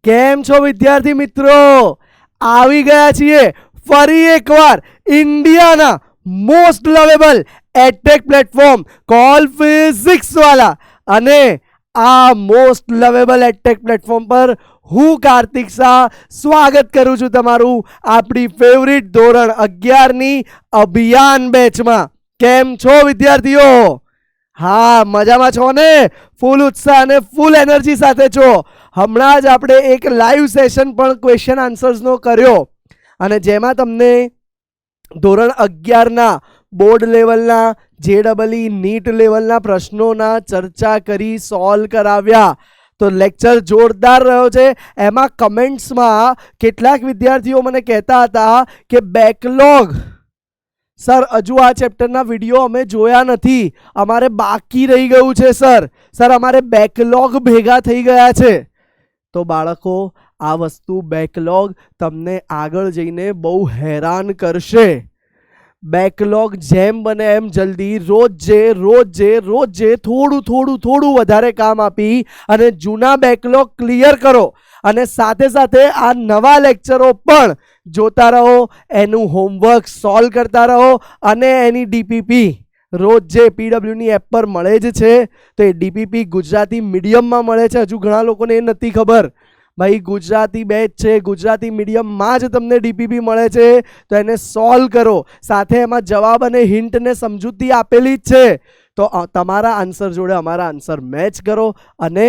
કેમ છો વિદ્યાર્થી મિત્રો? આવી ગયા છીએ ફરી એકવાર ઇન્ડિયાના most lovable edtech platform call Physics Wallah, અને આ મોસ્ટ લવેબલ એડટેક પ્લેટફોર્મ પર હું કાર્તિક શાહ સ્વાગત કરું છું તમારું આપણી ફેવરિટ ધોરણ 11 ની અભિયાન બેચમાં. કેમ છો વિદ્યાર્થીઓ? હા, મજામાં છો ને? ફૂલ ઉત્સાહ અને ફૂલ એનર્જી સાથે છો. હમણાં જ આપણે એક લાઈવ સેશન પણ ક્વેશ્ચન આન્સર્સનો કર્યો, અને જેમાં તમને ધોરણ 11ના બોર્ડ લેવલના JEE નીટ લેવલના પ્રશ્નોના ચર્ચા કરી સોલ્વ કરાવ્યા. તો લેક્ચર જોરદાર રહ્યો છે. એમાં કમેન્ટ્સમાં કેટલાક વિદ્યાર્થીઓ મને કહેતા હતા કે બેકલોગ સર, હજુ આ ચેપ્ટરના વિડીયો અમે જોયા નથી, અમારે બાકી રહી ગયું છે સર અમારે બેકલોગ ભેગા થઈ ગયા છે. તો બાળકો, આ વસ્તુ બેકલોગ તમને આગળ જઈને બહુ હેરાન કરશે. બેકલોગ જેમ બને એમ જલ્દી રોજે થોડું વધારે કામ આપી અને જૂના બેકલોગ ક્લિયર કરો, અને સાથે સાથે આ નવા લેક્ચરો પણ જોતા રહો, એનું હોમવર્ક સોલ્વ કરતા રહો, અને એની ડીપીપી રોજ જે પીડબ્લ્યુની એપ પર મળે જ છે, તો એ ડીપીપી ગુજરાતી મીડિયમમાં મળે છે. હજુ ઘણા લોકોને એ નથી ખબર. ભાઈ, ગુજરાતી બેચ છે, ગુજરાતી મીડિયમમાં જ તમને ડીપીપી મળે છે. તો એને સોલ્વ કરો, સાથે એમાં જવાબ અને હિન્ટ ને સમજૂતી આપેલી જ છે. તો તમારા આન્સર જોડે અમારા આન્સર મેચ કરો અને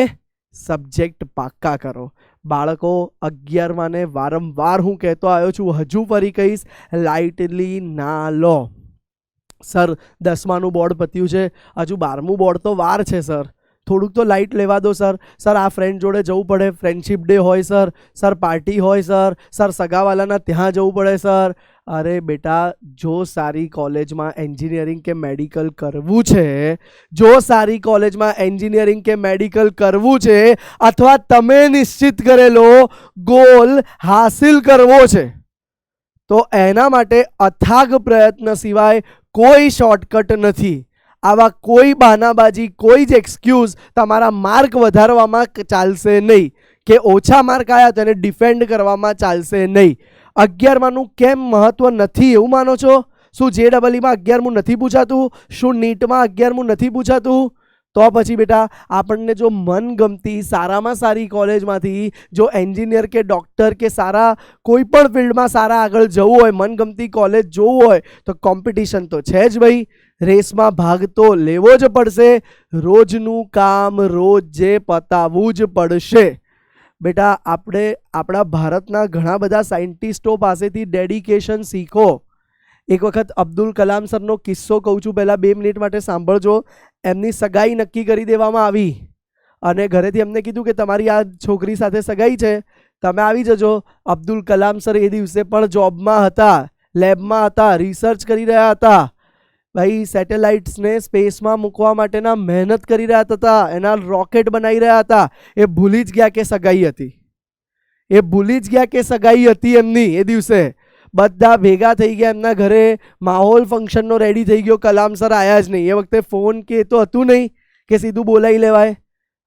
સબ્જેક્ટ પાક્કા કરો. બાળકો, 11માં ને વારંવાર હું કહેતો આવ્યો છું, હજુ ફરી કહીશ, લાઇટલી ના લો. સર, 10માનું બોર્ડ પત્યું છે, હજુ 12મું બોર્ડ તો વાર છે સર, થોડુંક તો લાઇટ લેવા દો સર. આ ફ્રેન્ડ જોડે જવું પડે, ફ્રેન્ડશિપ ડે હોય સર પાર્ટી હોય સર સગાવાલાના ત્યાં જવું પડે સર. અરે બેટા, જો સારી કોલેજમાં એન્જિનિયરિંગ કે મેડિકલ કરવું છે, અથવા તમે નિશ્ચિત કરેલો ગોલ હાસિલ કરવો છે, તો એના માટે અથાગ પ્રયત્ન સિવાય કોઈ શોર્ટકટ નથી. આવા કોઈ બહાનાબાજી, કોઈ જ એક્સક્યુઝ તમારા માર્ક વધારવામાં ચાલશે નહીં, કે ઓછા માર્ક આવ્યા તેને ડિફેન્ડ કરવામાં ચાલશે નહીં. 11માનું કેમ મહત્વ નથી એવું માનો છો? શું JEEમાં 11મું નથી પૂછાતું? શું નીટમાં 11મું નથી પૂછાતું? તો પછી બેટા, આપણને જો મનગમતી સારામાં સારી કોલેજમાંથી જો એન્જિનિયર કે ડૉક્ટર કે સારા કોઈ પણ ફિલ્ડમાં સારા આગળ જવું હોય, મનગમતી કોલેજ જોવું હોય, તો કોમ્પિટિશન તો છે જ ભાઈ. રેસમાં ભાગ તો લેવો જ પડશે. રોજનું કામ રોજે પતાવવું જ પડશે. બેટા, આપણે આપણા ભારતના ઘણા બધા સાયન્ટિસ્ટો પાસેથી ડેડિકેશન શીખો. એક વખત અબ્દુલ કલામ સરનો કિસ્સો કહું છું, પહેલાં 2 મિનિટ માટે સાંભળજો. એમની સગાઈ નક્કી કરી દેવામાં આવી, અને ઘરેથી એમને કીધું કે તમારી આ છોકરી સાથે સગાઈ છે, તમે આવી જજો. અબ્દુલ કલામ સર એ દિવસે પણ જોબમાં હતા, લેબમાં હતા, રિસર્ચ કરી રહ્યા હતા. ભાઈ, સેટેલાઇટ્સને સ્પેસમાં મૂકવા માટેના મહેનત કરી રહ્યા હતા, એના રોકેટ બનાવી રહ્યા હતા. એ ભૂલી જ ગયા કે સગાઈ હતી એમની. એ દિવસે બધા ભેગા થઈ ગયા એમના ઘરે, માહોલ ફંક્શનનો રેડી થઈ ગયો. કલામ સર આવ્યા જ નહીં. એ વખતે ફોન કે તો હતું નહીં કે સીધું બોલાવી લેવાય,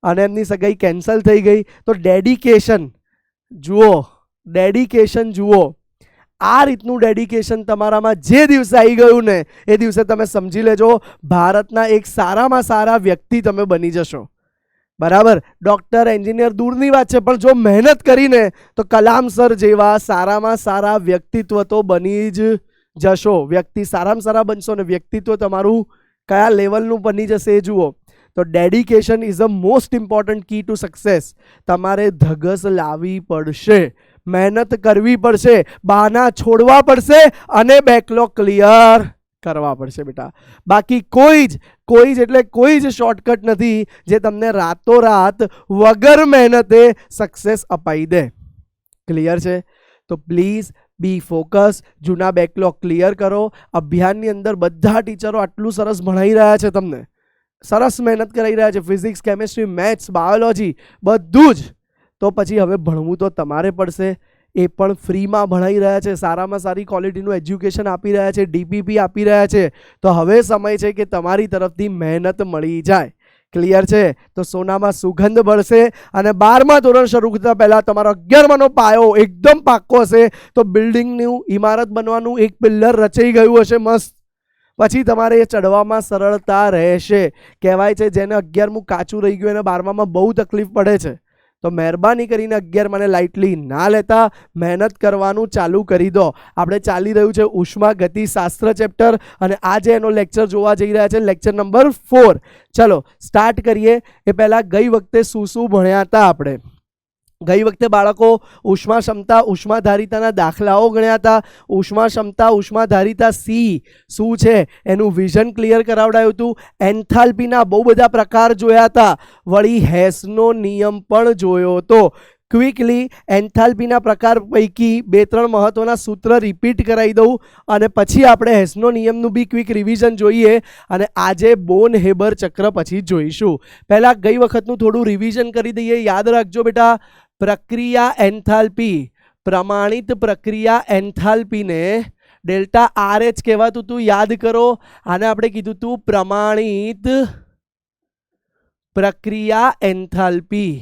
અને એમની સગાઈ કેન્સલ થઈ ગઈ. તો ડેડિકેશન જુઓ. આ રીતનું ડેડિકેશન તમારામાં જે દિવસે આવી ગયું ને, એ દિવસે તમે સમજી લેજો, ભારતના એક સારામાં સારા વ્યક્તિ તમે બની જશો. બરાબર? ડૉક્ટર, એન્જિનિયર દૂરની વાત છે, પણ જો મહેનત કરીને તો કલામ સર જેવા સારામાં સારા વ્યક્તિત્વ તો બની જ જશો. વ્યક્તિ સારામાં સારા બનશો ને વ્યક્તિત્વ તમારું કયા લેવલનું બની જશે એ જુઓ. તો dedication is a most important key to success. તમારે ધગસ લાવવી પડશે, મહેનત કરવી પડશે, બહાના છોડવા પડશે, અને બેકલોગ ક્લિયર કરવા પડશે બેટા. બાકી કોઈ જ શોર્ટકટ નથી જે તમને રાતોરાત વગર મહેનતે સક્સેસ અપાઈ દે. ક્લિયર છે? તો પ્લીઝ બી ફોકસ. જૂના બેકલોગ ક્લિયર કરો. અભિયાનની અંદર બધા ટીચરો આટલું સરસ ભણાઈ રહ્યા છે, તમને સરસ મહેનત કરાવી રહ્યા છે, ફિઝિક્સ, કેમેસ્ટ્રી, મેથ્સ, બાયોલોજી બધું જ. તો પછી હવે ભણવું તો તમારે પડશે. એ પણ ફ્રીમાં ભણાઈ રહ્યા છે, સારામાં સારી ક્વોલિટીનું એજ્યુકેશન આપી રહ્યા છે, ડીપીપી આપી રહ્યા છે. તો હવે સમય છે કે તમારી તરફથી મહેનત મળી જાય. ક્લિયર છે? તો સોનામાં સુગંધ ભળશે અને 12મા ધોરણ શરૂ થતા પહેલા તમારો 11માનો પાયો એકદમ પાક્કો હશે. તો બિલ્ડિંગનું ઇમારત બનવાનું એક પિલ્લર રચાઈ ગયું હશે મસ્ત. પછી તમારે ચડવામાં સરળતા રહેશે. કહેવાય છે જેને 11મું કાચું રહી ગયું એને 12મામાં બહુ તકલીફ પડે છે. તો મહેરબાની કરીને 11માને લાઇટલી ના લેતા, મહેનત કરવાનું ચાલુ કરી દો. આપણે ચાલી રહ્યું છે ઉષ્માગતિશાસ્ત્ર ચેપ્ટર અને આજે એનો લેક્ચર જોવા જઈ રહ્યા છે, લેક્ચર નંબર 4. ચલો સ્ટાર્ટ કરીએ. એ પહેલાં ગઈ વખતે શું ભણ્યા હતા આપણે? ગઈ વખતે બાળકો ઉષ્મા ક્ષમતા ઉષ્માધારિતાના દાખલાઓ ગણ્યા હતા. ઉષ્મા ક્ષમતા ઉષ્માધારિતા સી શું છે એનું વિઝન ક્લિયર કરાવડાયું હતું. એન્થાલ્પીના બહુ બધા પ્રકાર જોયા હતા. વળી હેસનો નિયમ પણ જોયો હતો. ક્વિકલી એન્થાલ્પીના પ્રકાર પૈકી 2-3 મહત્વના સૂત્ર રિપીટ કરાવી દઉં અને પછી આપણે હેસનો નિયમનું બી ક્વિક રિવિઝન જોઈએ અને આજે બોન હેબર ચક્ર પછી જોઈશું. પહેલાં ગઈ વખતનું થોડું રિવિઝન કરી દઈએ. યાદ રાખજો બેટા, પ્રક્રિયા એન્થાલ્પી, પ્રમાણિત પ્રક્રિયા એન્થાલ્પીને ડેલ્ટા RH કહેવાતું હતું. યાદ કરો, આને આપણે કીધું હતું પ્રમાણિત પ્રક્રિયા એન્થાલ્પી.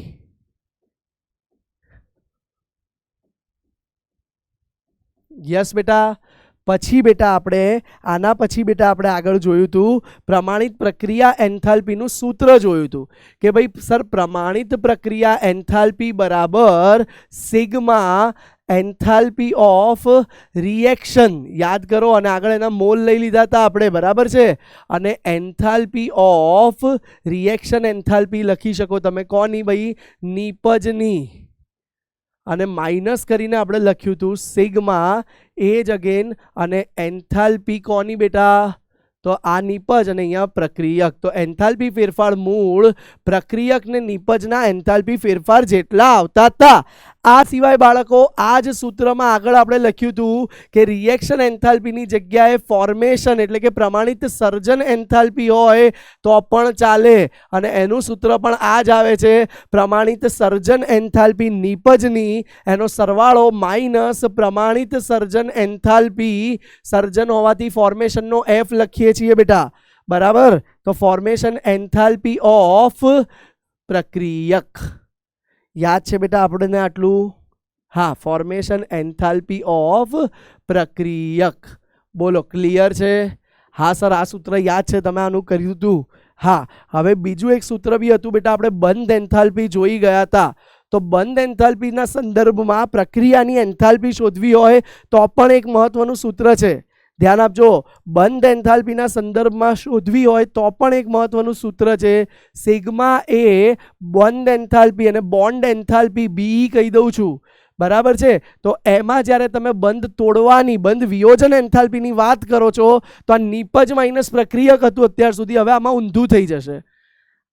યસ બેટા. પછી બેટા આપણે આના પછી બેટા આપણે આગળ જોયું હતું પ્રમાણિત પ્રક્રિયા એન્થાલ્પીનું સૂત્ર જોયું હતું કે ભાઈ સર પ્રમાણિત પ્રક્રિયા એન્થાલ્પી બરાબર સિગ્મા એન્થાલ્પી ઓફ રિએક્શન. યાદ કરો અને આગળ એના મોલ લઈ લીધા હતા આપણે, બરાબર છે? અને એન્થાલ્પી ઓફ રિએક્શન એન્થાલ્પી લખી શકો તમે કોની ભાઈ? નિપજની. અને માઇનસ કરીને આપણે લખ્યું હતું સિગ્મા એજ અગેન અને એન્થાલ્પી કોની બેટા? તો આ નિપજ અને અહીંયા પ્રક્રિયક. તો એન્થાલ્પી ફેરફાર મૂળ પ્રક્રિયક ને નિપજના એન્થાલ્પી ફેરફાર જેટલા આવતા હતા. આ સિવાય બાળકો આ જ સૂત્રમાં આગળ આપણે લખ્યું હતું કે રિએક્શન એન્થાલ્પીની જગ્યાએ ફોર્મેશન એટલે કે પ્રમાણિત સર્જન એન્થાલ્પી હોય તો પણ ચાલે. અને એનું સૂત્ર પણ આ જ આવે છે, પ્રમાણિત સર્જન એન્થાલ્પી નિપજની એનો સરવાળો માઇનસ પ્રમાણિત સર્જન એન્થાલ્પી, સર્જન હોવાથી ફોર્મેશનનો F લખીએ છીએ બેટા, બરાબર? તો ફોર્મેશન એન્થાલ્પી ઓફ પ્રક્રિયક. યાદ છે બેટા આપણને આટલું? હા, ફોર્મેશન એન્થાલ્પી ઓફ પ્રક્રિયક. બોલો ક્લિયર છે? હા સર, આ સૂત્ર યાદ છે, તમે આનું કર્યું હતું. હા, હવે બીજું એક સૂત્ર બી હતું બેટા, આપણે બંધ એન્થાલ્પી જોઈ ગયા હતા. તો બંધ એન્થાલ્પીના સંદર્ભમાં પ્રક્રિયાની એન્થાલ્પી શોધવી હોય તો પણ એક મહત્વનું સૂત્ર છે. ધ્યાન આપજો, બંધ એન્થાલ્પીના સંદર્ભમાં શોધવી હોય તો પણ એક મહત્વનું સૂત્ર છે, સિગ્મા એ બંધ એન્થાલ્પી અને બોન્ડ એન્થાલ્પી બી કહી દઉં છું, બરાબર છે? તો એમાં જ્યારે તમે બંધ તોડવાની, બંધ વિયોજન એન્થાલ્પીની વાત કરો છો તો આ નિપજ માઇનસ પ્રક્રિયક હતું અત્યાર સુધી, હવે આમાં ઊંધું થઈ જશે.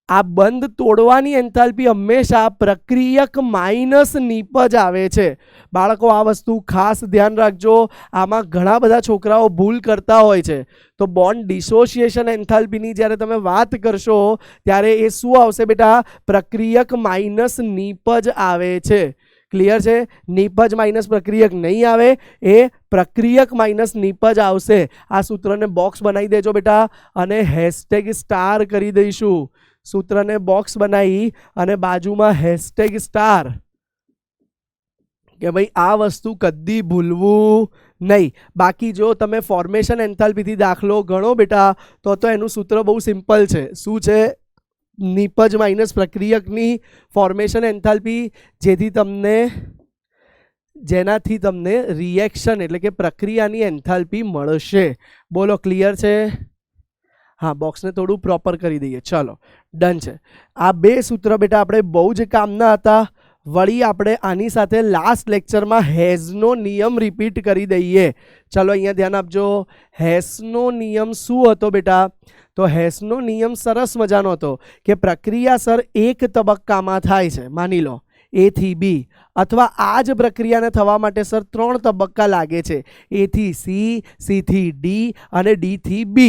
આ બંધ તોડવાની એન્થાલ્પી હંમેશા પ્રક્રિયક માઇનસ નિપજ આવે છે. બાળકો આ વસ્તુ ખાસ ધ્યાન રાખજો, આમાં ઘણા બધા છોકરાઓ ભૂલ કરતા હોય છે. તો બોન્ડ ડિસોસિએશન એન્થાલ્પીની જ્યારે તમે વાત કરશો ત્યારે એ શું આવશે બેટા? પ્રક્રિયક માઇનસ નિપજ આવે છે. ક્લિયર છે? નિપજ માઇનસ પ્રક્રિયક નહીં આવે, એ પ્રક્રિયક માઇનસ નિપજ આવશે. આ સૂત્રને બોક્સ બનાવી દેજો બેટા અને હેશટેગ સ્ટાર કરી દઈશું. સૂત્રને બોક્સ બનાવી અને બાજુમાં હેશટેગ સ્ટાર, કે ભાઈ આ વસ્તુ કદી ભૂલવું નહીં. બાકી જો તમે ફોર્મેશન એન્થાલ્પીથી દાખલો ગણો બેટા તો એનું સૂત્ર બહુ સિમ્પલ છે. શું છે? નિપજ માઇનસ પ્રક્રિયકની ફોર્મેશન એન્થાલ્પી, જેનાથી તમને રિએક્શન એટલે કે પ્રક્રિયાની એન્થાલ્પી મળશે. બોલો ક્લિયર છે? હા, બોક્સને થોડું પ્રોપર કરી દઈએ. ચલો ડન છે. આ બે સૂત્ર બેટા આપણે બહુ જ કામના હતા. વળી આપણે આની સાથે લાસ્ટ લેક્ચરમાં હેઝનો નિયમ રિપીટ કરી દઈએ. ચલો અહીંયા ધ્યાન આપજો. હેઝનો નિયમ શું હતો બેટા? તો હેઝનો નિયમ સરસ મજાનો હતો કે પ્રક્રિયા સર એક તબક્કામાં થાય છે, માની લો A થી B, અથવા આ જ પ્રક્રિયાને થવા માટે સર 3 તબક્કા લાગે છે, A થી C, C થી D અને D થી B.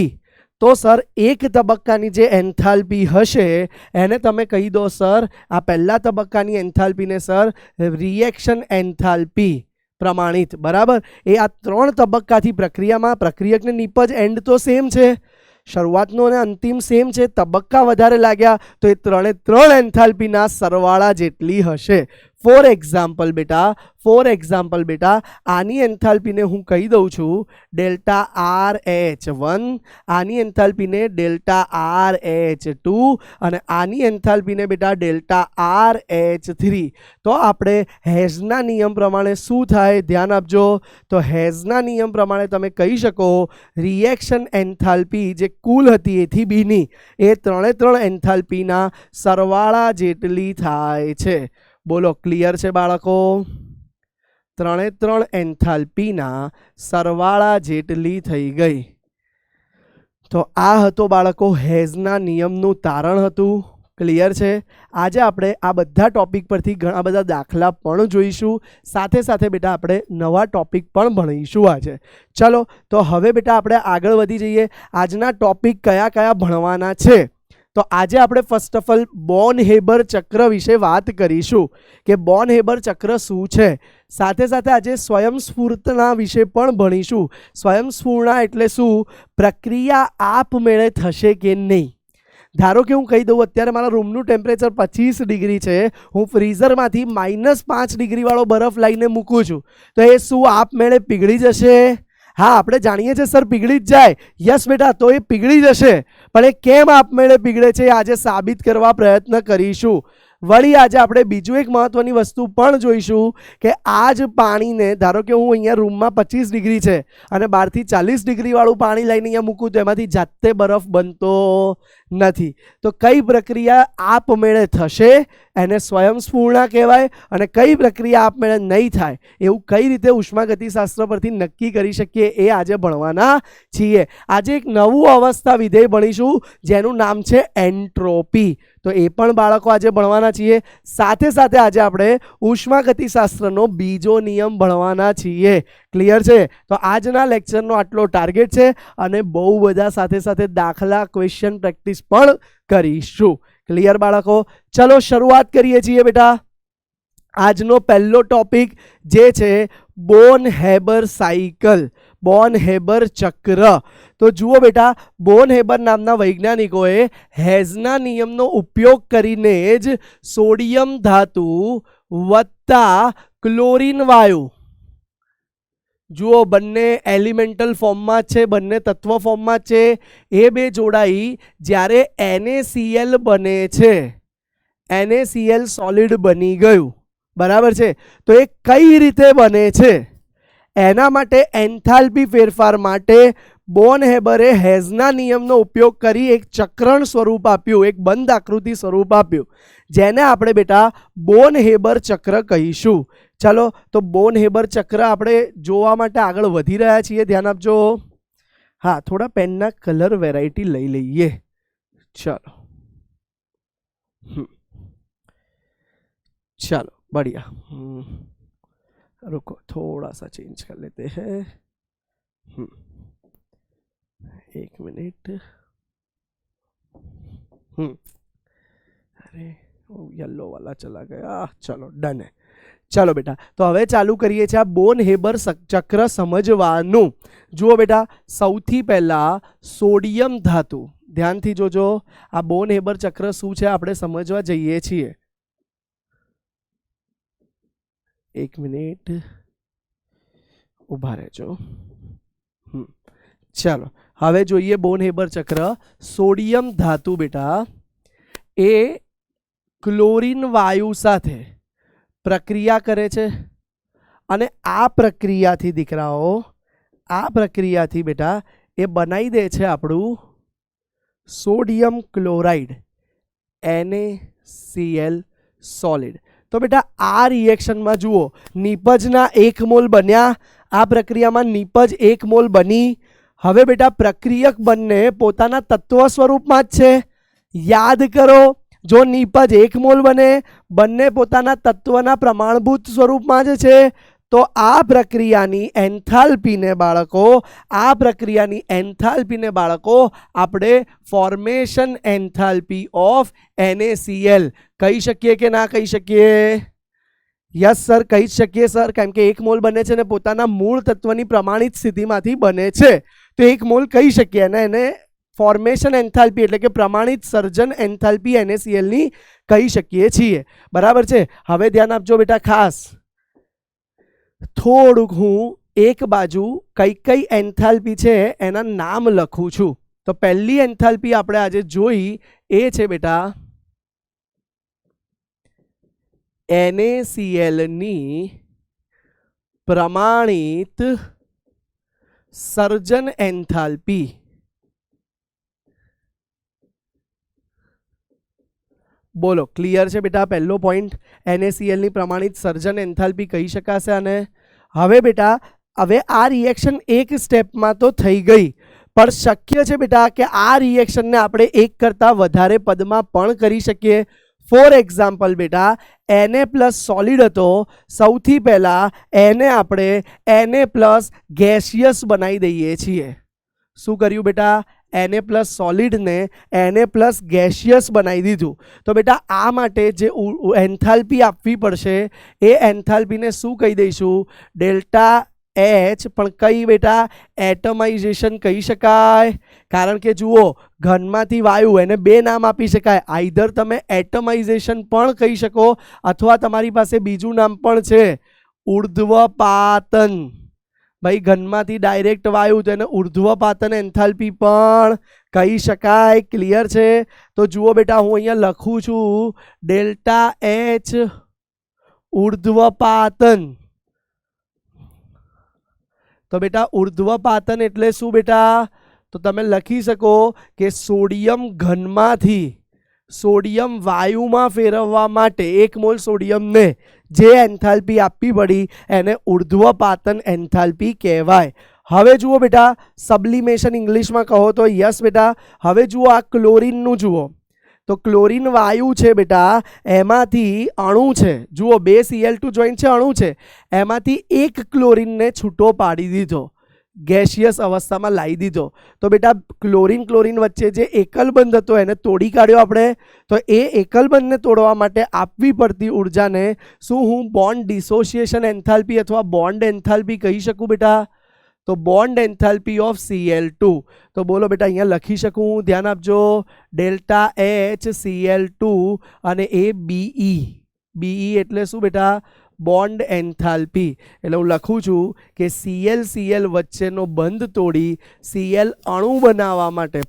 તો સર એક તબક્કાની જે એન્થાલ્પી હશે એને તમે કહી દો સર, આ પહેલા તબક્કાની એન્થાલ્પીને સર રિએક્શન એન્થાલ્પી પ્રમાણિત, બરાબર? એ આ 3 તબક્કાથી પ્રક્રિયામાં પ્રક્રિયકને નિપજ એન્ડ તો સેમ છે. શરૂઆતનો અને અંતિમ સેમ છે, તબક્કા વધારે લાગ્યા તો એ ત્રણે ત્રણ એન્થાલ્પીના સરવાળા જેટલી હશે. ફોર એક્ઝામ્પલ બેટા આની એન્થાલ્પીને હું કહી દઉં છું ડેલ્ટા આર એચ 1, આની એન્થાલ્પીને ડેલ્ટા આર એચ 2 અને આની એન્થાલ્પીને બેટા ડેલ્ટા આર એચ 3. તો આપણે હેઝના નિયમ પ્રમાણે શું થાય ધ્યાન આપજો. તો હેઝના નિયમ પ્રમાણે તમે કહી શકો રિએક્શન એન્થાલ્પી જે કુલ હતી એથી બીની એ ત્રણે ત્રણ એન્થાલ્પીના સરવાળા જેટલી થાય છે. બોલો ક્લિયર છે બાળકો? ત્રણે ત્રણ એન્થાલ્પીના સરવાળા જેટલી થઈ ગઈ. તો આ હતો બાળકો હેઝના નિયમનું તારણ હતું. ક્લિયર છે? આજે આપણે આ બધા ટોપિક પરથી ઘણા બધા દાખલા પણ જોઈશું, સાથે સાથે બેટા આપણે નવા ટોપિક પણ ભણીશું આજે. ચલો તો હવે બેટા આપણે આગળ વધી જઈએ. આજના ટોપિક કયા કયા ભણવાના છે? તો આજે આપણે first of all Born Haber ચક્ર વિશે વાત કરીશું કે બોર્ન હેબર ચક્ર શું છે. સાથે સાથે આજે સ્વયંસ્ફૂર્તના વિશે પણ ભણીશું. સ્વયંસ્ફૂર્ણા એટલે શું? પ્રક્રિયા આપમેળે થશે કે નહીં. ધારો કે હું કહી દઉં અત્યારે મારા રૂમનું ટેમ્પરેચર 25 ડિગ્રી છે, હું ફ્રીઝરમાંથી -5 ડિગ્રીવાળો બરફ લઈને મૂકું છું તો એ શું આપમેળે પીગળી જશે? હા, આપણે જાણીએ છીએ સર પીગળી જ જાય. યસ બેટા, તો એ પીગળી જશે, પણ એ કેમ આપમેળે પીગળે છે આજે સાબિત કરવા પ્રયત્ન કરીશું. વળી આજે આપણે બીજું એક મહત્વની વસ્તુ પણ જોઈશું કે આ જ પાણીને ધારો કે હું અહીંયા રૂમમાં 25 ડિગ્રી છે અને બહારથી 40 ડિગ્રીવાળું પાણી લઈને અહીંયા મૂકું તો એમાંથી જાતે બરફ બનતો નથી. તો કઈ પ્રક્રિયા આપમેળે થશે એને સ્વયંસ્ફૂર્ણા કહેવાય, અને કઈ પ્રક્રિયા આપમેળે નહીં થાય એવું કઈ રીતે ઉષ્માગતિશાસ્ત્ર પરથી નક્કી કરી શકીએ એ આજે ભણવાના છીએ. આજે એક નવું અવસ્થા વિધેય ભણીશું જેનું નામ છે એન્ટ્રોપી. તો એ પણ બાળકો આજે ભણવાના છીએ. સાથે સાથે આજે આપણે ઉષ્માગતિશાસ્ત્રનો બીજો નિયમ ભણવાના છીએ. ક્લિયર છે? તો આજના લેક્ચરનો આટલો ટાર્ગેટ છે અને બહુ બધા સાથે સાથે દાખલા ક્વેશ્ચન પ્રેક્ટિસ પણ કરીશું. ક્લિયર બાળકો? ચલો શરૂઆત કરીએ છીએ બેટા. આજનો પહેલો ટોપિક જે છે Born Haber cycle, Born Haber ચક્ર. તો જુઓ બેટા, બોર્ન હેબર નામના વૈજ્ઞાનિકોએ હેઝના નિયમનો ઉપયોગ કરીને જ સોડિયમ ધાતુ વત્તા ક્લોરીન વાયુ, જુઓ બંને એલિમેન્ટલ ફોર્મમાં છે, બંને તત્વ ફોર્મમાં છે, એ બે જોડાઈ જ્યારે NaCl બને છે, NaCl સોલિડ બની ગયું. બરાબર છે? તો એ કઈ રીતે બને છે એના માટે એન્થાલ્પી ફેરફાર માટે બોર્ન હેબરે હેઝના નિયમનો ઉપયોગ કરી એક ચક્રણ સ્વરૂપ આપ્યું, એક બંધ આકૃતિ સ્વરૂપ આપ્યું, જેને આપણે બેટા બોર્ન હેબર ચક્ર કહીશું. ચલો તો બોર્ન હેબર ચક્ર આપણે જોવા માટે આગળ વધી રહ્યા છીએ. ધ્યાન આપજો. હા, થોડા પેનના કલર વેરાયટી લઈ લઈએ. ચલો चलो बढ़िया. रुको थोड़ा सा चेंज कर लेते हैं. 1 मिनट. अरे वो येलो वाला चला गया. चलो डन है. चलो बेटा, तो હવે ચાલુ કરીએ છીએ આ બોર્ન હેબર ચક્ર સમજવાનું. જુઓ બેટા, સૌથી પહેલા સોડિયમ ધાતુ, ધ્યાનથી જોજો, આ બોર્ન હેબર ચક્ર શું છે આપણે સમજવા જઈએ છીએ. 1 મિનિટ ઊભા રહેજો. ચાલો હવે જોઈએ બોર્ન હેબર ચક્ર. સોડિયમ ધાતુ બેટા એ ક્લોરીન વાયુ સાથે પ્રક્રિયા કરે છે અને આ પ્રક્રિયાથી દીકરાઓ, આ પ્રક્રિયાથી બેટા એ બનાવી દે છે આપણું સોડિયમ ક્લોરાઇડ, NaCl સોલિડ. તો બેટા આ રિએક્શનમાં જુઓ, નિપજના 1 મોલ બન્યા, આ પ્રક્રિયામાં નિપજ 1 મોલ બની. હવે બેટા પ્રક્રિયક બંને પોતાના તત્વ સ્વરૂપમાં જ છે. યાદ કરો, જો નિપજ 1 મોલ બને, બંને પોતાના તત્વના પ્રમાણભૂત સ્વરૂપમાં જ છે, તો આ પ્રક્રિયાની એન્થાલ્પીને બાળકો, આ પ્રક્રિયાની એન્થાલ્પીને બાળકો આપણે ફોર્મેશન એન્થાલ્પી ઓફ NaCl કહી શકીએ કે ના કહી શકીએ? યસ સર, કહી શકીએ સર, કેમ કે 1 મોલ બને છે ને પોતાના મૂળ તત્વની પ્રમાણિત સ્થિતિમાંથી બને છે, તો 1 મોલ કહી શકીએ અને એને ફોર્મેશન એન્થાલ્પી એટલે કે પ્રમાણિત સર્જન એન્થાલ્પી NaCl ની કહી શકીએ છીએ. બરાબર છે. હવે ધ્યાન આપજો બેટા ખાસ, થોડુંક હું એક બાજુ કઈ કઈ એન્થાલ્પી છે એના નામ લખું છું. તો પહેલી એન્થાલ્પી આપણે આજે જોઈ એ છે બેટા NaCl ની પ્રમાણિત સર્જન એન્થાલ્પી. બોલો, ક્લિયર છે બેટા? પહેલો પોઈન્ટ, NaCl ની પ્રમાણિત સર્જન એન્થાલ્પી કહી શકાશે. અને હવે બેટા હવે આ રિએક્શન એક સ્ટેપમાં તો થઈ ગઈ, પણ શક્ય છે બેટા કે આ રિએક્શનને આપણે એક કરતાં વધારે પદમાં પણ કરી શકીએ. ફોર એક્ઝામ્પલ બેટા Na પ્લસ સોલિડ હતો, સૌથી પહેલા એને આપણે Na પ્લસ ગેસિયસ બનાવી દઈએ છીએ. શું કર્યું બેટા? Na પ્લસ સોલિડને Na પ્લસ ગેસિયસ બનાવી દીધું. તો બેટા આ માટે જે એન્થાલ્પી આપવી પડશે એ એન્થાલ્પીને શું કહી દઈશું? Delta H. પણ કઈ બેટા? એટમાઇઝેશન કહી શકાય. કારણ કે જુઓ, ઘનમાંથી વાયુ એને બે નામ આપી શકાય. આઈધર તમે એટમાઇઝેશન પણ કહી શકો અથવા તમારી પાસે બીજું નામ પણ છે, ઉર્ધ્વપાતન. ભાઈ ઘનમાંથી ડાયરેક્ટ વાયુ તો એને ઉર્ધ્વપાતન એન્થાલ્પી પણ કહી શકાય. ક્લિયર છે? તો જુઓ બેટા હું અહીંયા લખું છું ડેલ્ટા H ઉર્ધ્વપાતન. તો બેટા ઉર્ધ્વપાતન એટલે શું બેટા? તો તમે લખી શકો કે સોડિયમ ઘનમાંથી સોડિયમ વાયુમાં ફેરવવા માટે 1 મોલ સોડિયમને જે એન્થાલ્પી આપવી પડી એને ઉર્ધ્વપાતન એન્થાલ્પી કહેવાય. હવે જુઓ બેટા, સબ્લિમેશન ઇંગ્લિશમાં કહો તો યસ બેટા. હવે જુઓ આ ક્લોરીનનું જુઓ, તો ક્લોરીન વાયુ છે બેટા, એમાંથી અણુ છે, જુઓ 2 Cl2 જોઈન્ટ છે, અણુ છે, એમાંથી એક ક્લોરીનને છૂટો પાડી દીધો, ગેસિયસ અવસ્થામાં લાવી દીધો. તો બેટા ક્લોરીન વચ્ચે જે એકલબંધ હતો એને તોડી કાઢ્યો આપણે. તો એ એકલબંધને તોડવા માટે આપવી પડતી ઉર્જાને શું હું બોન્ડ ડિસોસિએશન એન્થાલ્પી અથવા બોન્ડ એન્થાલ્પી કહી શકું બેટા? તો બોન્ડ એન્થાલ્પી ઓફ Cl2. તો બોલો બેટા અહીંયા લખી શકું, ધ્યાન આપજો, ડેલ્ટા H Cl2 અને એ Be એટલે શું બેટા? Bond enthalpy. એટલે હું લખું છું કે Cl વચ્ચેનો બંધ તોડી Cl અણુ બનાવવા માટે,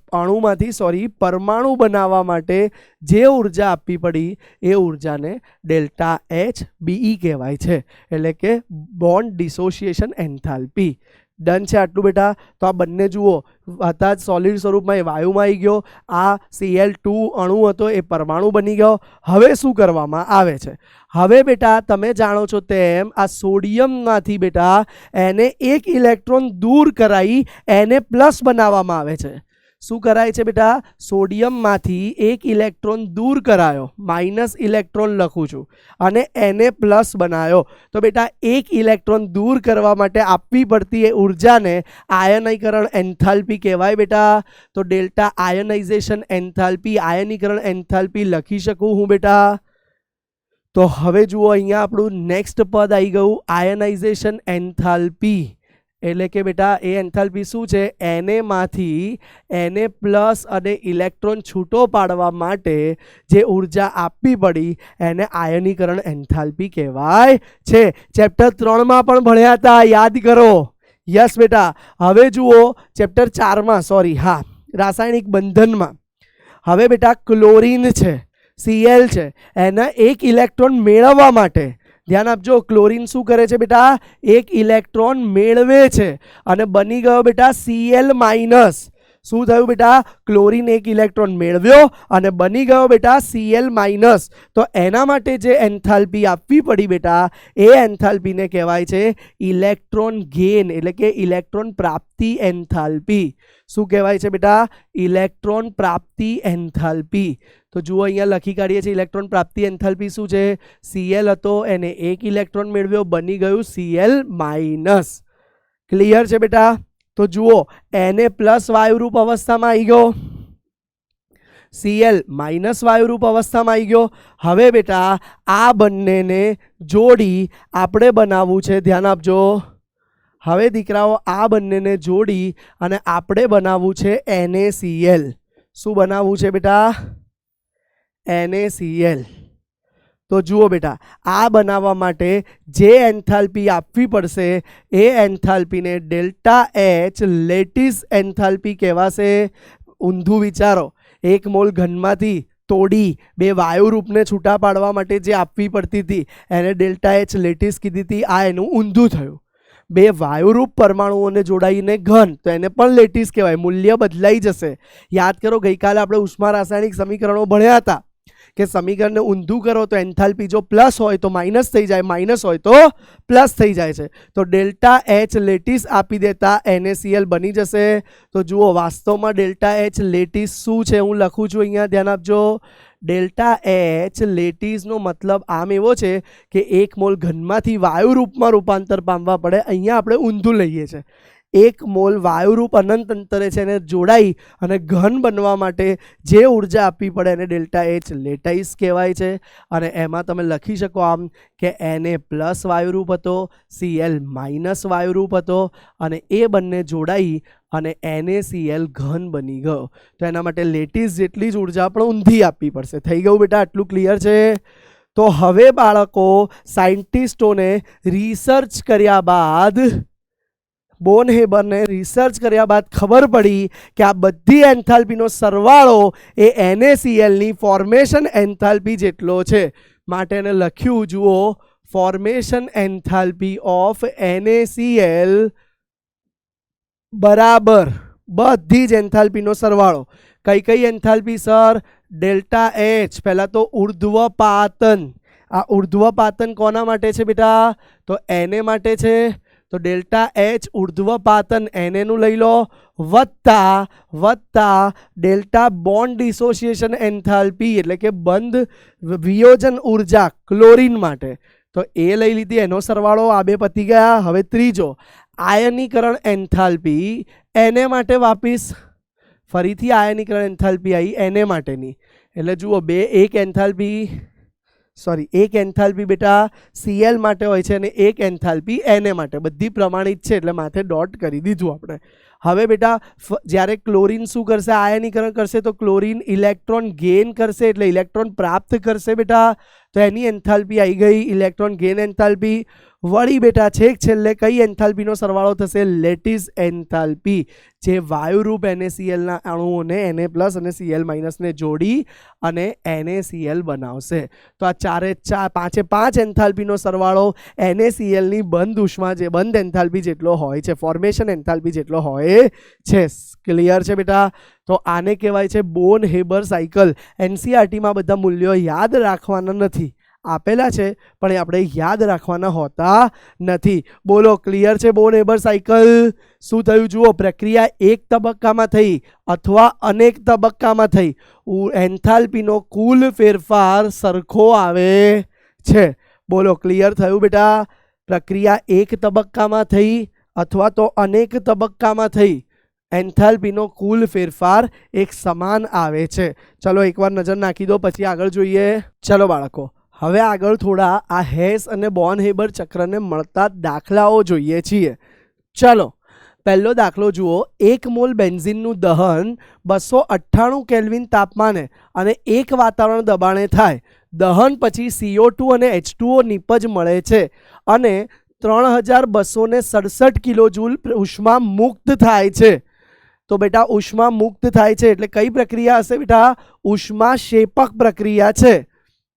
પરમાણુ બનાવવા માટે જે ઉર્જા આપવી પડી એ ઉર્જાને ડેલ્ટા H Be કહેવાય છે, એટલે કે બોન્ડ ડિસોસિએશન એન્થાલ્પી. ડન છે આટલું બેટા? તો આ બંને જુઓ હતા જ સોલિડ સ્વરૂપમાં, એ વાયુમાં આવી ગયો. આ Cl2 અણુ હતો એ પરમાણુ બની ગયો. હવે શું કરવામાં આવે છે? હવે બેટા તમે જાણો છો તેમ આ સોડિયમમાંથી બેટા એને એક ઇલેક્ટ્રોન દૂર કરાવી Na પ્લસ બનાવવામાં આવે છે. શું કરાય છે બેટા? સોડિયમમાંથી એક ઇલેક્ટ્રોન દૂર કરાયો, માઇનસ ઇલેક્ટ્રોન લખું છું, અને Na પ્લસ બનાવ્યો. તો બેટા એક ઇલેક્ટ્રોન દૂર કરવા માટે આપવી પડતી એ ઉર્જાને આયનીકરણ એન્થાલ્પી કહેવાય બેટા. તો ડેલ્ટા આયનાઇઝેશન એન્થાલ્પી, આયનીકરણ એન્થાલ્પી લખી શકું હું બેટા. તો હવે જુઓ અહીંયા આપણું નેક્સ્ટ પદ આવી ગયું, આયનાઇઝેશન એન્થાલ્પી. એટલે કે બેટા એ એન્થાલ્પી શું છે? Na માંથી Na પ્લસ અને ઇલેક્ટ્રોન છૂટો પાડવા માટે જે ઉર્જા આપવી પડી એને આયનીકરણ એન્થાલ્પી કહેવાય છે. ચેપ્ટર 3માં પણ ભણ્યા હતા, યાદ કરો. યસ બેટા. હવે જુઓ ચેપ્ટર 4માં, રાસાયણિક બંધનમાં. હવે બેટા ક્લોરીન છે, Cl છે, એના એક ઇલેક્ટ્રોન મેળવવા માટે ધ્યાન આપજો, ક્લોરીન શું કરે છે બેટા? એક ઇલેક્ટ્રોન મેળવે છે અને બની ગયો બેટા Cl માઇનસ. શું થયું બેટા? ક્લોરીન એક ઇલેક્ટ્રોન મેળવ્યો અને બની ગયો બેટા Cl માઇનસ. તો એના માટે જે એન્થાલ્પી આપવી પડી બેટા એ એન્થાલ્પીને કહેવાય છે ઇલેક્ટ્રોન ગેઇન, એટલે કે ઇલેક્ટ્રોન પ્રાપ્તિ એન્થાલ્પી. શું કહેવાય છે બેટા? ઇલેક્ટ્રોન પ્રાપ્તિ એન્થાલ્પી. તો જુઓ અહીંયા લખી કાઢીએ છીએ ઇલેક્ટ્રોન પ્રાપ્તિ એન્થાલ્પી શું છે? Cl હતો એને એક ઇલેક્ટ્રોન મેળવ્યો, બની ગયું Cl માઇનસ. ક્લિયર છે બેટા? તો જુઓ Na પ્લસ વાયુરૂપ અવસ્થામાં આવી ગયો, Cl માઇનસ વાયુરૂપ અવસ્થામાં આવી ગયો. હવે બેટા આ બંનેને જોડી આપણે બનાવવું છે, ધ્યાન આપજો. હવે દીકરાઓ આ બંનેને જોડી અને આપણે બનાવવું છે NaCl. શું બનાવવું છે બેટા? NaCl. તો જુઓ બેટા, આ બનાવવા માટે જે એન્થાલ્પી આપવી પડશે એ એન્થાલ્પીને ડેલ્ટા H લેટિસ એન્થાલ્પી કહેવાશે. ઊંધું વિચારો, 1 મોલ ઘનમાંથી તોડી બે વાયુરૂપને છૂટા પાડવા માટે જે આપવી પડતી હતી એને ડેલ્ટા H લેટિસ કીધી હતી. આ એનું ઊંધું થયું. બે વાયુરૂપ પરમાણુઓને જોડાઈને ઘન, તો એને પણ લેટિસ કહેવાય. મૂલ્ય બદલાઈ જશે. યાદ કરો, ગઈકાલે આપણે ઉષ્મા રાસાયણિક સમીકરણો ભણ્યા હતા કે સમીકરણને ઊંધું કરો તો એન્થાલ્પી જો પ્લસ હોય તો માઇનસ થઈ જાય, માઇનસ હોય તો પ્લસ થઈ જાય છે. તો ડેલ્ટા H લેટિસ આપી દેતા NaCl બની જશે. તો જુઓ, વાસ્તવમાં ડેલ્ટા H લેટિસ શું છે હું લખું છું અહીંયા, ધ્યાન આપજો. ડેલ્ટા H લેટિસનો મતલબ આમ એવો છે કે 1 મોલ ઘનમાંથી વાયુરૂપમાં રૂપાંતર પામવા પડે. અહીંયા આપણે ઊંધું લઈએ છીએ. 1 મોલ વાયુરૂપ અનંત અંતરે છે એને જોડાઈ અને ઘન બનવા માટે જે ઉર્જા આપવી પડે એને ડેલ્ટા H લેટાઇસ કહેવાય છે. અને એમાં તમે લખી શકો આમ કે Na પ્લસ વાયુરૂપ હતો, Cl માઇનસ વાયુરૂપ હતો અને એ બંને જોડાઈ અને NaCl ઘન બની ગયો. તો એના માટે લેટિસ જેટલી જ ઉર્જા પણ ઊંધી આપવી પડશે. થઈ ગયું બેટા? આટલું ક્લિયર છે? તો હવે બાળકો, સાયન્ટિસ્ટોને રિસર્ચ કર્યા બાદ, બોનહેબરને રિસર્ચ કર્યા બાદ ખબર પડી કે આ બધી એન્થાલ્પીનો સરવાળો એ NaClની ફોર્મેશન એન્થાલ્પી જેટલો છે. માટે એને લખ્યું, જુઓ, ફોર્મેશન એન્થાલ્પી ઓફ NaCl બરાબર બધી જ એન્થાલ્પીનો સરવાળો. કઈ કઈ એન્થાલ્પી સર? Delta H. પહેલાં તો ઉર્ધ્વપાતન. આ ઉર્ધ્વપાતન કોના માટે છે બેટા? તો Na માટે છે. તો ડેલ્ટા H ઉર્ધ્વપાતન Na નું લઈ લો, વત્તા ડેલ્ટા બોન્ડ ડિસોસિએશન એન્થાલ્પી એટલે કે બંધ વિયોજન ઉર્જા ક્લોરીન માટે, તો એ લઈ લીધી, એનો સરવાળો. આ બે પતી ગયા. હવે ત્રીજો, આયનીકરણ એન્થાલ્પી Na માટે વાપીસ. ફરીથી આયનીકરણ એન્થાલ્પી આવી Na માટેની. એટલે જુઓ, એક એન્થાલ્પી બેટા Cl માટે હોય છે અને એક એન્થાલ્પી Na માટે. બધી પ્રમાણિત છે એટલે માથે ડોટ કરી દીધું આપણે. હવે બેટા, જ્યારે ક્લોરીન શું કરશે? આયનીકરણ કરશે. તો ક્લોરીન ઇલેક્ટ્રોન ગેઇન કરશે એટલે ઇલેક્ટ્રોન પ્રાપ્ત કરશે બેટા. તો એની એન્થાલ્પી આવી ગઈ, ઇલેક્ટ્રોન ગેઇન એન્થાલ્પી. વળી બેટા છેક છેલ્લે કઈ એન્થાલ્પીનો સરવાળો થશે? લેટિસ એન્થાલ્પી, જે વાયુરૂપ NaClના અણુઓને Na+ અને Cl- ને જોડી અને NaCl બનાવશે. તો આ પાંચે પાંચ એન્થાલ્પીનો સરવાળો NaClની બંધ ઉષ્મા જે બંધ એન્થાલ્પી જેટલો હોય છે, ફોર્મેશન એન્થાલ્પી જેટલો હોય છે. ક્લિયર છે બેટા? તો આને કહેવાય છે બોન-હેબર સાયકલ. NCERTમાં બધા મૂલ્યો યાદ રાખવાના નથી, આપેલા છે પણ એ આપણે યાદ રાખવાના હોતા નથી. બોલો, ક્લિયર છે? બોન-હેબર સાયકલ શું થયું? જુઓ, પ્રક્રિયા એક તબક્કામાં થઈ અથવા અનેક તબક્કામાં થઈ, એન્થાલ્પીનો કુલ ફેરફાર સરખો આવે છે. બોલો, ક્લિયર થયું બેટા? પ્રક્રિયા એક તબક્કામાં થઈ અથવા તો અનેક તબક્કામાં થઈ, એન્થાલ્પીનો કુલ ફેરફાર એક સમાન આવે છે. ચલો એકવાર નજર નાખી દો, પછી આગળ જોઈએ. ચલો બાળકો, હવે આગળ થોડા આ હેસ અને બોન-હેબર ચક્રને મળતા દાખલાઓ જોઈએ છીએ. ચલો, પહેલો દાખલો જુઓ. 1 મોલ બેન્ઝીનનું દહન 298 કેલ્વિન તાપમાને અને 1 વાતાવરણ દબાણે થાય. દહન પછી CO2 અને H2O નિપજ મળે છે અને 3267 કિલોજૂલ ઉષ્મા મુક્ત થાય છે. તો બેટા ઉષ્મા મુક્ત થાય છે એટલે કઈ પ્રક્રિયા હશે બેટા? ઉષ્માક્ષેપક પ્રક્રિયા છે.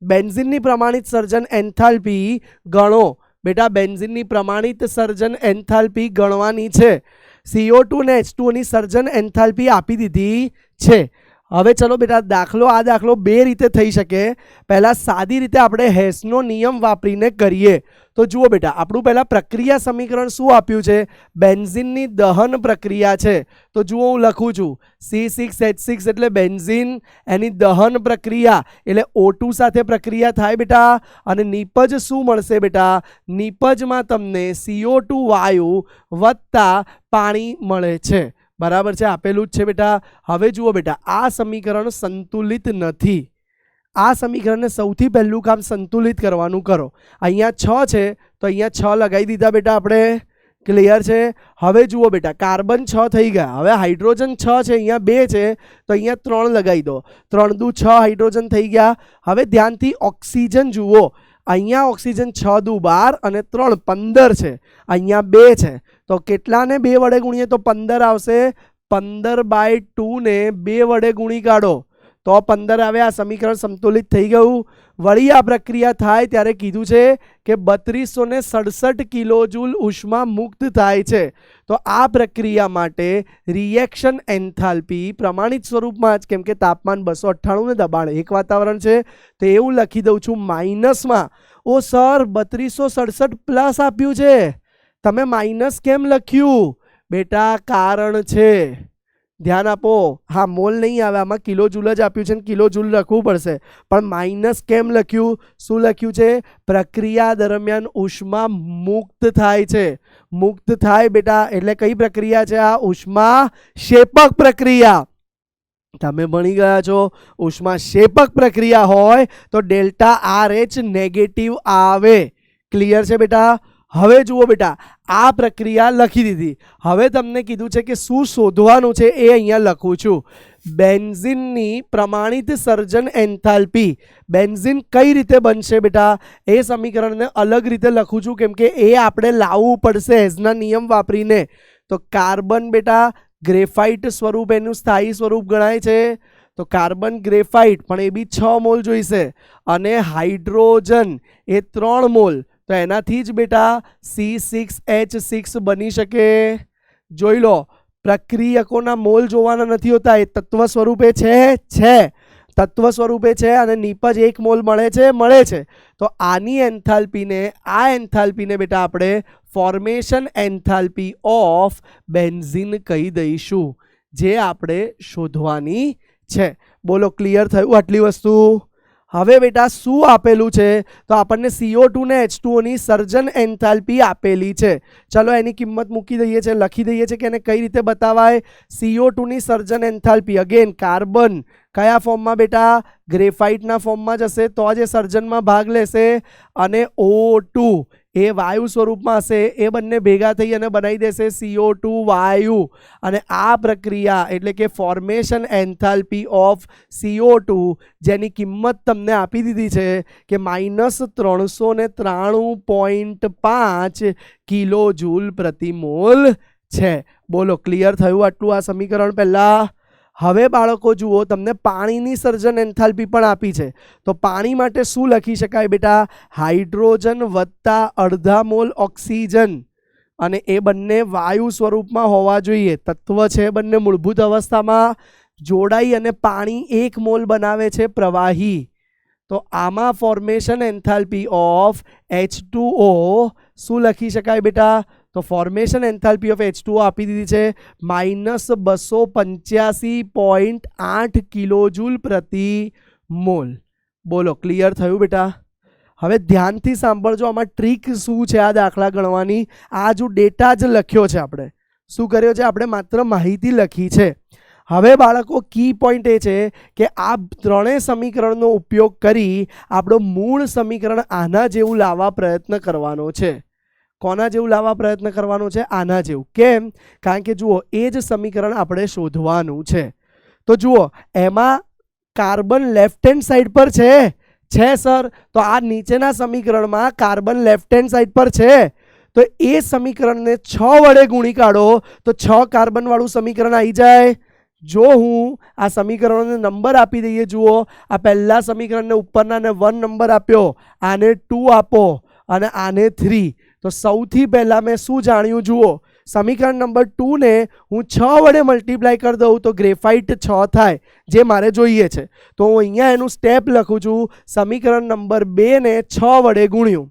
બેન્ઝીનની પ્રમાણિત સર્જન એન્થાલ્પી ગણો. બેટા બેન્ઝીનની પ્રમાણિત સર્જન એન્થાલ્પી ગણવાની છે. CO2 અને H2O ની સર્જન એન્થાલ્પી આપી દીધી છે. હવે ચલો બેટા, આ દાખલો બે રીતે થઈ શકે. પહેલા સાદી રીતે આપણે હેસનો નિયમ વાપરીને કરીએ. તો જુઓ બેટા, આપણું પહેલા પ્રક્રિયા સમીકરણ શું આપ્યું છે? બેન્ઝીનની દહન પ્રક્રિયા છે. તો જુઓ, હું લખું છું C6H6 એટલે બેન્ઝીન, એની દહન પ્રક્રિયા એટલે O2 સાથે પ્રક્રિયા થાય બેટા. અને નિપજ શું મળશે બેટા? નિપજમાં તમને CO2 વાયુ વત્તા પાણી મળે છે. બરાબર છે? આપેલું જ છે બેટા. હવે જુઓ બેટા, આ સમીકરણ સંતુલિત નથી. આ સમીકરણને સૌથી પહેલું કામ સંતુલિત કરવાનું કરો. અહીંયા 6 છે તો અહીંયા 6 લગાવી દીધા બેટા આપણે. ક્લિયર છે? હવે જુઓ બેટા, કાર્બન 6 થઈ ગયા, હવે હાઇડ્રોજન 6 છે, અહીંયા 2 છે, તો અહીંયા 3 લગાવી દો, 3 દુ 6 હાઇડ્રોજન થઈ ગયા. હવે ધ્યાનથી ઓક્સિજન જુઓ, અહીંયા ઓક્સિજન 6 દુ 12 અને 3 15 છે, અહીંયા 2 છે, તો કેટલાને 2 વડે ગુણીએ તો 15 આવશે. 15/2 ને 2 વડે ગુણી કાઢો તો 15 આવે. આ સમીકરણ સંતુલિત થઈ ગયું. વળી આ પ્રક્રિયા થાય ત્યારે કીધું છે કે 3267 કિલોજૂલ ઉષ્મા મુક્ત થાય છે. તો આ પ્રક્રિયા માટે રિએક્શન એન્થાલ્પી પ્રમાણિત સ્વરૂપમાં જ, કેમ કે તાપમાન 298 ને દબાણ 1 વાતાવરણ છે, તો એવું લખી દઉં છું માઇનસમાં. ઓ સર 3267 પ્લસ આપ્યું છે, તમે માઇનસ કેમ લખ્યું? બેટા કારણ છે, ધ્યાન આપો. હા, મોલ નહીં આવે, આમાં કિલોજૂલ જ આપ્યું છે ને કિલોજૂલ લખવું પડશે, પણ માઇનસ કેમ લખ્યું? શું લખ્યું છે? પ્રક્રિયા દરમિયાન ઉષ્મા મુક્ત થાય છે. મુક્ત થાય બેટા, એટલે કઈ પ્રક્રિયા છે આ? ઉષ્મા શેપક પ્રક્રિયા. તમે ભણી ગયા છો, ઉષ્મા શેપક પ્રક્રિયા હોય તો ડેલ્ટા RH નેગેટિવ આવે. ક્લિયર છે બેટા? હવે જુઓ બેટા, આ પ્રક્રિયા લખી દીધી. હવે તમને કીધું છે કે શું શોધવાનું છે, એ અહીંયા લખું છું. બેન્ઝીનની પ્રમાણિત સર્જન એન્થાલ્પી. બેન્ઝીન કઈ રીતે બનશે બેટા, એ સમીકરણને અલગ રીતે લખું છું, કેમ કે એ આપણે લાવવું પડશે હેઝના નિયમ વાપરીને. તો કાર્બન બેટા ગ્રેફાઇટ સ્વરૂપ, એનું સ્થાયી સ્વરૂપ ગણાય છે, તો કાર્બન ગ્રેફાઇટ, પણ એ બી 6 મોલ જોઈશે, અને હાઇડ્રોજન એ 3 મોલ, તો એનાથી જ બેટા C6H6 બની શકે. જોઈ લો, પ્રક્રિયકોના મોલ જોવાના નથી હોતા, એ તત્વ સ્વરૂપે છે, તત્વ સ્વરૂપે છે, અને નીપજ 1 મોલ મળે છે. તો આની એન્થાલ્પીને, આ એન્થાલ્પીને બેટા આપણે ફોર્મેશન એન્થાલ્પી ઓફ બેન્ઝીન કહી દઈશું, જે આપણે શોધવાની છે. બોલો, ક્લિયર થયું આટલી વસ્તુ? હવે બેટા શું આપેલું છે, તો આપણને CO2 ને H2O ની સર્જન એન્થાલ્પી આપેલી છે. ચલો એની કિંમત મૂકી દઈએ છે, લખી દઈએ છે કે એને કઈ રીતે બતાવાય. CO2 ની સર્જન એન્થાલ્પી, અગેન કાર્બન કયા ફોર્મમાં બેટા? ગ્રેફાઇટના ફોર્મમાં જશે, તો જ એ સર્જનમાં ભાગ લેશે, અને O2 એ વાયુ સ્વરૂપમાં હશે, એ બંને ભેગા થઈ અને બનાવી દેશે CO2 વાયુ. અને આ પ્રક્રિયા એટલે કે ફોર્મેશન એન્થાલ્પી ઓફ CO2, જેની કિંમત તમને આપી દીધી છે કે -393.5 કિલોજૂલ પ્રતિ મોલ છે. બોલો, ક્લિયર થયું આટલું આ સમીકરણ પહેલા? હવે બાળકો જુઓ, તમને પાણીની સર્જન એન્થાલ્પી પણ આપી છે, તો પાણી માટે શું લખી શકાય બેટા? હાઇડ્રોજન વત્તા અડધા મોલ ઓક્સિજન, અને એ બંને વાયુ સ્વરૂપમાં હોવા જોઈએ. તત્વ છે બંને મૂળભૂત અવસ્થામાં જોડાઈ અને પાણી 1 મોલ બનાવે છે પ્રવાહી. તો આમાં ફોર્મેશન એન્થાલ્પી ઓફ H2O શું લખી શકાય બેટા? તો ફોર્મેશન એન્થાલ્પી ઓફ H2O આપી દીધી છે -285.8 કિલોજૂલ પ્રતિ મોલ. બોલો, ક્લિયર થયું બેટા? હવે ધ્યાનથી સાંભળજો, આમાં ટ્રીક શું છે આ દાખલા ગણવાની. આ જો ડેટા જ લખ્યો છે, આપણે શું કર્યો છે? આપણે માત્ર માહિતી લખી છે. હવે બાળકો કી પોઈન્ટ એ છે કે આ ત્રણેય સમીકરણનો ઉપયોગ કરી આપણું મૂળ સમીકરણ આના જેવું લાવવા પ્રયત્ન કરવાનો છે. કોના જેવું લાવવા પ્રયત્ન કરવાનો છે? આના જેવું. કેમ? કારણ કે જુઓ, એ જ સમીકરણ આપણે શોધવાનું છે. તો જુઓ, એમાં કાર્બન લેફ્ટ હેન્ડ સાઈડ પર છે સર, તો આ નીચેના સમીકરણમાં કાર્બન લેફ્ટ હેન્ડ સાઈડ પર છે, તો એ સમીકરણને 6 વડે ગુણી કાઢો તો 6 કાર્બન વાળું સમીકરણ આવી જાય. જો હું આ સમીકરણોને નંબર આપી દઈએ, જુઓ, આ પહેલા સમીકરણને ઉપરનાને 1 નંબર આપ્યો, આને 2 આપો અને આને 3. તો સૌથી પહેલા મેં શું જાણ્યું? જુઓ, સમીકરણ નંબર 2 ને હું 6 વડે મલ્ટીપ્લાય કરી દઉં તો ગ્રેફાઇટ 6 થાય, જે મારે જોઈએ છે. તો હું અહીંયા એનું સ્ટેપ લખું છું. સમીકરણ નંબર 2 ને 6 વડે ગુણ્યું.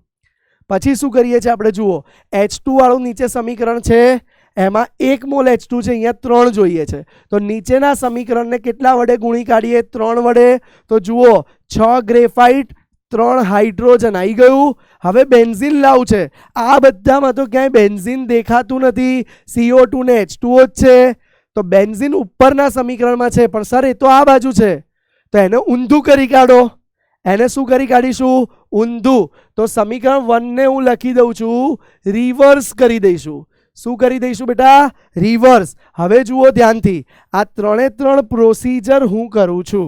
પછી શું કરીએ છીએ આપણે? જુઓ, H2 વાળું નીચે સમીકરણ છે, એમાં 1 મોલ H2 છે, અહીંયા 3 જોઈએ છે, તો નીચેના સમીકરણને કેટલા વડે ગુણી કાઢીએ? 3 વડે. તો જુઓ, 6 ગ્રેફાઇટ 3 હાઇડ્રોજન આવી ગયું. હવે બેન્ઝીન લાવું છે, આ બધામાં તો ક્યાંય બેન્ઝીન દેખાતું નથી, CO2 ને H2O જ છે. તો બેન્ઝીન ઉપરના સમીકરણમાં છે, પણ સર એ તો આ બાજુ છે, તો એને ઊંધું કરી કાઢો. એને શું કરી કાઢીશું? ઊંધું. તો સમીકરણ 1 ને હું લખી દઉં છું, રિવર્સ કરી દઈશું. શું કરી દઈશું બેટા? રિવર્સ. હવે જુઓ ધ્યાનથી, આ ત્રણે ત્રણ પ્રોસીજર હું કરું છું.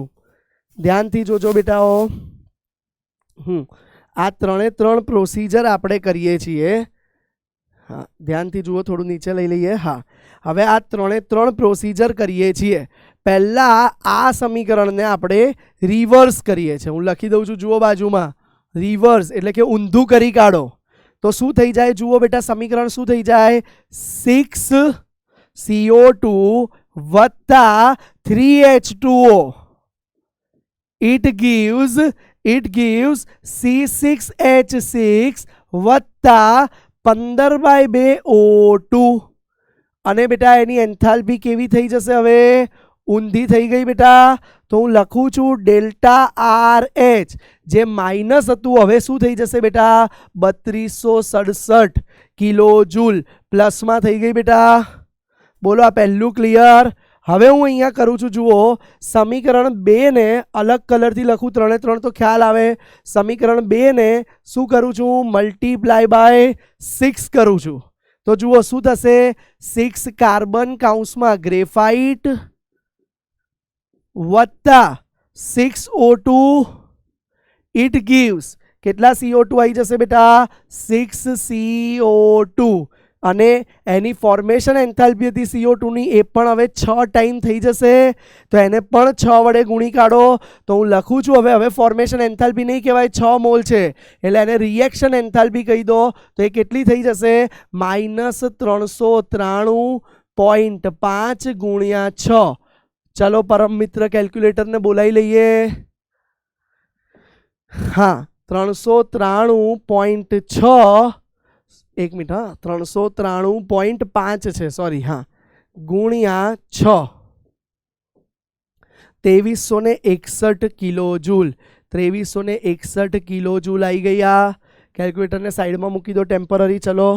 ધ્યાનથી જોજો બેટાઓ. આ ત્રણે ત્રણ પ્રોસીજર આપણે કરીએ છીએ. હા, ધ્યાનથી જુઓ, થોડું નીચે લઈ લઈએ. હા, હવે આ ત્રણે ત્રણ પ્રોસીજર કરીએ છીએ. પહેલા આ સમીકરણને આપણે રિવર્સ કરીએ છીએ. હું લખી દઉં છું, જુઓ બાજુમાં. રિવર્સ એટલે કે ઊંધું કરી કાઢો. તો શું થઈ જાય? જુઓ બેટા, સમીકરણ શું થઈ જાય? 6CO2 વત્તા 3H2O. It gives C6H6 વત્તા 15/2O2. અને બેટા એની એન્થાલ્પી કેવી થઈ જશે? હવે ઊંધી થઈ ગઈ બેટા. તો હું લખું છું ડેલ્ટા RH, જે માઇનસ હતું હવે શું થઈ જશે બેટા? 3267 કિલો જૂલ પ્લસમાં થઈ ગઈ બેટા. બોલો, આ પહેલું ક્લિયર? હવે હું અહીંયા કરું છું, જુઓ, સમીકરણ 2 ને અલગ કલરથી લખું, ત્રણે ત્રણ તો ખ્યાલ આવે. સમીકરણ 2 ને શું કરું છું? મલ્ટીપ્લાય બાય 6 કરું છું. તો જુઓ શું થશે? 6 કાર્બન કૌંસમાં ગ્રેફાઇટ વત્તા 6O2. ઇટ ગીવ્સ કેટલા CO2 આવી જશે બેટા? 6CO2. અને એની ફોર્મેશન એન્થાલ્પી હતી CO2 ની, એ પણ હવે 6 ટાઈમ થઈ જશે. તો એને પણ 6 વડે ગુણી કાઢો. તો હું લખું છું હવે ફોર્મેશન એન્થાલ્પી નહીં કહેવાય, 6 મોલ છે એટલે એને રિએક્શન એન્થાલ્પી કહી દો. તો એ કેટલી થઈ જશે? -393.5 ગુણ્યા 6. ચલો પરમ મિત્ર કેલ્ક્યુલેટરને બોલાવી લઈએ. હા, 393.6, એક મિનિટ, હા, 393.5 છે, સોરી, હા, ગુણ્યા 6, 2361 કિલો જૂલ. 2361 કિલો જૂલ આવી ગયા. કેલ્ક્યુલેટરને સાઈડમાં મૂકી દો ટેમ્પરરી. ચલો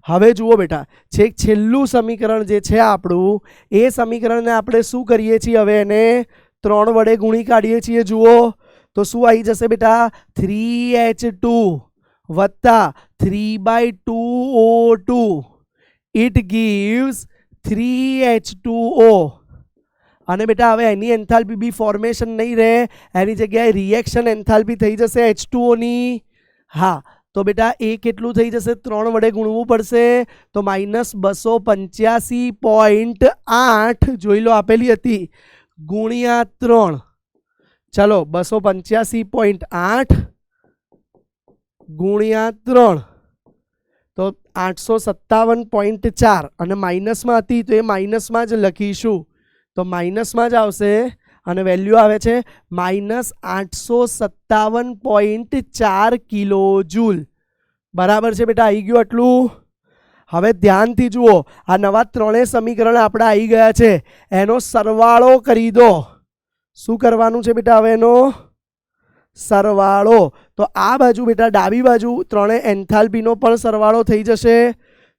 હવે જુઓ બેટા, છેલ્લું સમીકરણ જે છે આપણું, એ સમીકરણને આપણે શું કરીએ છીએ? હવે એને 3 વડે ગુણી કાઢીએ છીએ. જુઓ તો શું આવી જશે બેટા? 3H2 વત્તા 3/2O2. It gives 3H2O. અને બેટા હવે એની એન્થાલ્પી બી ફોર્મેશન નહીં રહે, એની જગ્યાએ રિએક્શન એન્થાલ્પી થઈ જશે H2O ની. હા, તો બેટા એ કેટલું થઈ જશે? 3 વડે ગુણવું પડશે. તો -285.8, જોઈ લો, આપેલી હતી, ગુણ્યા 3. ચલો, 285.8 ગુણ્યા 3 તો 857.4. અને માઇનસમાં હતી તો એ માઇનસમાં જ લખીશું. તો માઇનસમાં જ આવશે અને વેલ્યુ આવે છે -857.4 કિલો જૂલ. બરાબર છે બેટા? આવી ગયું આટલું? હવે ધ્યાનથી જુઓ, આ નવા ત્રણેય સમીકરણ આપણે આવી ગયા છે, એનો સરવાળો કરી દો. શું કરવાનું છે બેટા? હવે એનો સરવાળો. તો આ બાજુ બેટા ડાબી બાજુ ત્રણેય એન્થાલ્પીનો પણ સરવાળો થઈ જશે.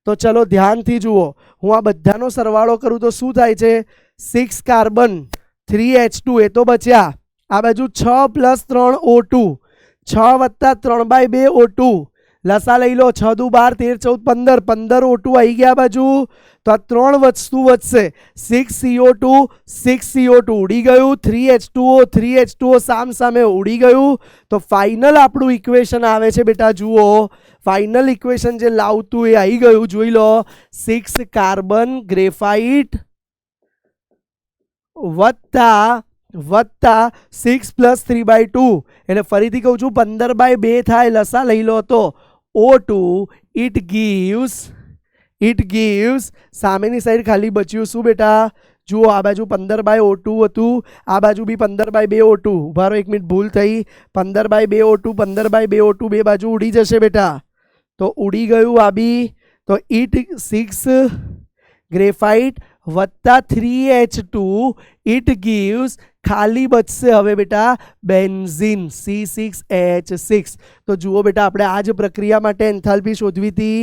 તો ચલો ધ્યાનથી જુઓ, હું આ બધાનો સરવાળો કરું તો શું થાય છે? 6 કાર્બન 3H2 એ તો બચ્યા. આ બાજુ 6 + 3O2, 6 વત્તા 3/2O2. લસા લઈ લો, 6 દુ 12, 13 14 15 O2 આવી ગયા બાજુ. તો આ 3 વસ્તુ વધશે. 6CO2 6CO2 ઉડી ગયું. 3H2O સામ સામે ઉડી ગયું. તો ફાઇનલ આપણું ઇક્વેશન આવે છે બેટા, જુઓ, ફાઇનલ ઇક્વેશન જે લાવતું એ આવી ગયું. જોઈ લો, 6 કાર્બન ગ્રેફાઇટ વત્તા 6 + 3/2 એટલે ફરીથી કહું છું 15/2 થાય. લસા લઈ લો તો O2. ઇટ ગીવ્સ સામેની સાઈડ ખાલી બચ્યું શું બેટા? જુઓ, આ બાજુ 15/O2 હતું, આ બાજુ બી 15/2O2. ઉભા રહો, 1 મિનિટ, ભૂલ થઈ. 15/2O2 બે બાજુ ઉડી જશે બેટા. તો ઉડી ગયું આ બી. તો ઇટ 6 ગ્રેફાઇટ વત્તા 3H2 ઇટ ગીવ્સ ખાલી બચશે હવે બેટા બેન્ઝીન C6H6. તો જુઓ બેટા, આપણે આ જ પ્રક્રિયા માટે એન્થાલ્પી શોધવી હતી.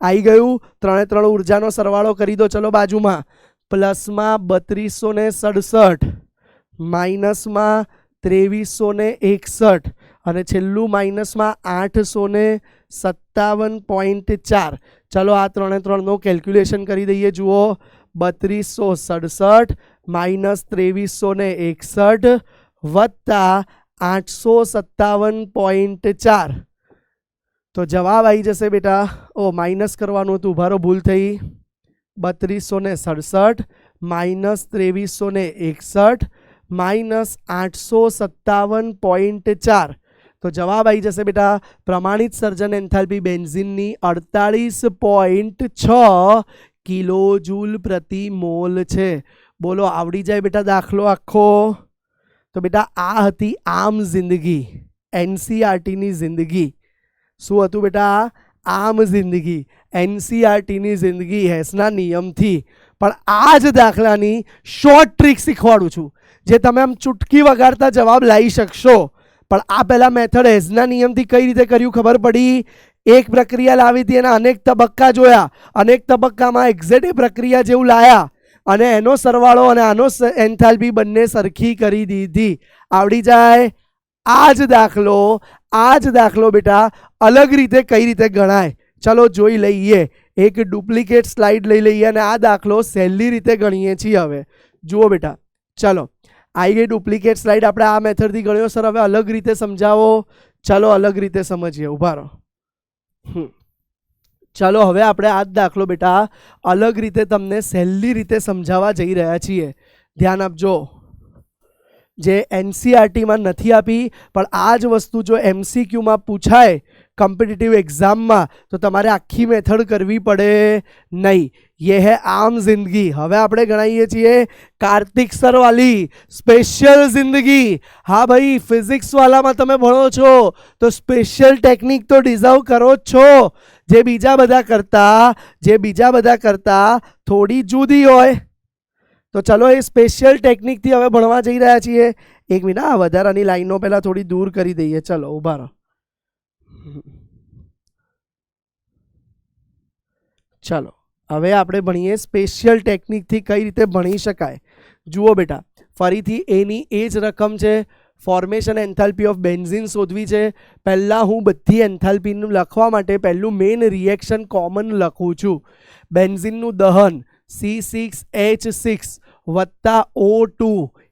આવી ગયું. 3 3 ઉર્જાનો સરવાળો કરી દો. ચલો બાજુમાં, પ્લસમાં 3267, માઇનસમાં 2361 અને છેલ્લું માઇનસમાં 857.4. ચલો આ 3 ને 3 નો કેલ્ક્યુલેશન કરી દઈએ. જુઓ 3267 માઇનસ 2361 વત્તા 857.4 તો જવાબ આવી જશે બેટા. ઓ માઇનસ કરવાનું હતું, ભારો ભૂલ થઈ. 3267 માઇનસ 2361 માઇનસ 857.4 તો જવાબ આવી જશે બેટા. પ્રમાણિત સર્જન એન્થાલ્પી બેન્ઝીનની 48.6 કિલો જૂલ પ્રતિ મોલ છે. બોલો આવડી જાય બેટા દાખલો આખો. તો બેટા આ હતી આમ જિંદગી, એનસીઆરટીની જિંદગી. શું હતું બેટા? આમ જિંદગી, એનસીઆરટીની જિંદગી હેસના નિયમથી. પણ આ જ દાખલાની શોર્ટ ટ્રીક શીખવાડું છું, જે તમે આમ ચૂટકી વગાડતા જવાબ લાવી શકશો. પણ આ પહેલા મેથડ હેસના નિયમથી કઈ રીતે કર્યું ખબર પડી? એક પ્રક્રિયા લાવી હતી, એના અનેક તબક્કા જોયા, અનેક તબક્કામાં એક્ઝેક્ટ એ પ્રક્રિયા જેવું લાયા અને એનો સરવાળો અને આનો એન્થાલ્પી બંને સરખી કરી દીધી. આવડી જાય. આ જ દાખલો બેટા અલગ રીતે કઈ રીતે ગણાય ચલો જોઈ લઈએ. એક ડુપ્લિકેટ સ્લાઇડ લઈ લઈએ અને આ દાખલો સહેલી રીતે ગણીએ છીએ. હવે જુઓ બેટા, ચલો આવી ગઈ ડુપ્લિકેટ સ્લાઇડ. આપણે આ મેથડથી ગણ્યો સર, હવે અલગ રીતે સમજાવો. ચલો અલગ રીતે સમજીએ, ઉભા રહો. ચલો હવે આપણે આ જ દાખલો બેટા અલગ રીતે તમને સહેલી રીતે સમજાવવા જઈ રહ્યા છીએ. ધ્યાન આપજો. જે એનસીઆરટીમાં નથી આપી, પણ આ જ વસ્તુ જો એમસીક્યુમાં પૂછાય કમ્પિટિટિવ એક્ઝામમાં તો તમારે આખી મેથડ કરવી પડે નહીં. ये है आम जिंदगी. હવે આપણે ગણાવીએ છીએ કાર્તિક સર વાલી સ્પેશિયલ જિંદગી. હા ભાઈ, ફિઝિક્સ વાલામાં તમે ભણો છો તો સ્પેશિયલ ટેકનિક તો ડિઝર્વ કરો જ છો, જે બીજા બધા કરતા થોડી જુદી હોય. તો ચલો એ સ્પેશિયલ ટેકનિકથી હવે ભણવા જઈ રહ્યા છીએ. એક મિનિટ, આ વધારાની લાઈનો પહેલાં થોડી દૂર કરી દઈએ. ચલો ઊભા રહો. ચલો હવે આપણે ભણીએ સ્પેશિયલ ટેકનિકથી કઈ રીતે ભણી શકાય. જુઓ બેટા, ફરીથી એની એ જ રકમ છે. ફોર્મેશન એન્થાલ્પી ઓફ બેન્ઝીન શોધવી છે. પહેલાં હું બધી એન્થાલ્પીનું લખવા માટે પહેલું મેઇન રિએક્શન કોમન લખું છું. બેન્ઝીનનું દહન C6H6 વત્તા O2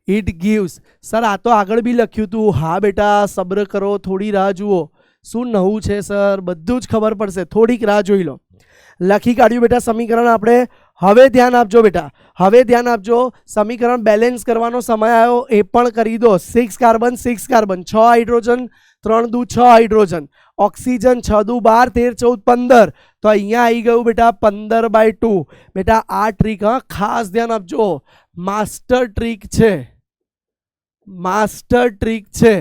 ઇટ ગીવ્સ. સર આ તો આગળ બી લખ્યું હતું. હા બેટા સબ્ર કરો, થોડી રાહ જુઓ. શું નવું છે સર? બધું જ ખબર પડશે, થોડીક રાહ જોઈ લો. લખી કાઢ્યું બેટા સમીકરણ આપણે. હવે ધ્યાન આપજો બેટા, હવે ધ્યાન આપજો. સમીકરણ બેલેન્સ કરવાનો સમય આવ્યો, એ પણ કરી દો. 6 કાર્બન 6 કાર્બન 6 હાઇડ્રોજન 3 દુ 6 હાઇડ્રોજન, ઓક્સિજન 6 દુ 12 13 14 15. તો અહીંયા આવી ગયું બેટા 15/2. બેટા આ ટ્રીક હા ખાસ ધ્યાન આપજો, માસ્ટર ટ્રીક છે, માસ્ટર ટ્રીક છે.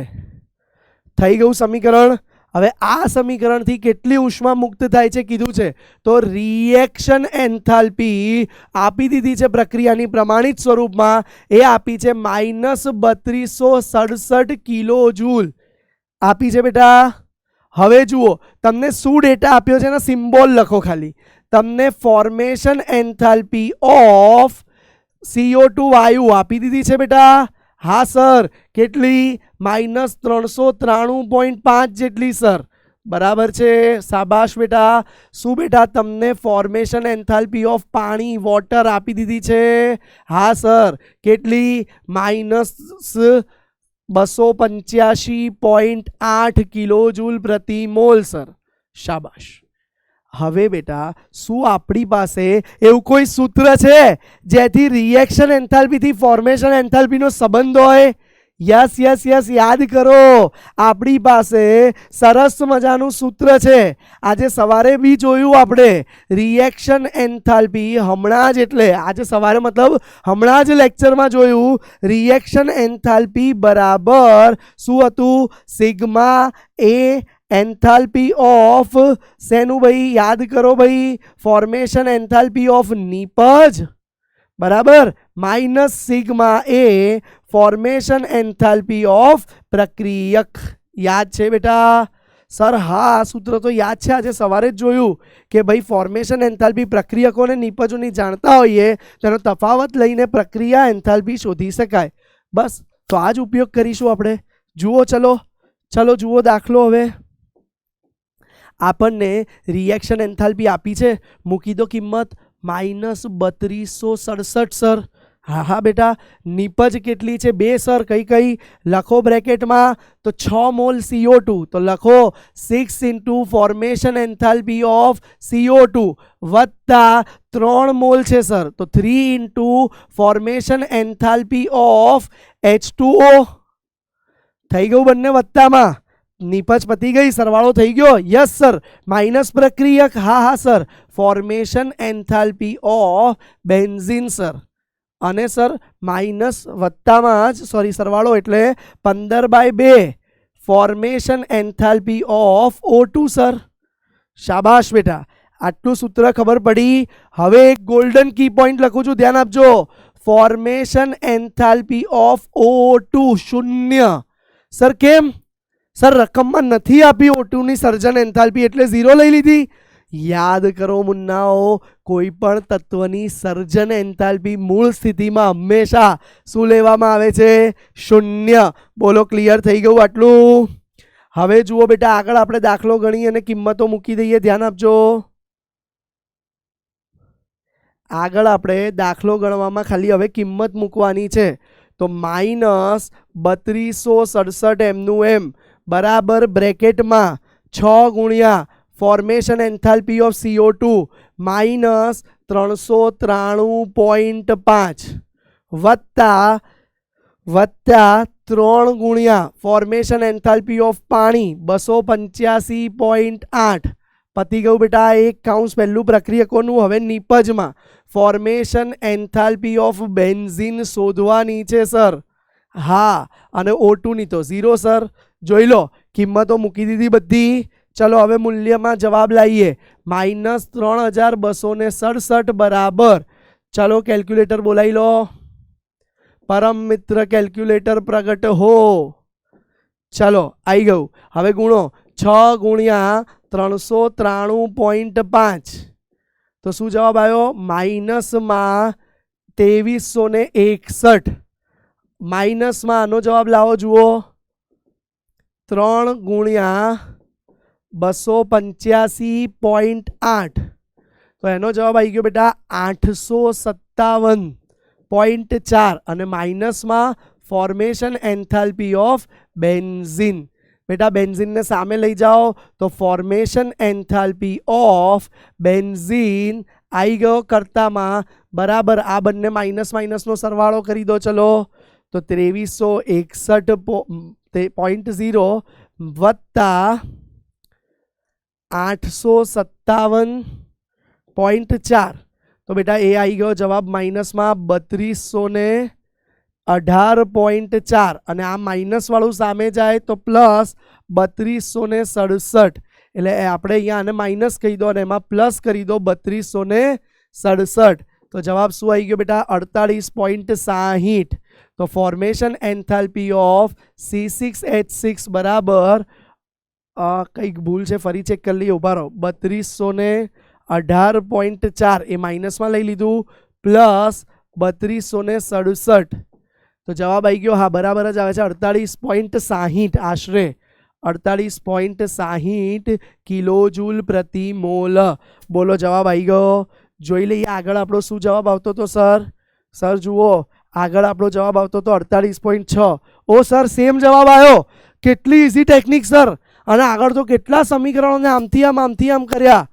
થઈ ગયું સમીકરણ. હવે આ સમીકરણથી કેટલી ઉષ્મા મુક્ત થાય છે કીધું છે. તો રિએક્શન એન્થાલ્પી આપી દીધી છે પ્રક્રિયાની પ્રમાણિત સ્વરૂપમાં. એ આપી છે -3267 કિલો જૂલ આપી છે બેટા. હવે જુઓ તમને શું ડેટા આપ્યો છે એના સિમ્બોલ લખો ખાલી. તમને ફોર્મેશન એન્થાલ્પી ઓફ CO2 વાયુ આપી દીધી છે બેટા. હા સર, કેટલી? -393.5 જેટલી સર. બરાબર છે, શાબાશ બેટા. શું બેટા તમને ફોર્મેશન એન્થાલ્પી ઓફ પાણી વોટર આપી દીધી છે? હા સર, કેટલી? -285.8 કિલો જૂલ પ્રતિ મોલ સર. શાબાશ. હવે બેટા શું આપણી પાસે એવું કોઈ સૂત્ર છે જેથી રિએક્શન એન્થાલ્પીથી ફોર્મેશન એન્થાલ્પીનો સંબંધ હોય? યસ યસ યસ, યાદ કરો. આપણી પાસે સરસ મજાનું સૂત્ર છે. આજે સવારે બી જોયું આપણે. રિએક્શન એન્થાલ્પી હમણાં જ, એટલે આજે સવારે મતલબ હમણાં જ લેક્ચરમાં જોયું. રિએક્શન એન્થાલ્પી બરાબર શું હતું? સિગ્મા એ એન્થાલ્પી ઓફ શેનું ભાઈ? યાદ કરો ભાઈ, ફોર્મેશન એન્થાલ્પી ઓફ નિપજ બરાબર minus sigma A formation enthalpy of પ્રક્રિયક. યાદ છે બેટા? સર હા, આ સૂત્ર તો યાદ છે, આજે સવારે જ જોયું કે ભાઈ ફોર્મેશન એન્થાલ્પી પ્રક્રિયકો અને નિપજોની જાણતા હોઈએ તેનો તફાવત લઈને પ્રક્રિયા એન્થાલ્પી શોધી શકાય. બસ તો આ જ ઉપયોગ કરીશું આપણે. જુઓ ચલો જુઓ દાખલો. હવે આપણને રિએક્શન એન્થાલ્પી આપી છે, મૂકી દો કિંમત -3267 સર. હા હા બેટા, નિપજ કેટલી છે 2 સર. કઈ કઈ લખો બ્રેકેટમાં, તો 6 મોલ CO2, તો લખો 6 into formation enthalpy of CO2 વત્તા 3 મોલ છે સર, તો 3 into formation enthalpy of H2O. થઈ ગયું બંને વત્તામાં, નિપજ પતી ગઈ, સરવાળો થઈ ગયો. Yes sir. માઇનસ પ્રક્રિયક, હા હા sir, formation enthalpy of benzene sir. અને સર માઇનસ વત્તામાં જ સરવાળો એટલે 15/2 formation enthalpy of O2 sir. શાબાશ બેટા, આટલું સૂત્ર ખબર પડી. હવે એક ગોલ્ડન કી પોઈન્ટ લખું છું, ધ્યાન આપજો. Formation enthalpy of O2 0 sir. કેમ સર? રકમમાં નથી આપી O2 ની સર્જન એન્થાલ્પી એટલે 0 લઈ લીધી. યાદ કરો મુન્નાઓ, કોઈ પણ તત્વની સર્જન એન્થાલ્પી મૂળ સ્થિતિમાં હંમેશા શું લેવામાં આવે છે? 0. બોલો ક્લિયર થઈ ગયું આટલું? હવે જુઓ બેટા, આગળ આપણે દાખલો ગણી અને કિંમતો મૂકી દઈએ, ધ્યાન આપજો. આગળ આપણે દાખલો ગણવામાં ખાલી હવે કિંમત મૂકવાની છે. તો -3267 એમનું એમ બરાબર બ્રેકેટમાં 6 ગુણ્યા ફોર્મેશન એન્થાલ્પી ઓફ CO2 -393.5 વત્તા 3 ગુણ્યા ફોર્મેશન એન્થાલ્પી ઓફ પાણી 285.8. પતી ગયું બેટા. એક કાઉન્સ પહેલું પ્રક્રિયકોનું. હવે નિપજમાં ફોર્મેશન એન્થાલ્પી ઓફ બેન્ઝીન શોધવાની છે સર. હા, અને O2 ની તો 0 સર. જોઈ લો, કિંમતો મૂકી દીધી બધી. ચલો હવે મૂલ્યમાં જવાબ લાવીએ. -3267 બરાબર, ચલો કેલ્ક્યુલેટર બોલાવી લો. પરમ મિત્ર કેલ્ક્યુલેટર પ્રગટ હો. ચલો આવી ગયું. હવે ગુણો 6 ગુણ્યા 393.5, તો શું જવાબ આવ્યો? માઇનસમાં 2361. માઇનસમાં આનો જવાબ લાવો, જુઓ 3 ગુણ્યા 285.8, તો એનો જવાબ આવી ગયો બેટા 857.4. અને માઇનસમાં ફોર્મેશન એન્થાલ્પી ઓફ બેન્ઝીન. બેટા બેન્ઝીનને સામે લઈ જાઓ, તો ફોર્મેશન એન્થાલ્પી ઓફ બેન્ઝીન આવી ગયો કરતામાં બરાબર. આ બંને માઇનસ માઇનસનો સરવાળો કરી દો. ચલો, તો 2361.0 વત્તા 857.4, તો બેટા એ આવી ગયો જવાબ માઇનસમાં 3218.4. અને આ માઇનસ વાળું સામે જાય તો પ્લસ 3267. એટલે આપણે અહીંયા આને માઇનસ કહી દો અને એમાં પ્લસ કરી દો 3267. તો જવાબ શું આવી ગયો બેટા? 48.60. તો ફોર્મેશન એન્થાલ્પી ઓફ C6H6 બરાબર, કંઈક ભૂલ છે, ફરી ચેક કરી લઈએ, ઉભા રહો. 3218.4 એ માઇનસમાં લઈ લીધું, પ્લસ 3267. તો જવાબ આવી ગયો, હા બરાબર જ આવે છે, 48.60 આશરે 48.60 કિલોજૂલ પ્રતિ મોલ. બોલો જવાબ આવી ગયો. જોઈ લઈએ આગળ આપણો શું જવાબ આવતો હતો સર. સર જુઓ, આગળ આપણો જવાબ આવતો હતો 48.6. ઓ સર, સેમ જવાબ આવ્યો. કેટલી ઇઝી ટેકનિક સર. અને આગળ તો કેટલા સમીકરણોને આમથી આમ કર્યા.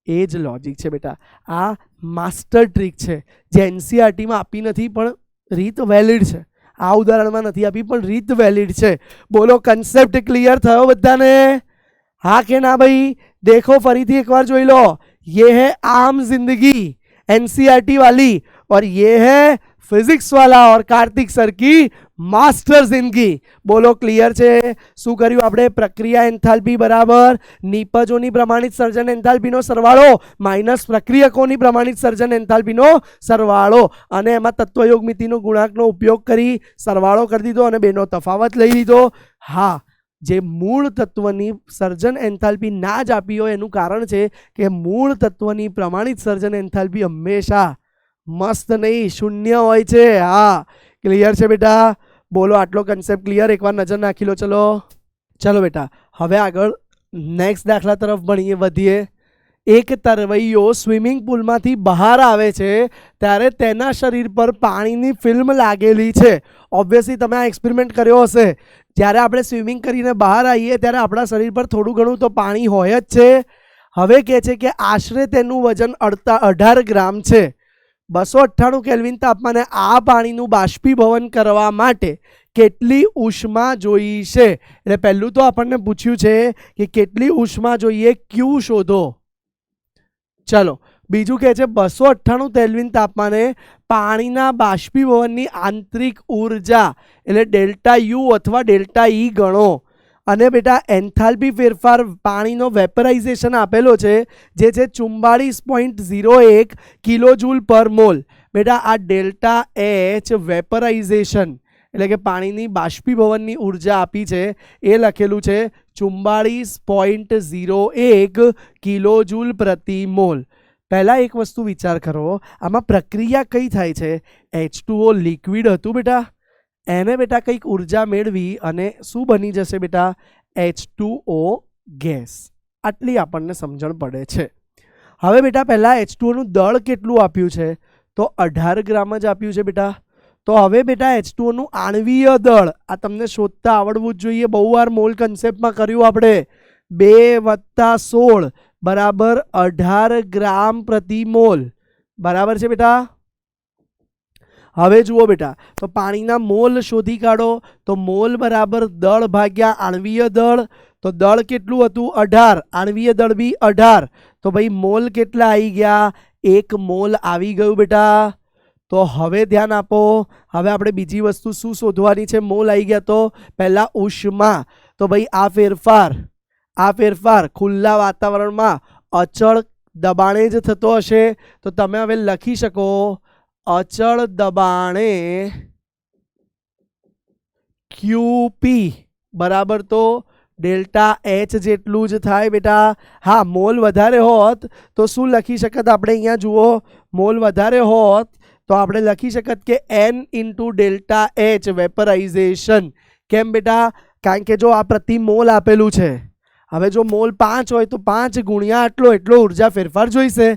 એ જ લોજિક છે બેટા. આ માસ્ટર ટ્રીક છે જે NCERTમાં આપી નથી, પણ રીત વેલિડ છે. આ ઉદાહરણમાં નથી આપી, પણ રીત વેલિડ છે. બોલો કન્સેપ્ટ ક્લિયર થયો બધાને? હા કે ના ભાઈ? देखो फरीथी एक बार જોઈ લો. ये है आम जिंदगी NCERT वाली, और ये है फिजिक्स वाला और कार्तिक सर की मास्टर जिंदगी. બોલો ક્લિયર છે? શું કર્યું આપણે? પ્રક્રિયા એન્થાલ્પી બરાબર નિપજોની પ્રમાણિત સર્જન એન્થાલ્પીનો સરવાળો માઇનસ પ્રક્રિયકોની પ્રમાણિત સર્જન એન્થાલ્પીનો સરવાળો, અને એમાં તત્વયોગ મિતિનો ગુણાંકનો ઉપયોગ કરી સરવાળો કરી દીધો અને બેનો તફાવત લઈ લીધો. હા, જે મૂળ તત્વની સર્જન એન્થાલ્પી ના જ આપી હોય એનું કારણ છે કે મૂળ તત્વની પ્રમાણિત સર્જન એન્થાલ્પી હંમેશા મસ્ત નહીં, શૂન્ય હોય છે. હા, ક્લિયર છે બેટા? બોલો આટલો કન્સેપ્ટ ક્લિયર? એકવાર નજર નાખી લો. ચલો બેટા, હવે આગળ નેક્સ્ટ દાખલા તરફ વધીએ. એક તરવૈયો સ્વિમિંગ પુલમાંથી બહાર આવે છે ત્યારે તેના શરીર પર પાણીની ફિલ્મ લાગેલી છે. ઓબ્વિયસલી તમે આ એક્સપેરિમેન્ટ કર્યો હશે. જ્યારે આપણે સ્વિમિંગ કરીને બહાર આવીએ ત્યારે આપણા શરીર પર થોડું ઘણું તો પાણી હોય જ છે. હવે કહે છે કે આશરે તેનું વજન 18 ગ્રામ છે. 298 કેલ્વિન તાપમાને આ પાણીનું બાષ્પીભવન કરવા માટે કેટલી ઉષ્મા જોઈશે? એટલે પહેલું તો આપણને પૂછ્યું છે કે કેટલી ઉષ્મા જોઈએ, ક્યુ શોધો. ચલો, બીજું કહે છે 298 કેલ્વિન તાપમાને પાણીના બાષ્પીભવનની આંતરિક ઉર્જા એટલે ડેલ્ટા યુ અથવા ડેલ્ટા ઈ ગણો. અને બેટા એન્થાલ્પી ફેરફાર પાણીનો વેપરાઇઝેશન આપેલો છે જે છે 44.01 કિલોજૂલ પર મોલ. બેટા આ ડેલ્ટા એચ વેપરાઇઝેશન એટલે કે પાણીની બાષ્પીભવનની ઉર્જા આપી છે એ લખેલું છે 44.01 કિલોજૂલ પ્રતિ મોલ. પહેલાં એક વસ્તુ વિચાર કરો, આમાં પ્રક્રિયા કઈ થાય છે? H2O લિક્વિડ હતું બેટા, એને બેટા કંઈક ઉર્જા મેળવી અને શું બની જશે બેટા? H2O gas. આટલી આપણને સમજણ પડે છે. હવે બેટા પહેલાં H2O નું દળ કેટલું આપ્યું છે? તો 18 ગ્રામ જ આપ્યું છે બેટા. તો હવે બેટા H2O નું આણ્વીય દળ આ તમને શોધતા આવડવું જ જોઈએ. બહુ વાર મોલ કન્સેપ્ટમાં કર્યું આપણે. 2 + 16 બરાબર 18 ગ્રામ પ્રતિ મોલ. બરાબર છે બેટા? હવે જુઓ બેટા, તો પાણીના મોલ શોધી કાઢો. તો મોલ બરાબર દળ ભાગ્યા આણ્વીય દળ. તો દળ કેટલું હતું? 18. આણ્વીય દળ બી 18. તો ભાઈ મોલ કેટલા આવી ગયા? 1 મોલ આવી ગયું બેટા. તો હવે ધ્યાન આપો, હવે આપણે બીજી વસ્તુ શું શોધવાની છે? મોલ આવી ગયા તો પહેલા ઉષ્મા. તો ભાઈ આ ફેરફાર ખુલ્લા વાતાવરણમાં અચળ દબાણે જ થતો હશે. તો તમે હવે લખી શકો અચળ દબાણે QP બરાબર તો ડેલ્ટા એચ જેટલું જ થાય બેટા. હા, મોલ વધારે હોત તો શું લખી શકત આપણે? અહીંયા જુઓ, મોલ વધારે હોત તો આપણે લખી શકત કે N × ડેલ્ટા એચ વેપરાઇઝેશન. કેમ બેટા? કારણ કે જો આ પ્રતિ મોલ આપેલું છે. હવે જો મોલ 5 હોય તો 5 ગુણ્યા એટલો ઉર્જા ફેરફાર જોઈશે.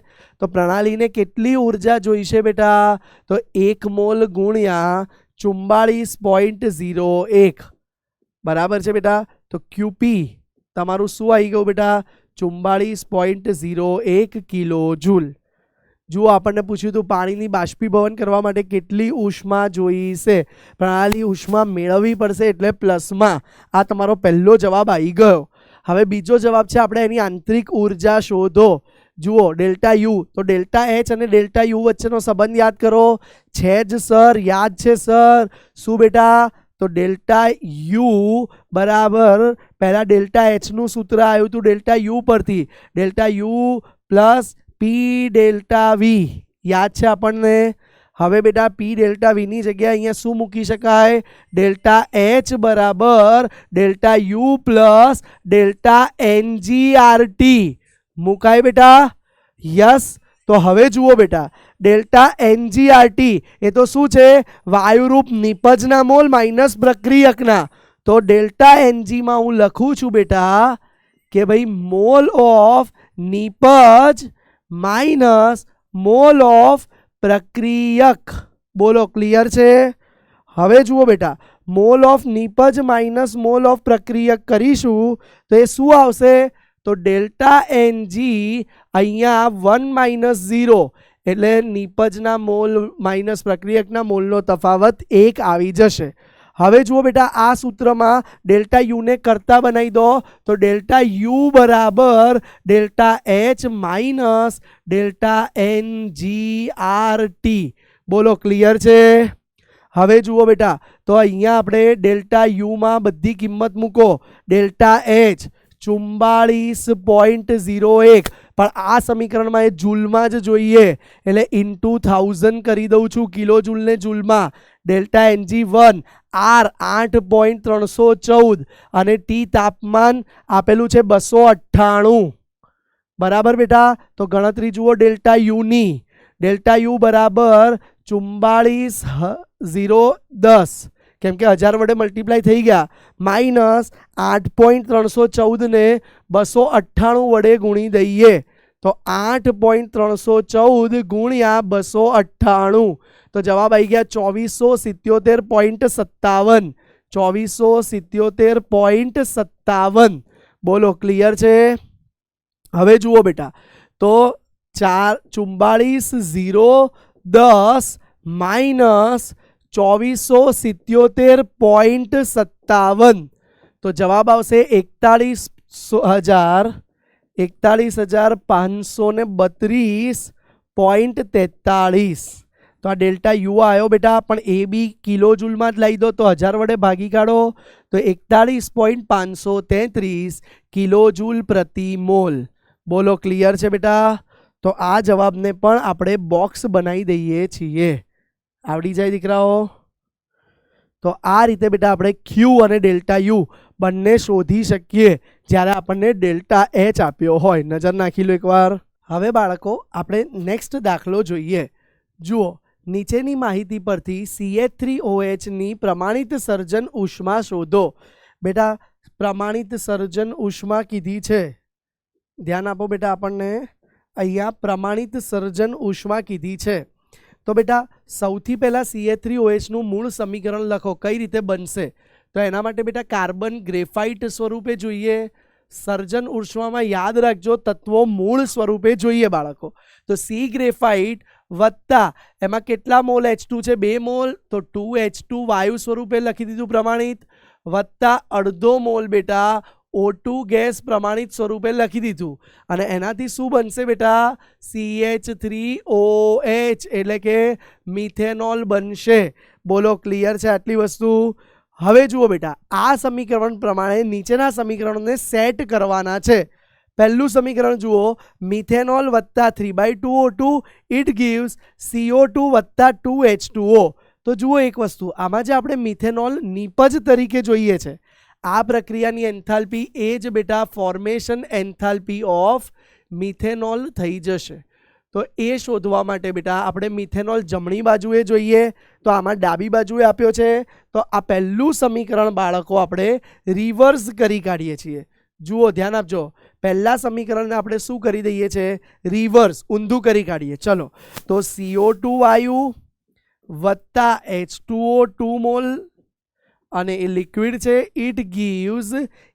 તો પ્રણાલીને કેટલી ઉર્જા જોઈશે બેટા? તો 1 મોલ ગુણ્યા 44.01 બરાબર છે બેટા. તો QP તમારું શું આવી ગયું બેટા? 44.01 કિલોજૂલ. જુઓ, આપણને પૂછ્યું હતું પાણીની બાષ્પીભવન કરવા માટે કેટલી ઉષ્મા જોઈશે. પ્રણાલી ઉષ્મા મેળવવી પડશે એટલે પ્લસમાં. આ તમારો પહેલો જવાબ આવી ગયો. હવે બીજો જવાબ છે આપણે એની આંતરિક ઉર્જા શોધો. જુઓ, ડેલ્ટા યુ. તો ડેલ્ટા એચ અને ડેલ્ટા યુ વચ્ચેનો સંબંધ યાદ કરો. છે જ સર, યાદ છે સર. શું બેટા? તો ડેલ્ટા યુ બરાબર પહેલા ડેલ્ટા એચ નું સૂત્ર આવ્યું હતું ડેલ્ટા યુ પરથી. Delta U plus P delta V યાદ છે આપણને? હવે બેટા પી ડેલ્ટા વી ની જગ્યાએ અહીંયા શું મૂકી શકાય? ડેલ્ટા એચ બરાબર delta U plus delta NGRT મુકાય બેટા? યસ. તો હવે જુઓ બેટા, ડેલ્ટા NGRT એ તો શું છે? વાયુરૂપ નિપજના મોલ માઇનસ પ્રક્રિયકના. તો ડેલ્ટા NG માં હું લખું છું બેટા કે ભાઈ મોલ ઓફ નિપજ માઇનસ મોલ ઓફ પ્રક્રિયક. બોલો, ક્લિયર છે? હવે જુઓ બેટા, મોલ ઓફ નિપજ માઇનસ મોલ ઓફ પ્રક્રિયક કરીશું તો એ શું આવશે? તો ડેલ્ટા NG અહીંયા 1 - 0 એટલે નિપજના મોલ માઇનસ પ્રક્રિયકના મોલનો તફાવત 1 આવી જશે. હવે જુઓ બેટા, આ સૂત્રમાં ડેલ્ટા યુને કરતા બનાવી દો. તો ડેલ્ટા યુ બરાબર delta H minus delta NGRT. બોલો, ક્લિયર છે? હવે જુઓ બેટા, તો અહીંયા આપણે ડેલ્ટા યુમાં બધી કિંમત મૂકો. ડેલ્ટા એચ 44.01 પણ આ સમીકરણમાં એ જૂલમાં જ જોઈએ એટલે ઇન્ટુ 1000 કરી દઉં છું. કિલો જૂલને જૂલમાં. ડેલ્ટા NG1 R 8.314 અને ટી તાપમાન આપેલું છે 298. બરાબર બેટા? તો ગણતરી જુઓ ડેલ્ટા યુની. ડેલ્ટા યુ બરાબર 44,010 કેમ કે 1000 વડે મલ્ટીપ્લાય થઈ ગયા, માઇનસ 8.314 ને 298 વડે ગુણી દઈએ તો 8.314 ગુણ્યા 298, તો જવાબ આવી ગયા 2477.57. 2477.57. બોલો ક્લિયર છે? હવે જુઓ બેટા, તો 44 0 10 માઇનસ 2477.57, તો જવાબ આવશે 41,532.43. તો આ ડેલ્ટા યુ આવ્યો બેટા, પણ એ બી કિલો જૂલમાં જ લઈ દો તો 1000 વડે ભાગી કાઢો તો 41.533 કિલો જૂલ પ્રતિ મોલ. બોલો ક્લિયર છે બેટા? તો આ જવાબને પણ આપણે બોક્સ બનાવી દઈએ છીએ. આવડી જાય દીકરાઓ? તો આ રીતે બેટા આપણે ક્યુ અને ડેલ્ટા યુ બંને શોધી શકીએ જ્યારે આપણને ડેલ્ટા એચ આપ્યો હોય. નજર નાખી લો એકવાર. હવે બાળકો આપણે નેક્સ્ટ દાખલો જોઈએ. જુઓ, નીચેની માહિતી પરથી CH3OH ની પ્રમાણિત સર્જન ઉષ્મા શોધો. બેટા પ્રમાણિત સર્જન ઉષ્મા કીધી છે, ધ્યાન આપો બેટા. આપણને અહીંયા પ્રમાણિત સર્જન ઉષ્મા કીધી છે. તો બેટા સૌથી પહેલા CH3OH નું મૂળ સમીકરણ લખો. કઈ રીતે બનશે? તો એના માટે બેટા કાર્બન ગ્રેફાઇટ સ્વરૂપે જોઈએ. સર્જન ઉષ્મામાં યાદ રાખજો તત્વો મૂળ સ્વરૂપે જોઈએ બાળકો. તો સી ગ્રેફાઇટ વત્તા એમાં કેટલા મોલ H2 છે? 2 મોલ, તો 2H2 વાયુ સ્વરૂપે લખી દીધું પ્રમાણિત, વત્તા અડધો મોલ બેટા O2 ગેસ પ્રમાણિત સ્વરૂપે લખી દીધું. અને એનાથી શું બનશે બેટા? CH3OH એટલે કે મિથેનોલ બનશે. બોલો ક્લિયર છે આટલી વસ્તુ? હવે જુઓ બેટા, આ સમીકરણ પ્રમાણે નીચેના સમીકરણોને સેટ કરવાના છે. પહેલું સમીકરણ જુઓ, મિથેનોલ વત્તા 3/2O2 ઇટ ગીવ્સ CO2 વત્તા 2H2O. તો જુઓ એક વસ્તુ, આમાં જે આપણે મિથેનોલ નિપજ તરીકે જોઈએ છે, આ પ્રક્રિયાની એન્થાલ્પી એ જ બેટા ફોર્મેશન એન્થાલ્પી ઓફ મિથેનોલ થઈ જશે. તો એ શોધવા માટે બેટા આપણે મિથેનોલ જમણી બાજુએ જોઈએ, તો આમાં ડાબી બાજુએ આપ્યો છે. તો આ પહેલું સમીકરણ બાળકો આપણે રિવર્સ કરી કાઢીએ છીએ. જુઓ ધ્યાન આપજો, પહેલા સમીકરણને આપણે શું કરી દઈએ છીએ? રિવર્સ, ઊંધું કરી કાઢીએ. ચલો, તો CO2 વાયુ વત્તા H2O 2 મોલ અને એ લિક્વિડ છે, it gives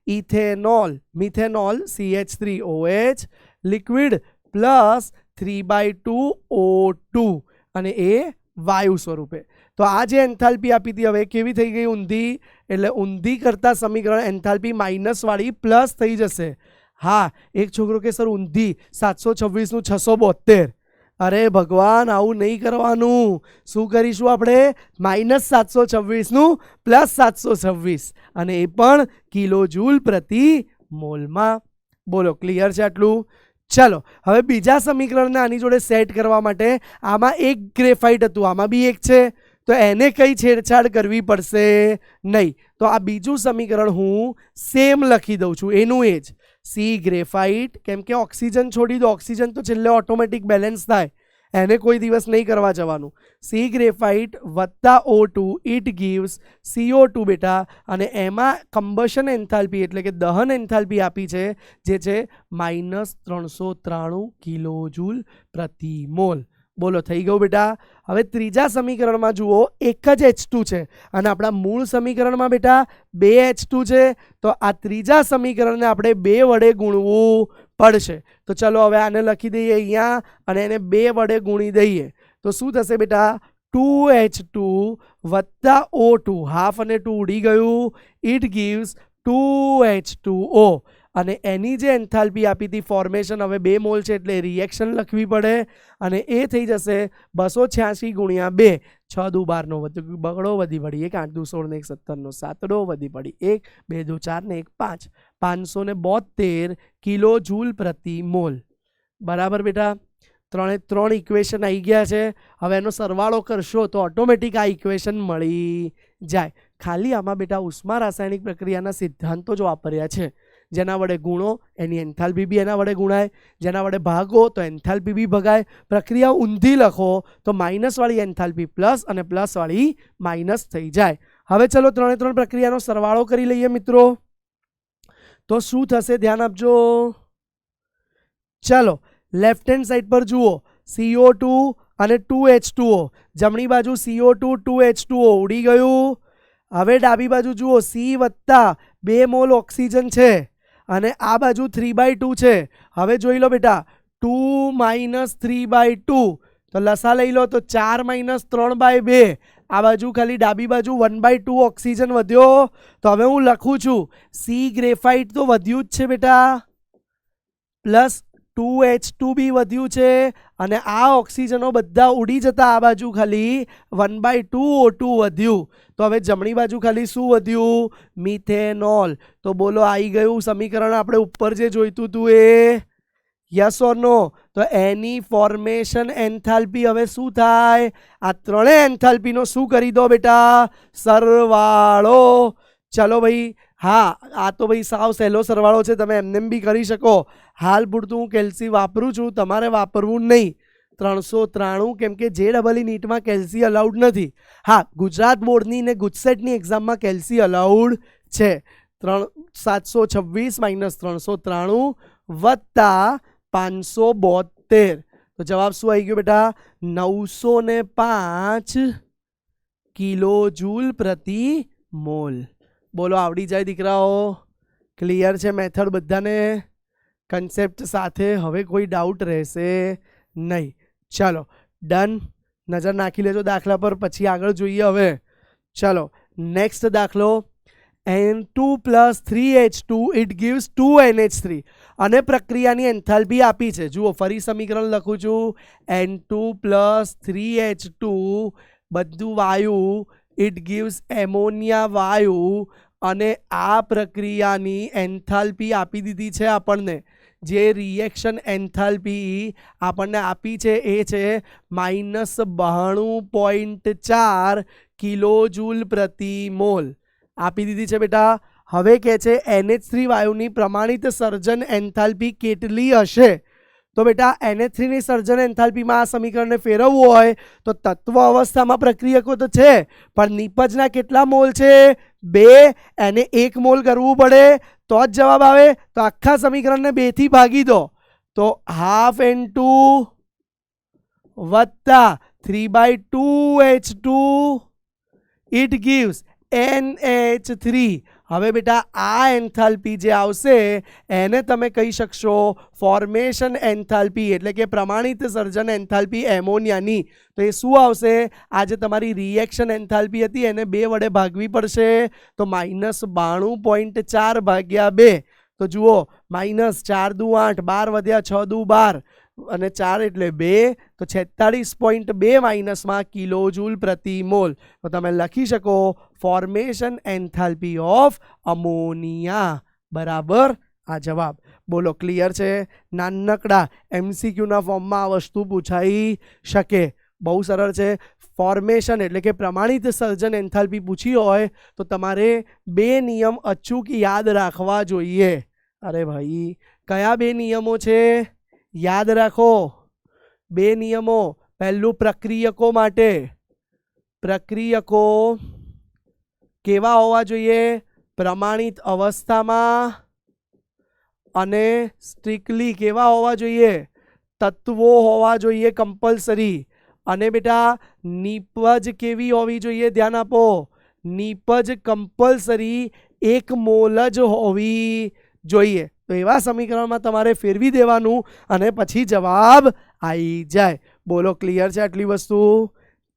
ethanol, methanol CH3OH liquid plus 3/2O2 અને એ વાયુ સ્વરૂપે. તો આ જે એન્થાલ્પી આપી હતી હવે કેવી થઈ ગઈ? ઊંધી. એટલે ઊંધી કરતા સમીકરણ એન્થાલ્પી માઇનસ વાળી પ્લસ થઈ જશે. હા, એક છોકરો કે સર ઊંધી 726 નું 672. અરે ભગવાન, આવું નહીં કરવાનું. શું કરીશું આપણે? -726 નું +726 અને એ પણ કિલો જૂલ પ્રતિ મોલમાં. બોલો ક્લિયર છે આટલું? ચલો હવે બીજા સમીકરણને આની જોડે સેટ કરવા માટે આમાં એક ગ્રેફાઇટ હતું, આમાં બી એક છે, તો એને કઈ છેડછાડ કરવી પડશે નહીં. તો આ બીજું સમીકરણ હું સેમ લખી દઉં છું, એનું એ જ સી ગ્રેફાઇટ. કેમ કે ઓક્સિજન છોડી દો, ઓક્સિજન તો છેલ્લે ઓટોમેટિક બેલેન્સ થાય, એને કોઈ દિવસ નહીં કરવા જવાનું. સી ગ્રેફાઇટ વત્તા O2 ઇટ ગીવ્સ CO2 બેટા, અને એમાં કમ્બશન એન્થાલ્પી એટલે કે દહન એન્થાલ્પી આપી છે જે છે -393 કિલો જૂલ પ્રતિ મોલ. બોલો થઈ ગયું બેટા? હવે ત્રીજા સમીકરણમાં જુઓ, એક જ H2 છે અને આપણા મૂળ સમીકરણમાં બેટા 2 H2 છે. તો આ ત્રીજા સમીકરણને આપણે 2 વડે ગુણવું પડશે. તો ચલો હવે આને લખી દઈએ અહીંયા અને એને 2 વડે ગુણી દઈએ તો શું થશે બેટા? 2H2 વત્તા O2, હાફ અને 2 ઉડી ગયું, ઇટ ગીવ્સ 2H2O. અને એની જે એન્થાલ્પી આપી હતી ફોર્મેશન, હવે 2 મોલ છે એટલે રિએક્શન લખવી પડે અને એ થઈ જશે 286 ગુણ્યા 2, 6 દુ 12 નો બગડો વધી પડી 1, 8 દુ 16 ને 1 17 નો 7 વધી પડી 1, 2 દુ 4 ને 1 5, 572 કિલો જૂલ પ્રતિ મોલ. બરાબર બેટા? 3 ઇક્વેશન આવી ગયા છે. હવે એનો સરવાળો કરશો તો ઓટોમેટિક આ ઇક્વેશન મળી જાય. ખાલી આમાં બેટા ઉષ્મા રાસાયણિક પ્રક્રિયાના સિદ્ધાંતો જો વાપર્યા છે, જેના વડે ગુણો એની એન્થાલ્પી બી એના વડે ગુણાય, જેના વડે ભાગો તો એન્થાલ્પી બી ભગાય. પ્રક્રિયા ઊંધી લખો તો માઇનસ વાળી એન્થાલ્પી પ્લસ અને પ્લસ વાળી માઇનસ થઈ જાય. હવે ચલો ત્રણે ત્રણ પ્રક્રિયાનો સરવાળો કરી લઈએ મિત્રો. તો શું થશે ધ્યાન આપજો. ચલો લેફ્ટ હેન્ડ સાઈડ પર જુઓ CO2 અને 2H2O. જમણી બાજુ CO2 2H2O ઉડી ગયું. હવે ડાબી બાજુ જુઓ C વત્તા 2 મોલ ઓક્સિજન છે અને આ બાજુ 3/2 છે. હવે જોઈ લો બેટા 2 - 3/2 તો લસા લઈ લો તો 4 - 3/2. આ બાજુ ખાલી ડાબી બાજુ 1/2 ઓક્સિજન વધ્યો. તો હવે હું લખું છું C ગ્રેફાઇટ તો વધ્યું જ છે બેટા, પ્લસ 2H2 બી વધ્યું છે અને આ ઓક્સિજનો બધા ઉડી જતા આ બાજુ ખાલી 1/2 O2 વધ્યું. તો હવે જમણી બાજુ ખાલી શું વધ્યું? મિથેનોલ. તો બોલો આવી ગયું સમીકરણ આપણે ઉપર જે જોઈતું હતું એ? યસ ઓર નો? તો એની ફોર્મેશન એન્થાલ્પી હવે શું થાય? આ ત્રણેય એન્થાલ્પીનો શું કરી દો બેટા? સરવાળો. ચલો ભાઈ, હા આ તો ભાઈ સાવ સહેલો સરવાળો છે, તમે એમને બી કરી શકો. હાલ પૂરતું હું કેલ્સી વાપરું છું, તમારે વાપરવું નહીં. 393 કેમ કે JEE નીટમાં કેલ્સી અલાઉડ નથી. હા ગુજરાત બોર્ડની ને ગુજસેટની એક્ઝામમાં કેલ્સી અલાઉડ છે. 726 - 393 વત્તા 572. તો જવાબ શું આવી ગયો બેટા? 905 કિલો જૂલ પ્રતિ મોલ. બોલો આવડી જાય દીકરાઓ? ક્લિયર છે મેથડ બધાને? કન્સેપ્ટ સાથે હવે કોઈ ડાઉટ રહેશે નહીં. ચાલો ડન. નજર નાખી લેજો દાખલા પર, પછી આગળ જોઈએ. હવે ચાલો નેક્સ્ટ દાખલો. N2 + 3H2 it gives 2NH3 અને પ્રક્રિયાની એન્થાલ્પી આપી છે. જુઓ ફરી સમીકરણ લખું છું. N2 + 3H2 બધું વાયુ, ઇટ gives એમોનિયા વાયુ અને આ પ્રક્રિયાની એન્થાલ્પી આપી દીધી છે આપણને. જે રિએક્શન એન્થાલ્પી આપણને આપી છે એ છે -92.4 કિલો જૂલ પ્રતિ મોલ આપી દીધી છે બેટા. હવે કહે છે NH3 વાયુની પ્રમાણિત સર્જન એન્થાલ્પી કેટલી હશે? તો બેટા NH3 ની સર્જન એન્થાલ્પીમાં આ સમીકરણને ફેરવવું હોય તો તત્વ અવસ્થામાં પ્રક્રિયકો તો છે, પણ નિપજના કેટલા મોલ છે? 2. એને 1 મોલ કરવું પડે તો જ જવાબ આવે. તો આખા સમીકરણને 2 થી ભાગી દો તો ½ N2 વત્તા 3/2H2 ઇટ gives NH3. હવે બેટા આ એન્થાલ્પી જે આવશે એને તમે કહી શકશો ફોર્મેશન એન્થાલ્પી, એટલે કે પ્રમાણિત સર્જન એન્થાલ્પી એમોનિયાની. તો એ શું આવશે? આ જે તમારી રિએક્શન એન્થાલ્પી હતી એને 2 વડે ભાગવી પડશે. તો -92.4 ભાગ્યા 2. તો જુઓ -4 દુ 8, 12 વધ્યા 6 દુ 12 અને 4 એટલે 2. તો 46.2 માઇનસમાં કિલો જૂલ પ્રતિ મોલ. તો તમે લખી શકો ફોર્મેશન એન્થાલ્પી ઓફ અમોનિયા બરાબર આ જવાબ. બોલો ક્લિયર છે? નાનકડા MCQના ફોર્મમાં આ વસ્તુ પૂછાઈ શકે. બહુ સરળ છે. ફોર્મેશન એટલે કે પ્રમાણિત સર્જન એન્થાલ્પી પૂછી હોય તો તમારે 2 નિયમ અચૂક યાદ રાખવા જોઈએ. અરે ભાઈ કયા 2 નિયમો છે? યાદ રાખો 2 નિયમો. પહેલું પ્રક્રિયકો માટે. પ્રક્રિયકો કેવા હોવા જોઈએ? પ્રમાણિત અવસ્થામાં. અને સ્ટ્રિક્ટલી કેવા હોવા જોઈએ? તત્વો હોવા જોઈએ કમ્પલસરી. અને બેટા નિપજ કેવી હોવી જોઈએ? ધ્યાન આપો. નિપજ કમ્પલસરી 1 મોલ જ હોવી જોઈએ. તો એવા સમીકરણમાં તમારે ફેરવી દેવાનું અને પછી જવાબ આવી જાય. બોલો ક્લિયર છે આટલી વસ્તુ?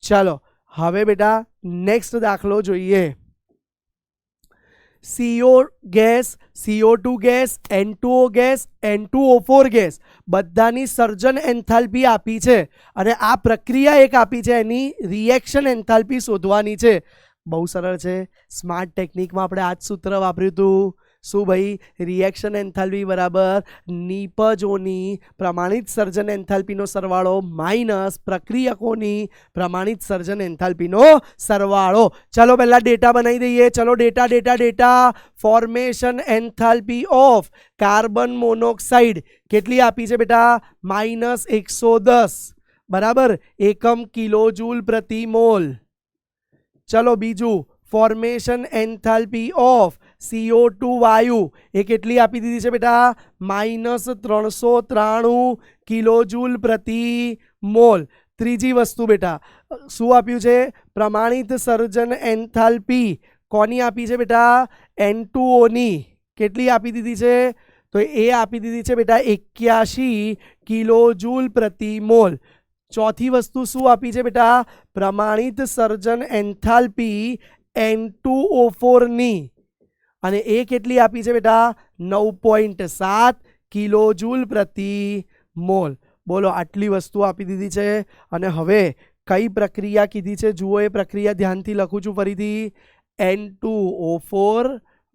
ચાલો હવે બેટા નેક્સ્ટ દાખલો જોઈએ. CO gas, CO2 gas, N2O gas, N2O4 gas બધાની સર્જન એન્થાલ્પી આપી છે અને આ પ્રક્રિયા એક આપી છે, એની રિએક્શન એન્થાલ્પી શોધવાની છે. બહુ સરળ છે. સ્માર્ટ ટેકનિકમાં આપણે આ જ સૂત્ર વાપર્યું હતું. શું ભાઈ? રિએક્શન એન્થાલ્પી બરાબર નિપજોની પ્રમાણિત સર્જન એન્થાલ્પીનો સરવાળો માઇનસ પ્રક્રિયકોની પ્રમાણિત સર્જન એન્થાલ્પીનો સરવાળો. ચલો પહેલા ડેટા બનાવી દઈએ. ચલો data. Formation enthalpy of carbon monoxide કેટલી આપી છે બેટા? -110 બરાબર એકમ કિલો જૂલ પ્રતિ મોલ. ચલો બીજું ફોર્મેશન એન્થાલ્પી ઓફ CO2 વાયુ એ કેટલી આપી દીધી છે બેટા? -393 કિલોજૂલ પ્રતિ મોલ. ત્રીજી વસ્તુ બેટા શું આપ્યું છે? પ્રમાણિત સર્જન એન્થાલ્પી કોની આપી છે બેટા? N2O ની કેટલી આપી દીધી છે? તો એ આપી દીધી છે બેટા 81 કિલોજૂલ પ્રતિ મોલ. ચોથી વસ્તુ શું આપી છે બેટા? પ્રમાણિત સર્જન એન્થાલ્પી N2O4 ની અને એ કેટલી આપી છે બેટા? 9.7 કિલોજૂલ પ્રતિ મોલ. બોલો આટલી વસ્તુ આપી દીધી છે. અને હવે કઈ પ્રક્રિયા કીધી છે જુઓ, એ પ્રક્રિયા ધ્યાનથી લખું છું ફરીથી. N2O4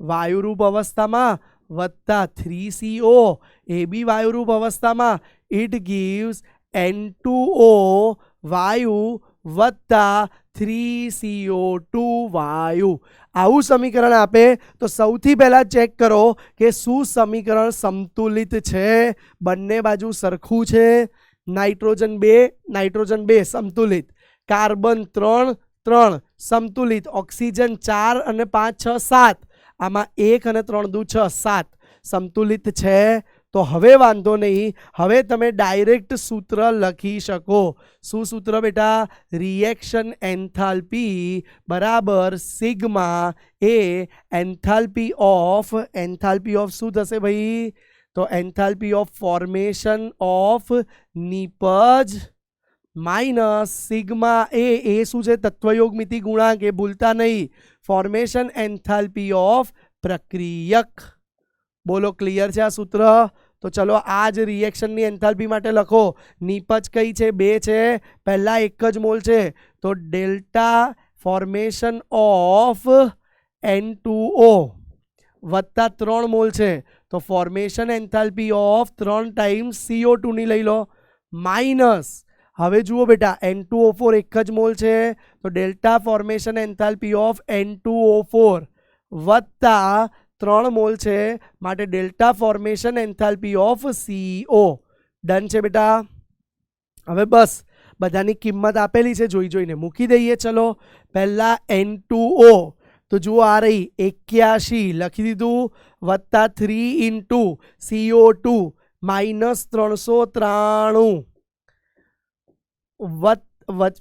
વાયુરૂપ અવસ્થામાં વત્તા 3CO એ બી વાયુરૂપ અવસ્થામાં, ઇટ ગીવ્સ N2O વાયુ વત્તા 3CO2 વાયુ. આવું સમીકરણ આપે તો સૌથી પહેલા ચેક કરો કે શું સમીકરણ સંતુલિત છે, બંને બાજુ સરખું છે. નાઇટ્રોજન 2 સંતુલિત, કાર્બન 3 સંતુલિત, ઓક્સિજન 4 અને 5 6 7, આમાં 1 અને 3 દુ 6 7 સંતુલિત છે. તો હવે વાંધો નહીં, હવે તમે ડાયરેક્ટ સૂત્ર લખી શકો. શું સૂત્ર બેટા? રિએક્શન એન્થાલ્પી બરાબર સિગ્મા એ એન્થાલ્પી ઓફ શું થશે ભાઈ? તો એન્થાલ્પી ઓફ ફોર્મેશન ઓફ નિપજ માઇનસ સિગ્મા એ શું છે? તત્વયોગ મિતિ ગુણાંક, એ ભૂલતા નહીં. ફોર્મેશન એન્થાલ્પી ઓફ પ્રક્રિયક. બોલો ક્લિયર છે આ સૂત્ર? તો ચલો આ જ રિએક્શનની એન્થાલ્પી માટે લખો. નિપજ કઈ છે? 2 છે. પહેલા એક જ મોલ છે તો ડેલ્ટા ફોર્મેશન ઓફ N2O વત્તા 3 મોલ છે તો formation enthalpy of 3 times CO2 ની લઈ લો, માઇનસ હવે જુઓ બેટા N2O4 એક જ મોલ છે તો delta formation enthalpy of N2O4 વત્તા 3 મોલ છે માટે delta formation enthalpy of CO. Done છે બેટા? હવે બસ બધાની કિંમત આપેલી છે, જોઈ જોઈને મૂકી દઈએ. ચલો પહેલા N2O તો જુઓ આ રહી 81 લખી દીધું, વત્તા 3 ઇન્ટુ CO2 -393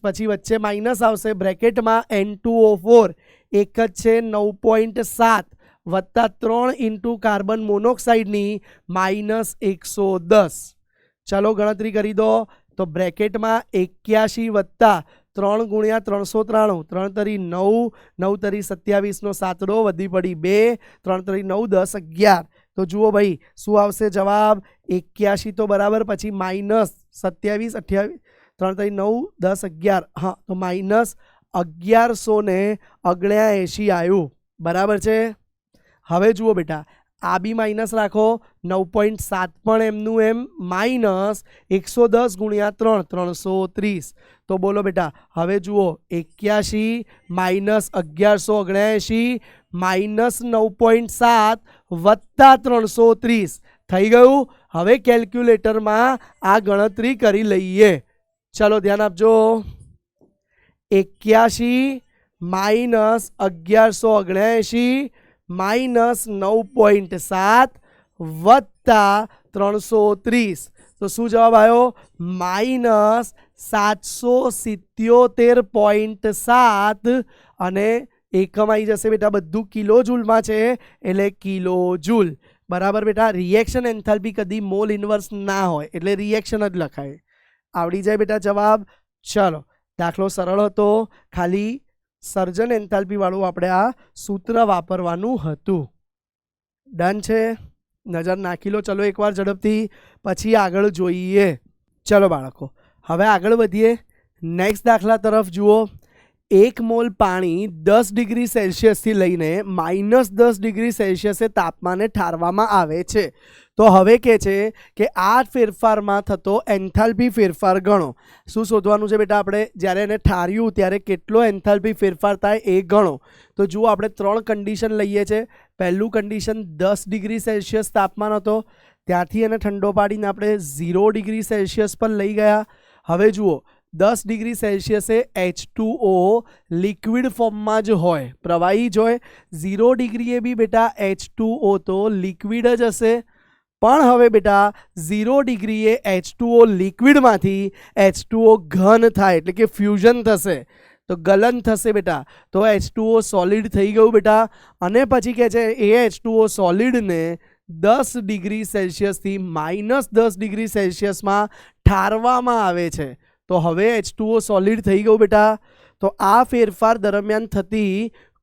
પછી વચ્ચે માઇનસ આવશે, બ્રેકેટમાં N2O4 એક જ છે 9.7 વત્તા 3 ઇન્ટુ કાર્બન મોનોક્સાઇડની -110. ચલો ગણતરી કરી દો. તો બ્રેકેટમાં 81 વત્તા 3 ગુણ્યા 393, 3 તરી 9, 9 તરી 27 નો 7 વધી પડી 2, 3 તરી 9 10 11. તો જુઓ ભાઈ શું આવશે જવાબ? 81 તો બરાબર, પછી -27 28 3 તરી 9 10 11, હા તો -1179 આવ્યું. બરાબર છે? હવે જુઓ બેટા આ બી માઇનસ રાખો, 9.7 પણ એમનું એમ, -110 ગુણ્યા 3 330. તો બોલો બેટા હવે જુઓ 81 -1179 -9.7 વત્તા 330 થઈ ગયું. હવે કેલ્ક્યુલેટરમાં આ ગણતરી કરી લઈએ. ચલો ધ્યાન આપજો. 81 -1179 -9.7 વત્તા 330. તો શું જવાબ આવ્યો? -777.7 અને એકમ આવી જશે બેટા, બધું કિલો જૂલમાં છે એટલે કિલો જૂલ. બરાબર બેટા? રિએક્શન એન્થાલ્પી કદી મોલ ઇન્વર્સ ના હોય એટલે રિએક્શન જ લખાય. આવડી જાય બેટા જવાબ. ચલો દાખલો સરળ હતો, ખાલી સર્જન એન્થાલ્પી વાળું આપણે આ સૂત્ર વાપરવાનું હતું. ડન છે? નજર નાખી લો ચલો એકવાર ઝડપથી, પછી આગળ જોઈએ. ચલો બાળકો હવે આગળ વધીએ. નેક્સ્ટ દાખલા તરફ જુઓ. 1 મોલ પાણી 10 ડિગ્રી સેલ્સિયસથી લઈને -10 ડિગ્રી સેલ્સિયસે તાપમાને ઠારવામાં આવે છે. તો હવે કહે છે કે આ ફેરફારમાં થતો એન્થાલ્પી ફેરફાર ગણો. શું શોધવાનું છે બેટા? આપણે જ્યારે એને ઠાર્યું ત્યારે કેટલો એન્થાલ્પી ફેરફાર થાય એ ગણો. તો જુઓ આપણે 3 કન્ડિશન લઈએ છીએ. પહેલું કન્ડિશન 10 ડિગ્રી સેલ્સિયસ તાપમાન હતો, ત્યાંથી એને ઠંડો પાડીને આપણે 0 ડિગ્રી સેલ્સિયસ પર લઈ ગયા. હવે જુઓ 10 ડિગ્રી સેલ્સિયસે H2O લિક્વિડ ફોર્મમાં જ હોય, પ્રવાહી જ હોય. 0 ડિગ્રીએ બી બેટા H2O તો લિક્વિડ જ હશે. પણ હવે બેટા 0 ડિગ્રીએ H2O લિક્વિડમાંથી H2O ઘન થાય એટલે કે ફ્યુઝન થશે, તો ગલન થશે બેટા. તો H2O સોલિડ થઈ ગયું બેટા. અને પછી કહે છે એ H2O સોલિડને 10 ડિગ્રી સેલ્સિયસથી -10 ડિગ્રી સેલ્સિયસમાં ઠારવામાં આવે છે. તો હવે H2O સોલિડ થઈ ગયું બેટા. તો આ ફેરફાર દરમિયાન થતી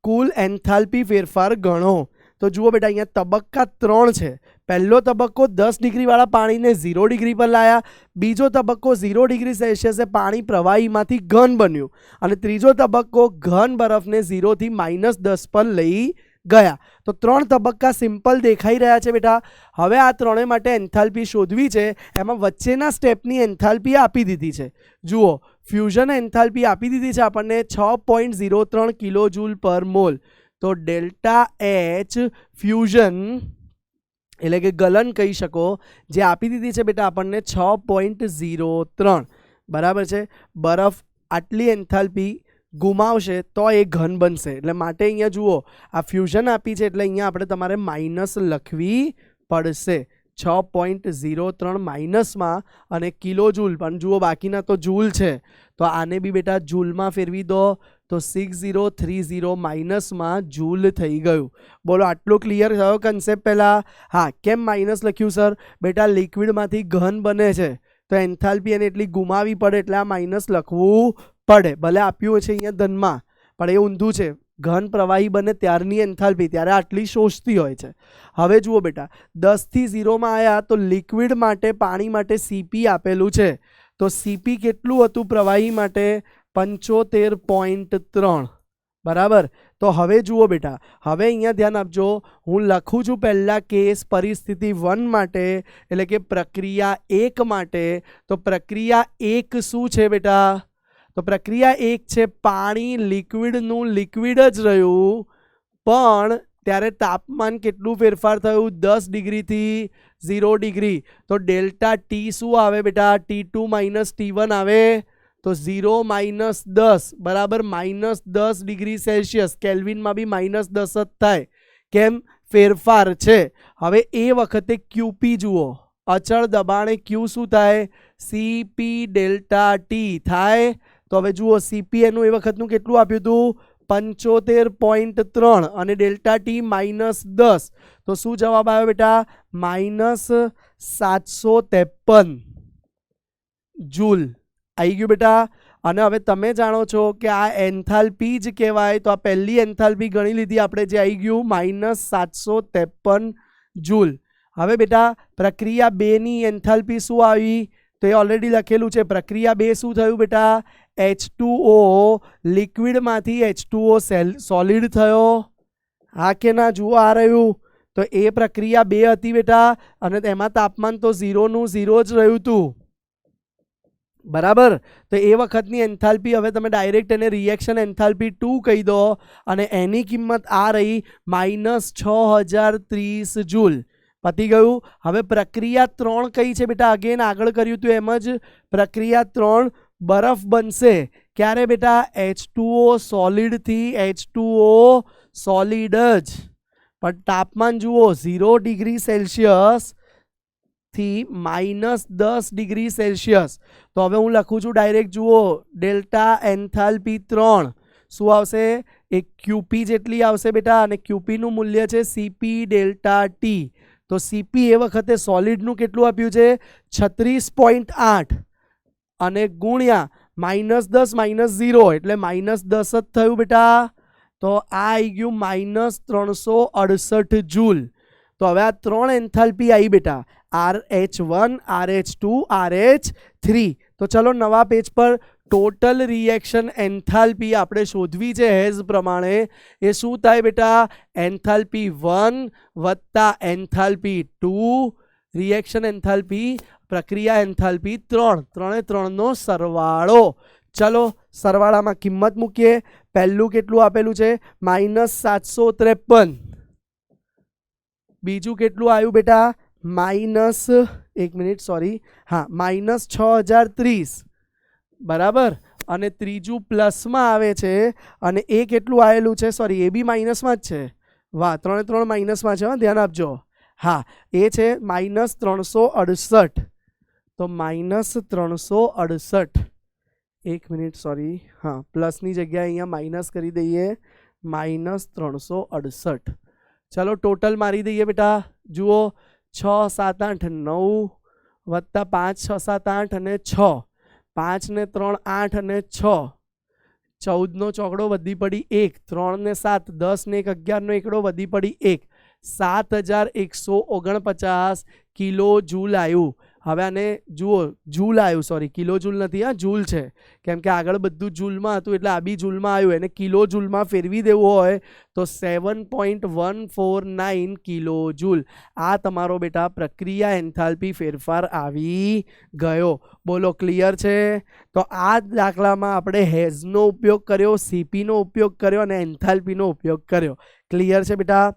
કુલ એન્થાલ્પી ફેરફાર ગણો. તો જુઓ બેટા, અહીંયા તબક્કા 3 છે. પહેલો તબક્કો 10 ડિગ્રીવાળા પાણીને 0 ડિગ્રી પર લાયા. બીજો તબક્કો 0 ડિગ્રી સેલ્સિયસે પાણી પ્રવાહીમાંથી ઘન બન્યું. અને ત્રીજો તબક્કો ઘન બરફને 0 થી -10 પર લઈ ગયા. તો 3 તબક્કા સિમ્પલ દેખાઈ રહ્યા છે બેટા. હવે આ ત્રણેય માટે એન્થાલ્પી શોધવી છે. એમાં વચ્ચેના સ્ટેપની એન્થાલ્પી આપી દીધી છે. જુઓ, ફ્યુઝન એન્થાલ્પી આપી દીધી છે આપણને 6.03 કિલો જૂલ પર મોલ. તો ડેલ્ટા એચ ફ્યુઝન એટલે કે ગલન કહી શકો, જે આપી દીધી છે બેટા આપણને 6.03. બરાબર છે. બરફ આટલી એન્થાલ્પી ગુમાવશે તો એ ઘન બનશે. એટલે માટે અહીંયા જુઓ, આ ફ્યુઝન આપી છે એટલે અહીંયા આપણે તમારે માઇનસ લખવી પડશે. 6.03 માઇનસમાં અને કિલો જૂલ, પણ જુઓ બાકીના તો જૂલ છે, તો આને બી બેટા જૂલમાં ફેરવી દો. તો 6030 માઇનસમાં જૂલ થઈ ગયું. બોલો, આટલું ક્લિયર થયો કન્સેપ્ટ પહેલાં? હા. કેમ માઇનસ લખ્યું સર? બેટા લિક્વિડમાંથી ઘન બને છે તો એન્થાલ્પી એને એટલી ગુમાવી પડે એટલે આ માઇનસ લખવું પડે. ભલે આપ્યું છે અહીંયા ધનમાં, પણ એ ઊંધું છે. ઘન પ્રવાહી બને ત્યારની એન્થાલ્પી ત્યારે આટલી શોષતી હોય છે. હવે જુઓ બેટા, 10 થી 0 આવ્યા તો લિક્વિડ માટે, પાણી માટે CP આપેલું છે. તો CP કેટલું હતું પ્રવાહી માટે? 75.3. બરાબર. તો હવે જુઓ બેટા, હવે અહીંયા ધ્યાન આપજો, હું લખું છું પહેલા કેસ પરિસ્થિતિ 1 માટે, એટલે કે પ્રક્રિયા 1 માટે. તો પ્રક્રિયા 1 શું છે બેટા? તો પ્રક્રિયા 1 છે પાણી લિક્વિડનું લિક્વિડ જ રહ્યું, પણ ત્યારે તાપમાન કેટલું ફેરફાર થયું? 10 ડિગ્રીથી 0 ડિગ્રી. તો ડેલ્ટા T શું આવે બેટા? T2 - T1 આવે. તો 0 - 10 બરાબર -10 ડિગ્રી સેલ્સિયસ. કેલ્વિનમાં બી -10 જ થાય. કેમ? ફેરફાર છે. હવે એ વખતે QP જુઓ, અચળ દબાણે Q શું થાય? CP ડેલ્ટા T થાય. તો હવે જુઓ, CP એનું એ વખતનું કેટલું આપ્યું હતું? 75.3 અને ડેલ્ટા T -10. તો શું જવાબ આવ્યો બેટા? -753 જૂલ આવી ગયું બેટા. અને હવે તમે જાણો છો કે આ એન્થાલ્પી જ કહેવાય. તો આ પહેલી એન્થાલ્પી ગણી લીધી આપણે, જે આવી ગયું -753 જૂલ. હવે બેટા પ્રક્રિયા 2ની એન્થાલ્પી શું આવી? તો એ ઓલરેડી લખેલું છે. પ્રક્રિયા 2 શું થયું બેટા? H2O લિક્વિડમાંથી H2O સોલિડ થયો. હા કે ના? જુઓ આ રહ્યું. તો એ પ્રક્રિયા 2 હતી બેટા, અને તેમાં તાપમાન તો 0નું 0 જ રહ્યું હતું. બરાબર. તો એ વખતની એન્થાલ્પી હવે તમે ડાયરેક્ટ એને રિએક્શન એન્થાલ્પી 2 કહી દો, અને એની કિંમત આ રહી -6030 જૂલ. પતી ગયું. હવે પ્રક્રિયા 3 કઈ છે બેટા? અગેન આગળ કર્યું હતું એમ જ. પ્રક્રિયા 3 બરફ બનશે. ક્યારે બેટા? H2O સોલિડથી H2O સોલિડ જ, પણ તાપમાન જુઓ 0 ડિગ્રી સેલ્સિયસ થી -10 ડિગ્રી સેલ્સિયસ. તો હવે હું લખું છું ડાયરેક્ટ. જુઓ, ડેલ્ટા એન્થાલ્પી 3 શું આવશે? એ QP જેટલી આવશે બેટા, અને QP નું મૂલ્ય છે CP ડેલ્ટા T. તો CP એ વખતે સોલિડનું કેટલું આપ્યું છે? 36.8 અને ગુણ્યા -10 - 0 એટલે -10 જ થયું બેટા. તો આ આવી ગયું -368 જૂલ. તો હવે આ 3 એન્થાલ્પી આવી બેટા, RH1, RH2, RH3. તો ચલો નવા પેજ પર ટોટલ રિએક્શન એન્થાલ્પી આપણે શોધવી છે હેઝ પ્રમાણે. એ શું થાય બેટા? એન્થાલ્પી 1 વત્તા એન્થાલ્પી 2, રિએક્શન એન્થાલ્પી, પ્રક્રિયા એન્થાલ્પી 3, 3નો સરવાળો. ચલો સરવાળામાં કિંમત મૂકીએ. પહેલું કેટલું આપેલું છે? -753. બીજું કેટલું આવ્યું બેટા? -6030. બરાબર, અને ત્રીજું પ્લસમાં આવે છે, અને એ કેટલું આવેલું છે, સોરી એ બી માઇનસમાં જ છે. વાહ, 3 3 માઇનસમાં છે, ધ્યાન આપજો. હા, એ છે -368. તો -368. 1 મિનિટ, સોરી, હા, પ્લસની જગ્યાએ અહીંયા માઇનસ કરી દઈએ, -368. ચલો ટોટલ મારી દઈએ બેટા. જુઓ, 6 7 8 9 વત્તા 5 6 7 8 અને 6, 5 ને 3 8 અને 6, 14 નો ચોકડો વધી પડી 1, 3 ને 7 10 ને 1 11 નો એકડો વધી પડી 1, 7149 કિલો જૂલ આવ્યું. હવે આને જુઓ, જૂલ આવ્યું, સોરી કિલો જૂલ નથી, હા જૂલ છે, કેમ કે આગળ બધું જૂલમાં હતું એટલે આ બી જૂલમાં આવ્યું. એને કિલો જૂલમાં ફેરવી દેવું હોય તો 7.149 કિલો જૂલ. આ તમારો બેટા પ્રક્રિયા એન્થાલ્પી ફેરફાર આવી ગયો. બોલો, ક્લિયર છે? તો આ દાખલામાં આપણે હેઝનો ઉપયોગ કર્યો, સીપીનો ઉપયોગ કર્યો અને એન્થાલ્પીનો ઉપયોગ કર્યો. ક્લિયર છે બેટા?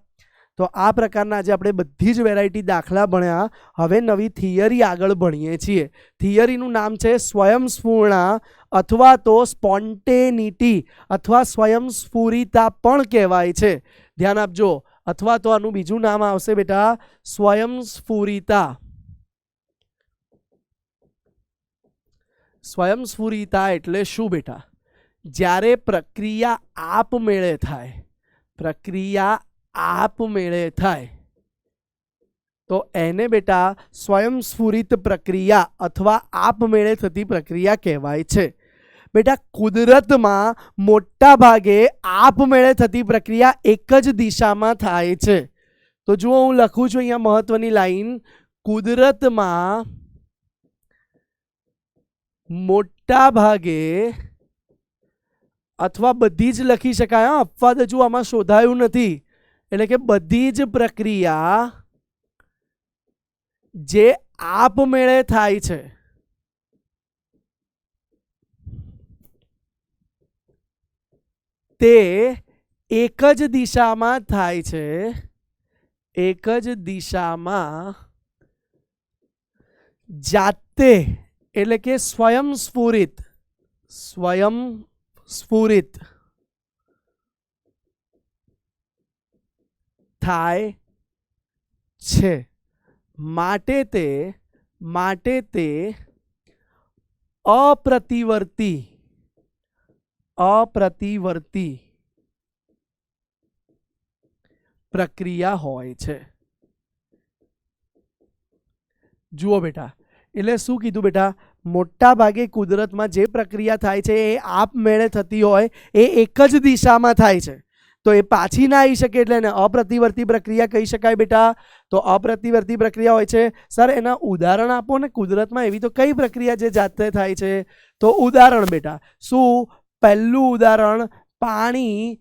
તો આ પ્રકારના આજે આપણે બધી જ વેરાયટી દાખલા ભણ્યા. હવે નવી થિયરી આગળ ભણીએ છીએ. થિયરીનું નામ છે સ્વયંસ્ફૂર્ણા અથવા તો સ્પોન્ટેનિટી અથવા સ્વયંસ્ફુરિતા પણ કહેવાય છે. ધ્યાન આપજો. અથવા તો આનું બીજું નામ આવશે બેટા સ્વયંસ્ફુરિતા. સ્વયંસ્ફુરિતા એટલે શું બેટા? જ્યારે પ્રક્રિયા આપમેળે થાય, પ્રક્રિયા આપમેળે થાય તો એને બેટા સ્વયંસ્ફુરિત પ્રક્રિયા અથવા આપમેળે થતી પ્રક્રિયા કહેવાય છે. બેટા કુદરતમાં મોટા ભાગે આપમેળે થતી પ્રક્રિયા એક જ દિશામાં થાય છે. તો જુઓ, હું લખું છું અહીંયા મહત્વની લાઈન, કુદરતમાં મોટા ભાગે, અથવા બધી જ લખી શકાય, અપવાદ હજુ આમાં શોધાયું નથી, એટલે કે બધી જ પ્રક્રિયા જે આપમેળે થાય છે તે એક જ દિશામાં થાય છે, એક જ દિશામાં જાતે, એટલે કે સ્વયંસ્ફુરિત, સ્વયંસ્ફુરિત થાય છે. માટે તે અપ્રતિવર્તી પ્રક્રિયા હોય છે. જુઓ બેટા, એટલે શું કીધું બેટા? મોટા ભાગે કુદરતમાં જે પ્રક્રિયા થાય છે એ આપમેળે થતી હોય, એ એક જ દિશામાં થાય છે, તો એ પાછી ના આવી શકે, એટલે એને અપ્રતિવર્તી પ્રક્રિયા કહી શકાય બેટા. તો અપ્રતિવર્તી પ્રક્રિયા હોય છે. સર એના ઉદાહરણ આપો ને, કુદરતમાં એવી તો કઈ પ્રક્રિયા જે જાતે થાય છે? તો ઉદાહરણ બેટા શું? પહેલું ઉદાહરણ, પાણી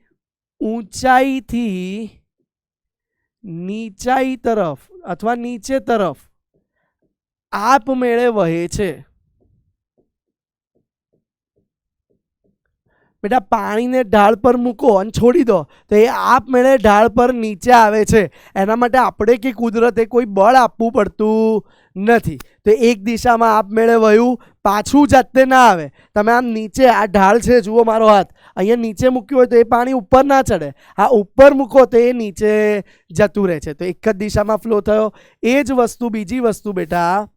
ઊંચાઈથી નીચાઈ તરફ અથવા નીચે તરફ આપમેળે વહે છે. બેટા પાણીને ઢાળ પર મૂકો અને છોડી દો તો એ આપમેળે ઢાળ પર નીચે આવે છે. એના માટે આપણે કે કુદરતે કોઈ બળ આપવું પડતું નથી. તો એક દિશામાં આપમેળે વહ્યું, પાછું જાતે ના આવે. તમે આમ નીચે, આ ઢાળ છે, જુઓ મારો હાથ, અહીંયા નીચે મૂક્યું હોય તો એ પાણી ઉપર ના ચડે, આ ઉપર મૂકો તો એ નીચે જતું રહે છે. તો એક જ દિશામાં ફ્લો થયો. એ જ વસ્તુ, બીજી વસ્તુ બેટા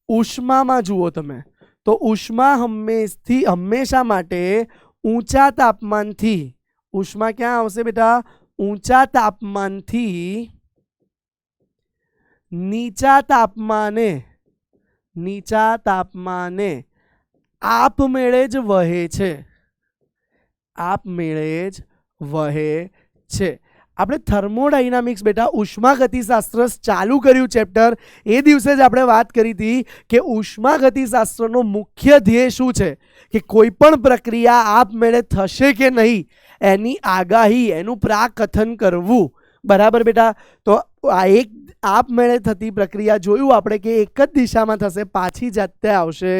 ઉષ્મામાં જુઓ તમે, તો ઉષ્મા હંમેશા માટે ઊંચા તાપમાનથી, ઉષ્મા ક્યાં આવશે બેટા? ઊંચા તાપમાનથી નીચા તાપમાને આપમેળે જ વહે છે, આપમેળે જ વહે છે. આપણે થર્મોડાયનામિક્સ બેટા ઉષ્માગતિશાસ્ત્ર ચાલુ કર્યું ચેપ્ટર, એ દિવસે જ આપણે વાત કરી હતી કે ઉષ્માગતિશાસ્ત્રનો મુખ્ય ધ્યેય શું છે? કે કોઈ પણ પ્રક્રિયા આપમેળે થશે કે નહીં એની આગાહી, એનું પ્રાકથન કરવું. બરાબર બેટા? તો આ એક આપમેળે થતી પ્રક્રિયા જોયું આપણે કે એક જ દિશામાં થશે, પાછી જાતે આવશે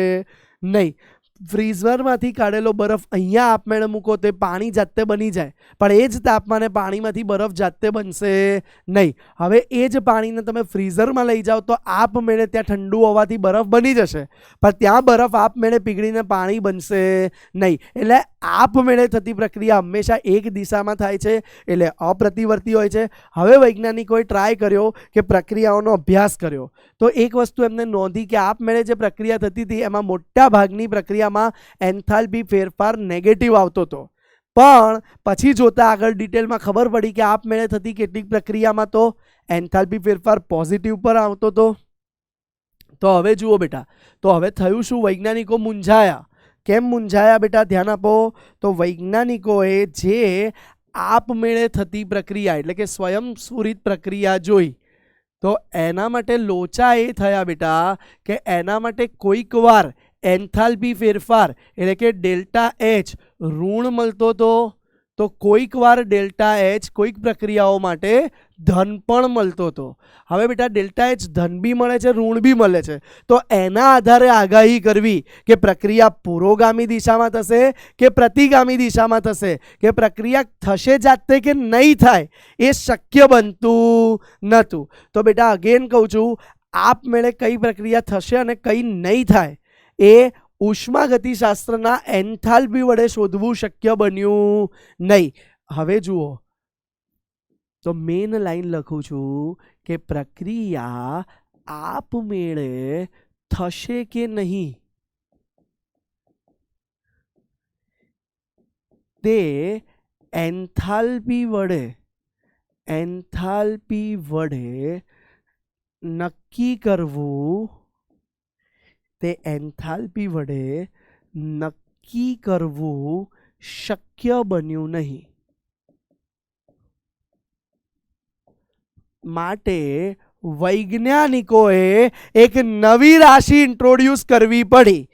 નહીં. ફ્રીઝરમાંથી કાઢેલો બરફ અહીંયા આપમેળે મૂકો તે પાણી જાતે બની જાય, પણ એ જ તાપમાને પાણીમાંથી બરફ જાતે બનશે નહીં. હવે એ જ પાણીને તમે ફ્રીઝરમાં લઈ જાઓ તો આપમેળે ત્યાં ઠંડુ હોવાથી બરફ બની જશે, પણ ત્યાં બરફ આપમેળે પીગળીને પાણી બનશે નહીં. એટલે આપમેળે થતી પ્રક્રિયા હંમેશા એક દિશામાં થાય છે, એટલે અપ્રતિવર્તી હોય છે. હવે વૈજ્ઞાનિકોએ ટ્રાય કર્યો કે પ્રક્રિયાઓનો અભ્યાસ કર્યો, તો એક વસ્તુ એમને નોંધી કે આપમેળે જે પ્રક્રિયા થતી હતી એમાં મોટા ભાગની પ્રક્રિયામાં એન્થાલ્પી ફેરફાર નેગેટિવ આવતો હતો, પણ પછી જોતા આગળ ડિટેલમાં ખબર પડી કે આપમેળે થતી કેટલીક પ્રક્રિયામાં તો એન્થાલ્પી ફેરફાર પોઝિટિવ પર આવતો હતો. તો હવે જુઓ બેટા, તો હવે થયું શું? વૈજ્ઞાનિકો મૂંઝાયા. કેમ મૂંઝાયા બેટા? ધ્યાન આપો. તો વૈજ્ઞાનિકોએ જે આપમેળે થતી પ્રક્રિયા એટલે કે સ્વયંસ્ફુરિત પ્રક્રિયા જોઈ, તો એના માટે લોચા એ થયા બેટા કે એના માટે કોઈક વાર એન્થાલ્પી ફેરફાર એટલે કે ડેલ્ટા એચ ઋણ મળતો હતો, તો કોઈક વાર ડેલ્ટા એચ કોઈક પ્રક્રિયાઓ માટે ધન પણ મળતો હતો. હવે બેટા ડેલ્ટા એચ ધન બી મળે છે, ઋણ બી મળે છે, તો એના આધારે આગાહી કરવી કે પ્રક્રિયા પુરોગામી દિશામાં થશે કે પ્રતિગામી દિશામાં થશે, કે પ્રક્રિયા થશે જાતે કે નહીં થાય, એ શક્ય બનતું નહોતું. તો બેટા અગેન કહું છું, આપમેળે કઈ પ્રક્રિયા થશે અને કઈ નહીં થાય એ ઉષ્માગતિશાસ્ત્રના એન્થાલ્પી વડે શોધવું શક્ય બન્યું નહીં. હવે જુઓ, તો મેન લાઈન લખું છું કે પ્રક્રિયા આપમેળે થશે કે નહીં તે એન્થાલ્પી વડે નક્કી કરવું, તે એન્થાલ્પી વડે નક્કી કરવું શક્ય બન્યું નહીં. માટે વૈજ્ઞાનિકોએ એક નવી રાશિ ઇન્ટ્રોડ્યુસ કરવી પડી.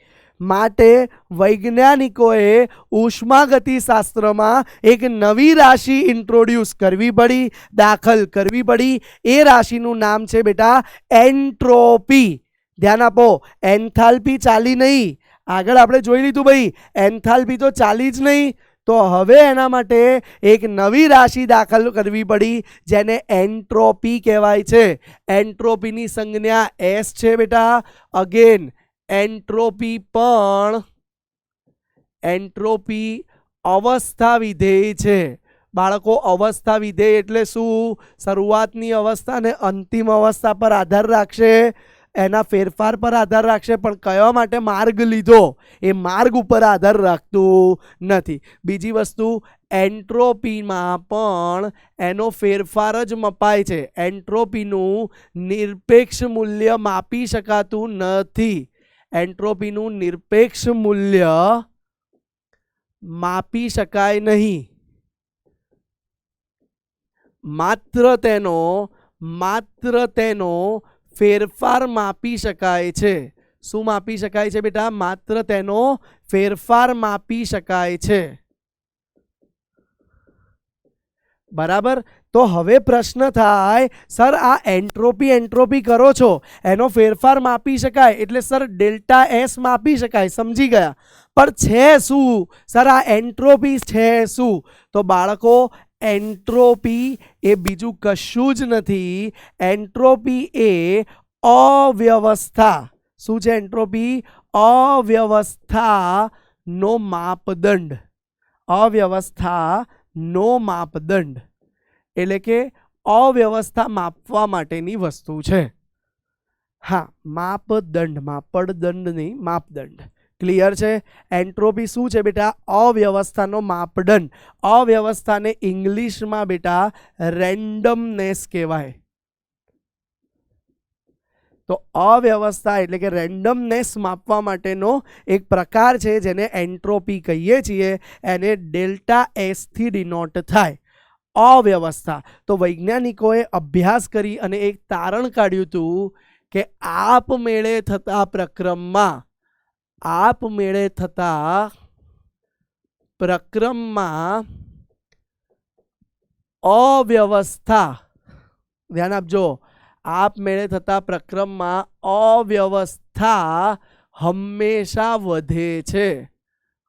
ઉષ્માગતિશાસ્ત્રમાં એક નવી રાશિ ઇન્ટ્રોડ્યુસ કરવી પડી, દાખલ કરવી પડી. એ રાશિનું નામ છે બેટા એન્ટ્રોપી. ધ્યાન આપો, એન્થાલ્પી ચાલી નહીં. આગળ આપણે જોઈ લીધું ભાઈ, એન્થાલ્પી તો ચાલી જ નહીં. તો હવે એના માટે એક નવી રાશિ દાખલ કરવી પડી જેને એન્ટ્રોપી કહેવાય છે. એન્ટ્રોપીની સંજ્ઞા એસ છે બેટા. અગેન એન્ટ્રોપી અવસ્થા વિધેય છે. બાળકો, અવસ્થા વિધેય એટલે શું? શરૂઆતની અવસ્થા અને અંતિમ અવસ્થા પર આધાર રાખશે, એના ફેરફાર પર આધાર રાખશે, પણ કયા માટે માર્ગ લીધો એ માર્ગ ઉપર આધાર રાખતું નથી. બીજી વસ્તુ, એન્ટ્રોપીમાં પણ એનો ફેરફાર જ મપાય છે. એન્ટ્રોપીનું નિરપેક્ષ મૂલ્ય માપી શકાતું નથી. એન્ટ્રોપીનું નિરપેક્ષ મૂલ્ય માપી શકાય નહીં. માત્ર તેનો ફેરફાર માપી શકાય છે. શું માપી શકાય છે બેટા? માત્ર તેનો ફેરફાર માપી શકાય છે. બરાબર. તો હવે પ્રશ્ન થાય, સર આ એન્ટ્રોપી કરો છો, એનો ફેરફાર માપી શકાય એટલે સર ડેલ્ટા એસ માપી શકાય, સમજી ગયા, પણ છે શું સર આ એન્ટ્રોપી છે શું? તો બાળકો, એન્ટ્રોપી એ બીજું કશું જ નથી. એન્ટ્રોપી એ અવ્યવસ્થા. શું છે એન્ટ્રોપી? અવ્યવસ્થાનો માપદંડ. અવ્યવસ્થાનો માપદંડ એટલે કે અવ્યવસ્થા માપવા માટેની વસ્તુ છે. હા, માપદંડ નહીં, માપદંડ. ક્લિયર છે? એન્ટ્રોપી શું છે બેટા? અવ્યવસ્થાનો માપદંડ. અવ્યવસ્થાને ઇંગ્લિશમાં બેટા રેન્ડમનેસ કહેવાય. તો અવ્યવસ્થા એટલે કે રેન્ડમનેસ માપવા માટેનો એક પ્રકાર છે જેને એન્ટ્રોપી કહીએ છીએ. એને ડેલ્ટા એસ થી ડિનોટ થાય. અવ્યવસ્થા. તો વૈજ્ઞાનિકોએ અભ્યાસ કરી અને એક તારણ કાઢ્યું હતું કે આપમેળે થતા પ્રક્રમમાં અવ્યવસ્થા, ધ્યાન આપજો, આપમેળે થતા પ્રક્રમમાં અવ્યવસ્થા હંમેશા વધે છે,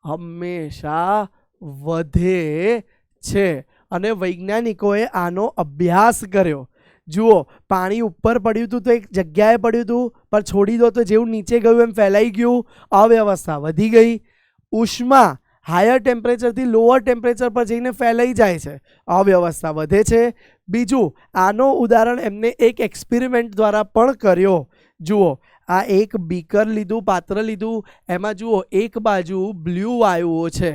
હંમેશા વધે છે. અને વૈજ્ઞાનિકોએ આનો અભ્યાસ કર્યો. જુઓ, પાણી ઉપર પડ્યું હતું તો એક જગ્યાએ પડ્યું હતું, પણ છોડી દો તો જેવું નીચે ગયું એમ ફેલાઈ ગયું, અવ્યવસ્થા વધી ગઈ. ઉષ્મા હાયર ટેમ્પરેચરથી લોઅર ટેમ્પરેચર પર જઈને ફેલાઈ જાય છે, અવ્યવસ્થા વધે છે. બીજું, આનો ઉદાહરણ એમને એક એક્સપેરિમેન્ટ દ્વારા પણ કર્યો. જુઓ, આ એક બીકર લીધું, પાત્ર લીધું, એમાં જુઓ એક બાજુ બ્લુ વાયુઓ છે,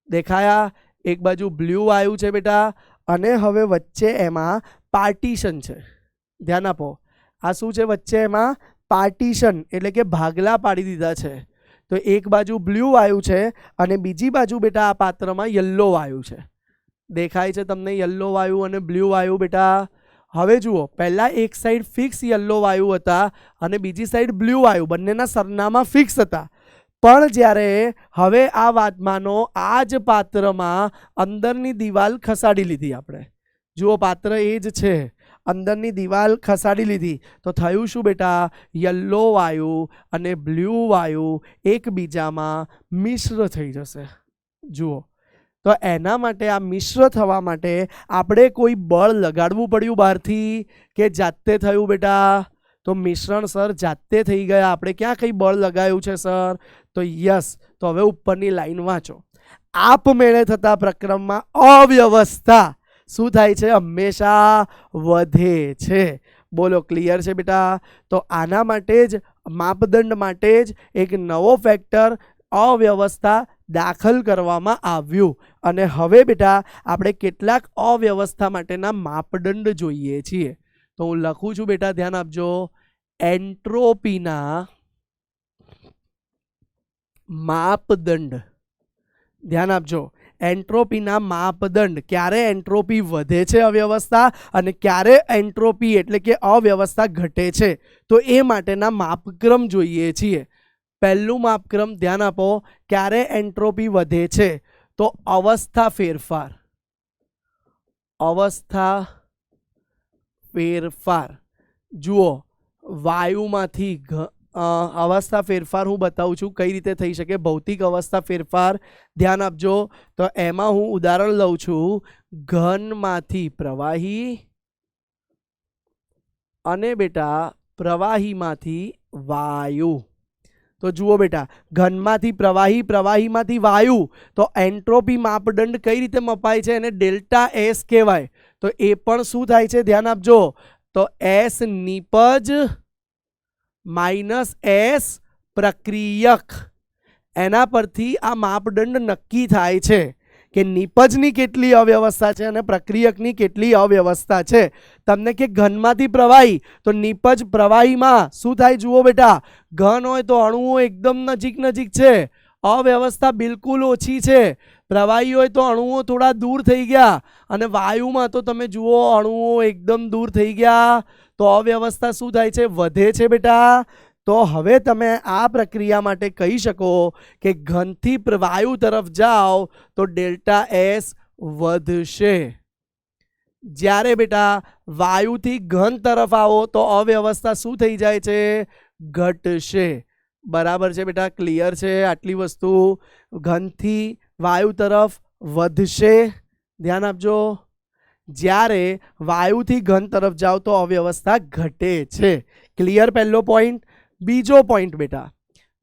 દેખાયા? એક બાજુ બ્લુ વાયુ છે બેટા, અને હવે વચ્ચે એમાં પાર્ટીશન છે. ધ્યાન આપો, આ શું છે? વચ્ચે એમાં પાર્ટીશન એટલે કે ભાગલા પાડી દીધા છે. તો એક બાજુ બ્લુ વાયુ છે અને બીજી બાજુ બેટા આ પાત્રમાં યલો વાયુ છે. દેખાય છે તમને યલો વાયુ અને બ્લુ વાયુ બેટા? હવે જુઓ, પહેલા એક સાઈડ ફિક્સ યલો વાયુ હતા અને બીજી સાઈડ બ્લુ વાયુ, બંનેના સરનામા ફિક્સ હતા. પણ જ્યારે હવે આ વાત માનો, આ જ પાત્રમાં અંદરની દિવાલ ખસાડી લીધી આપણે. જુઓ, પાત્ર એ જ છે, અંદરની દિવાલ ખસાડી લીધી તો થયું શું બેટા? યલો વાયુ અને બ્લુ વાયુ એકબીજામાં મિશ્ર થઈ જશે. જુઓ, તો એના માટે, આ મિશ્ર થવા માટે આપણે કોઈ બળ લગાડવું પડ્યું બહારથી કે જાતે થયું બેટા? તો મિશ્રણ સર જાતે થઈ ગયા. આપણે ક્યાં કઈ બળ લગાવ્યું છે સર? તો યસ. તો હવે ઉપરની લાઈન વાંચો. આપમેળે થતા પ્રક્રમમાં અવ્યવસ્થા શું થાય છે? હંમેશા વધે છે. બોલો, ક્લિયર છે બેટા? તો આના માટે જ, માપદંડ માટે જ એક નવો ફેક્ટર અવ્યવસ્થા દાખલ કરવામાં આવ્યું. અને હવે બેટા આપણે કેટલાક અવ્યવસ્થા માટેના માપદંડ જોઈએ છીએ. તો હું લખું છું બેટા, ધ્યાન આપજો. એન્ટ્રોપીના માપદંડ, ધ્યાન આપજો. એન્ટ્રોપીના માપદંડ, ક્યારે એન્ટ્રોપી વધે છે અવ્યવસ્થા અને ક્યારે એન્ટ્રોપી એટલે કે અવ્યવસ્થા ઘટે છે, તો એ માટેના માપક્રમ જોઈએ છીએ. પહેલું માપક્રમ ધ્યાન આપો, ક્યારે એન્ટ્રોપી વધે છે? તો અવસ્થા ફેરફાર, અવસ્થા ફેરફાર. જુઓ, વાયુમાંથી અવસ્થા ફેરફાર હું બતાવું છું કઈ રીતે થઈ શકે. ભૌતિક અવસ્થા ફેરફાર ધ્યાન આપજો. તો એમાં હું ઉદાહરણ લઉં છું, ઘનમાંથી પ્રવાહી અને બેટા પ્રવાહીમાંથી વાયુ. તો જુઓ બેટા, ઘનમાંથી પ્રવાહી, પ્રવાહીમાંથી વાયુ, તો એન્ટ્રોપી માપદંડ કઈ રીતે મપાય છે? એને ડેલ્ટા એસ કહેવાય. તો એ પણ શું થાય છે? ધ્યાન આપજો. તો એસ નિપજ માઇનસ એસ પ્રક્રિયક, એના પરથી આ માપદંડ નક્કી થાય છે કે નિપજની કેટલી અવ્યવસ્થા છે અને પ્રક્રિયકની કેટલી અવ્યવસ્થા છે. તમને કે ઘનમાંથી પ્રવાહી, તો નિપજ પ્રવાહીમાં શું થાય? જુઓ બેટા, ઘન હોય તો અણુઓ એકદમ નજીક નજીક છે, અવ્યવસ્થા બિલકુલ ઓછી છે. પ્રવાહી હોય તો અણુઓ થોડા દૂર થઈ ગયા, અને વાયુમાં તો તમે જુઓ અણુઓ એકદમ દૂર થઈ ગયા. તો અવ્યવસ્થા શું થાય છે? વધે છે બેટા. તો હવે તમે આ પ્રક્રિયા માટે કહી શકો કે ઘનથી વાયુ તરફ જાઓ તો ડેલ્ટા એસ વધશે. જ્યારે બેટા વાયુથી ઘન તરફ આવો તો અવ્યવસ્થા શું થઈ જાય છે? ઘટશે. બરાબર છે બેટા? ક્લિયર છે આટલી વસ્તુ? ઘનથી વાયુ તરફ વધશે, ધ્યાન આપજો. જ્યારે વાયુથી ઘન તરફ જાઓ તો અવ્યવસ્થા ઘટે છે. ક્લિયર પહેલો પોઈન્ટ. બીજો પોઈન્ટ બેટા,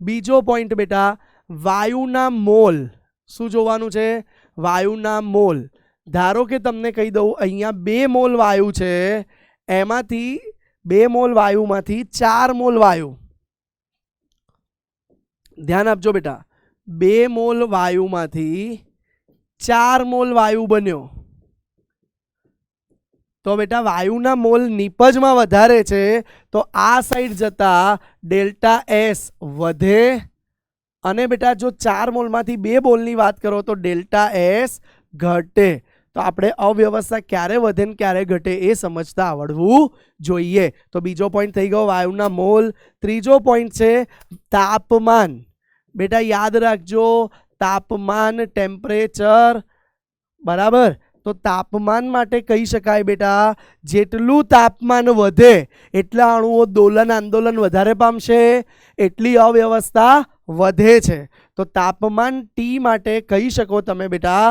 બીજો પોઈન્ટ બેટા, વાયુના મોલ. શું જોવાનું છે? વાયુના મોલ. ધારો કે તમને કહી દઉં, અહીંયા 2 મોલ વાયુ છે, એમાંથી 2 મોલ વાયુમાંથી 4 મોલ વાયુ, ધ્યાન આપજો બેટા, 2 મોલ વાયુમાંથી 4 મોલ વાયુ બન્યો. તો બેટા વાયુના મોલ નિપજમાં વધારે છે, તો આ સાઈડ જતા ડેલ્ટા એસ વધે, અને બેટા જો 4 મોલમાંથી 2 મોલની વાત કરો તો ડેલ્ટા એસ ઘટે. તો આપણે અવ્યવસ્થા ક્યારે વધે ને ક્યારે ઘટે એ સમજતા આવડવું જોઈએ. તો બીજો પોઈન્ટ થઈ ગયો વાયુના મોલ. ત્રીજો પોઈન્ટ છે તાપમાન. બેટા યાદ રાખજો, તાપમાન, ટેમ્પરેચર, બરાબર. તો તાપમાન માટે કહી શકાય બેટા, જેટલું તાપમાન વધે એટલા અણુઓ દોલન આંદોલન વધારે પામશે, એટલી અવ્યવસ્થા વધે છે. તો તાપમાન ટી માટે કહી શકો તમે બેટા,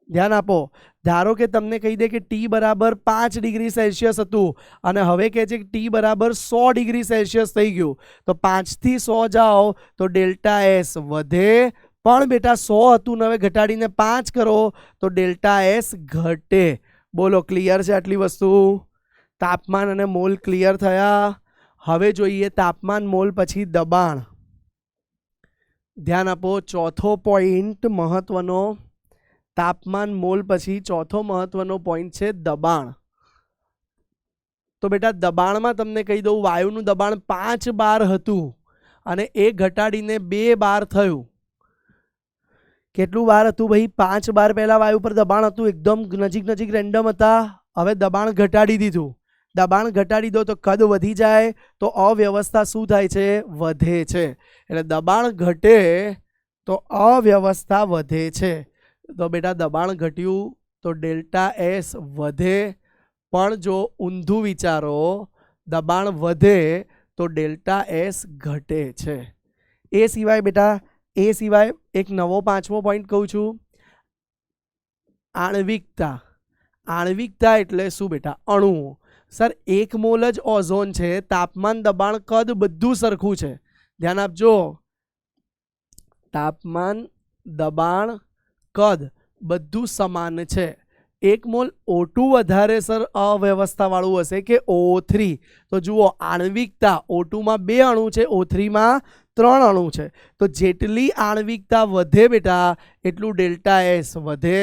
ધ્યાન આપો, ધારો કે તમને કહી દે કે ટી બરાબર 5 ડિગ્રી સેલ્સિયસ હતું અને હવે કહે છે કે ટી બરાબર 100 ડિગ્રી સેલ્સિયસ થઈ ગયું. તો 5 થી 100 જાઓ તો ડેલ્ટા એસ વધે, પણ બેટા 100 હતું ને હવે ઘટાડીને 5 કરો તો ડેલ્ટા એસ ઘટે. બોલો ક્લિયર છે આટલી વસ્તુ? તાપમાન અને મોલ ક્લિયર થયા. હવે જોઈએ તાપમાન મોલ પછી દબાણ. ધ્યાન આપો, ચોથો પોઈન્ટ મહત્વનો. તાપમાન મોલ પછી ચોથો મહત્વનો પોઈન્ટ છે દબાણ. તો બેટા દબાણમાં તમને કહી દઉં, વાયુનું દબાણ 5 બાર હતું અને એ ઘટાડીને 2 બાર થયું. કેટલું બાર હતું ભાઈ? 5 બાર પહેલા વાયુ પર દબાણ હતું, એકદમ નજીક નજીક રેન્ડમ હતા. હવે દબાણ ઘટાડી દીધું. દબાણ ઘટાડી દો તો કદ વધી જાય, તો અવ્યવસ્થા શું થાય છે? વધે છે. એટલે દબાણ ઘટે તો અવ્યવસ્થા વધે છે. તો બેટા દબાણ ઘટ્યું તો ડેલ્ટા એસ વધે, પણ જો ઊંધું વિચારો, દબાણ વધે તો ડેલ્ટા એસ ઘટે છે. એ સિવાય બેટા, એ સિવાય એક નવો 5મો પોઈન્ટ કહું છું, આણ્વિકતા. આણ્વિકતા એટલે શું બેટા? અણુઓ. સર 1 મોલ જ ઓઝોન છે, તાપમાન દબાણ કદ બધું સરખું છે. ધ્યાન આપજો, તાપમાન દબાણ કદ બધું સમાન છે. 1 મોલ O2 વધારે સર અવ્યવસ્થા વાળું હશે કે O3? તો જુઓ, આણ્વિકતા O2 માં 2 અણુ છે, O3 માં 3 અણુ છે. તો જેટલી આણ્વિકતા વધે બેટા એટલું ડેલ્ટા એસ વધે,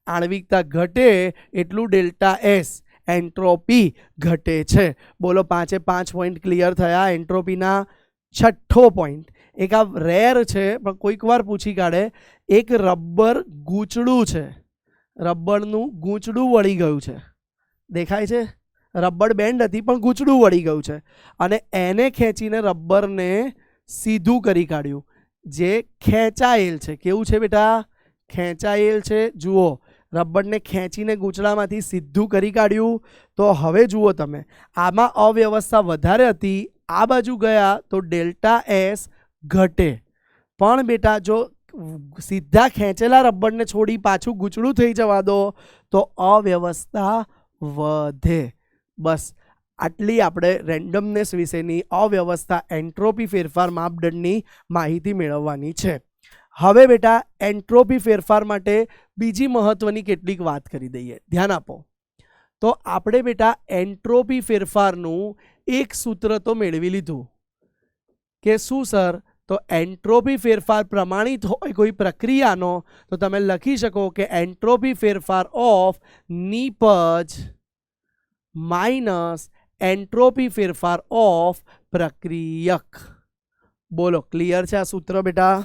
આણ્વિકતા ઘટે એટલું ડેલ્ટા એસ એન્ટ્રોપી ઘટે છે. બોલો 5 પોઈન્ટ ક્લિયર થયા એન્ટ્રોપીના. છઠ્ઠો પોઈન્ટ, એક આ રેર છે પણ કોઈક વાર પૂછી કાઢે. એક રબર ગૂંચડું છે, રબરનું ગૂંચડું વળી ગયું છે, દેખાય છે? રબર બેન્ડ હતી પણ ગૂંચડું વળી ગયું છે અને એને ખેંચીને રબરને સીધું કરી કાઢ્યું, જે ખેંચાયેલ છે. કેવું છે બેટા? ખેંચાયેલ છે. જુઓ, રબરને ખેંચીને ગૂંચડામાંથી સીધું કરી કાઢ્યું. તો હવે જુઓ તમે, આમાં અવ્યવસ્થા વધારે હતી, આ બાજુ ગયા તો ડેલ્ટા એસ ઘટે. પણ બેટા જો સીધા ખેંચેલા રબરને છોડી પાછું ગૂંચડું થઈ જવા દો તો અવ્યવસ્થા વધે. બસ આટલી આપણે રેન્ડમનેસ વિશેની અવ્યવસ્થા એન્ટ્રોપી ફેરફાર માપદંડની માહિતી મેળવવાની છે. હવે બેટા એન્ટ્રોપી ફેરફાર માટે બીજી મહત્વની કેટલીક વાત કરી દઈએ. ધ્યાન આપો. તો આપણે બેટા એન્ટ્રોપી ફેરફારનું એક સૂત્ર તો મેળવી લીધું કે શું સર? તો એન્ટ્રોપી ફેરફાર પ્રમાણિત હોય કોઈ પ્રક્રિયાનો તો તમે લખી શકો કે એન્ટ્રોપી ફેરફાર ઓફ નિપજ માઇનસ એન્ટ્રોપી ફેરફાર ઓફ પ્રક્રિયક. બોલો ક્લિયર છે આ સૂત્ર બેટા?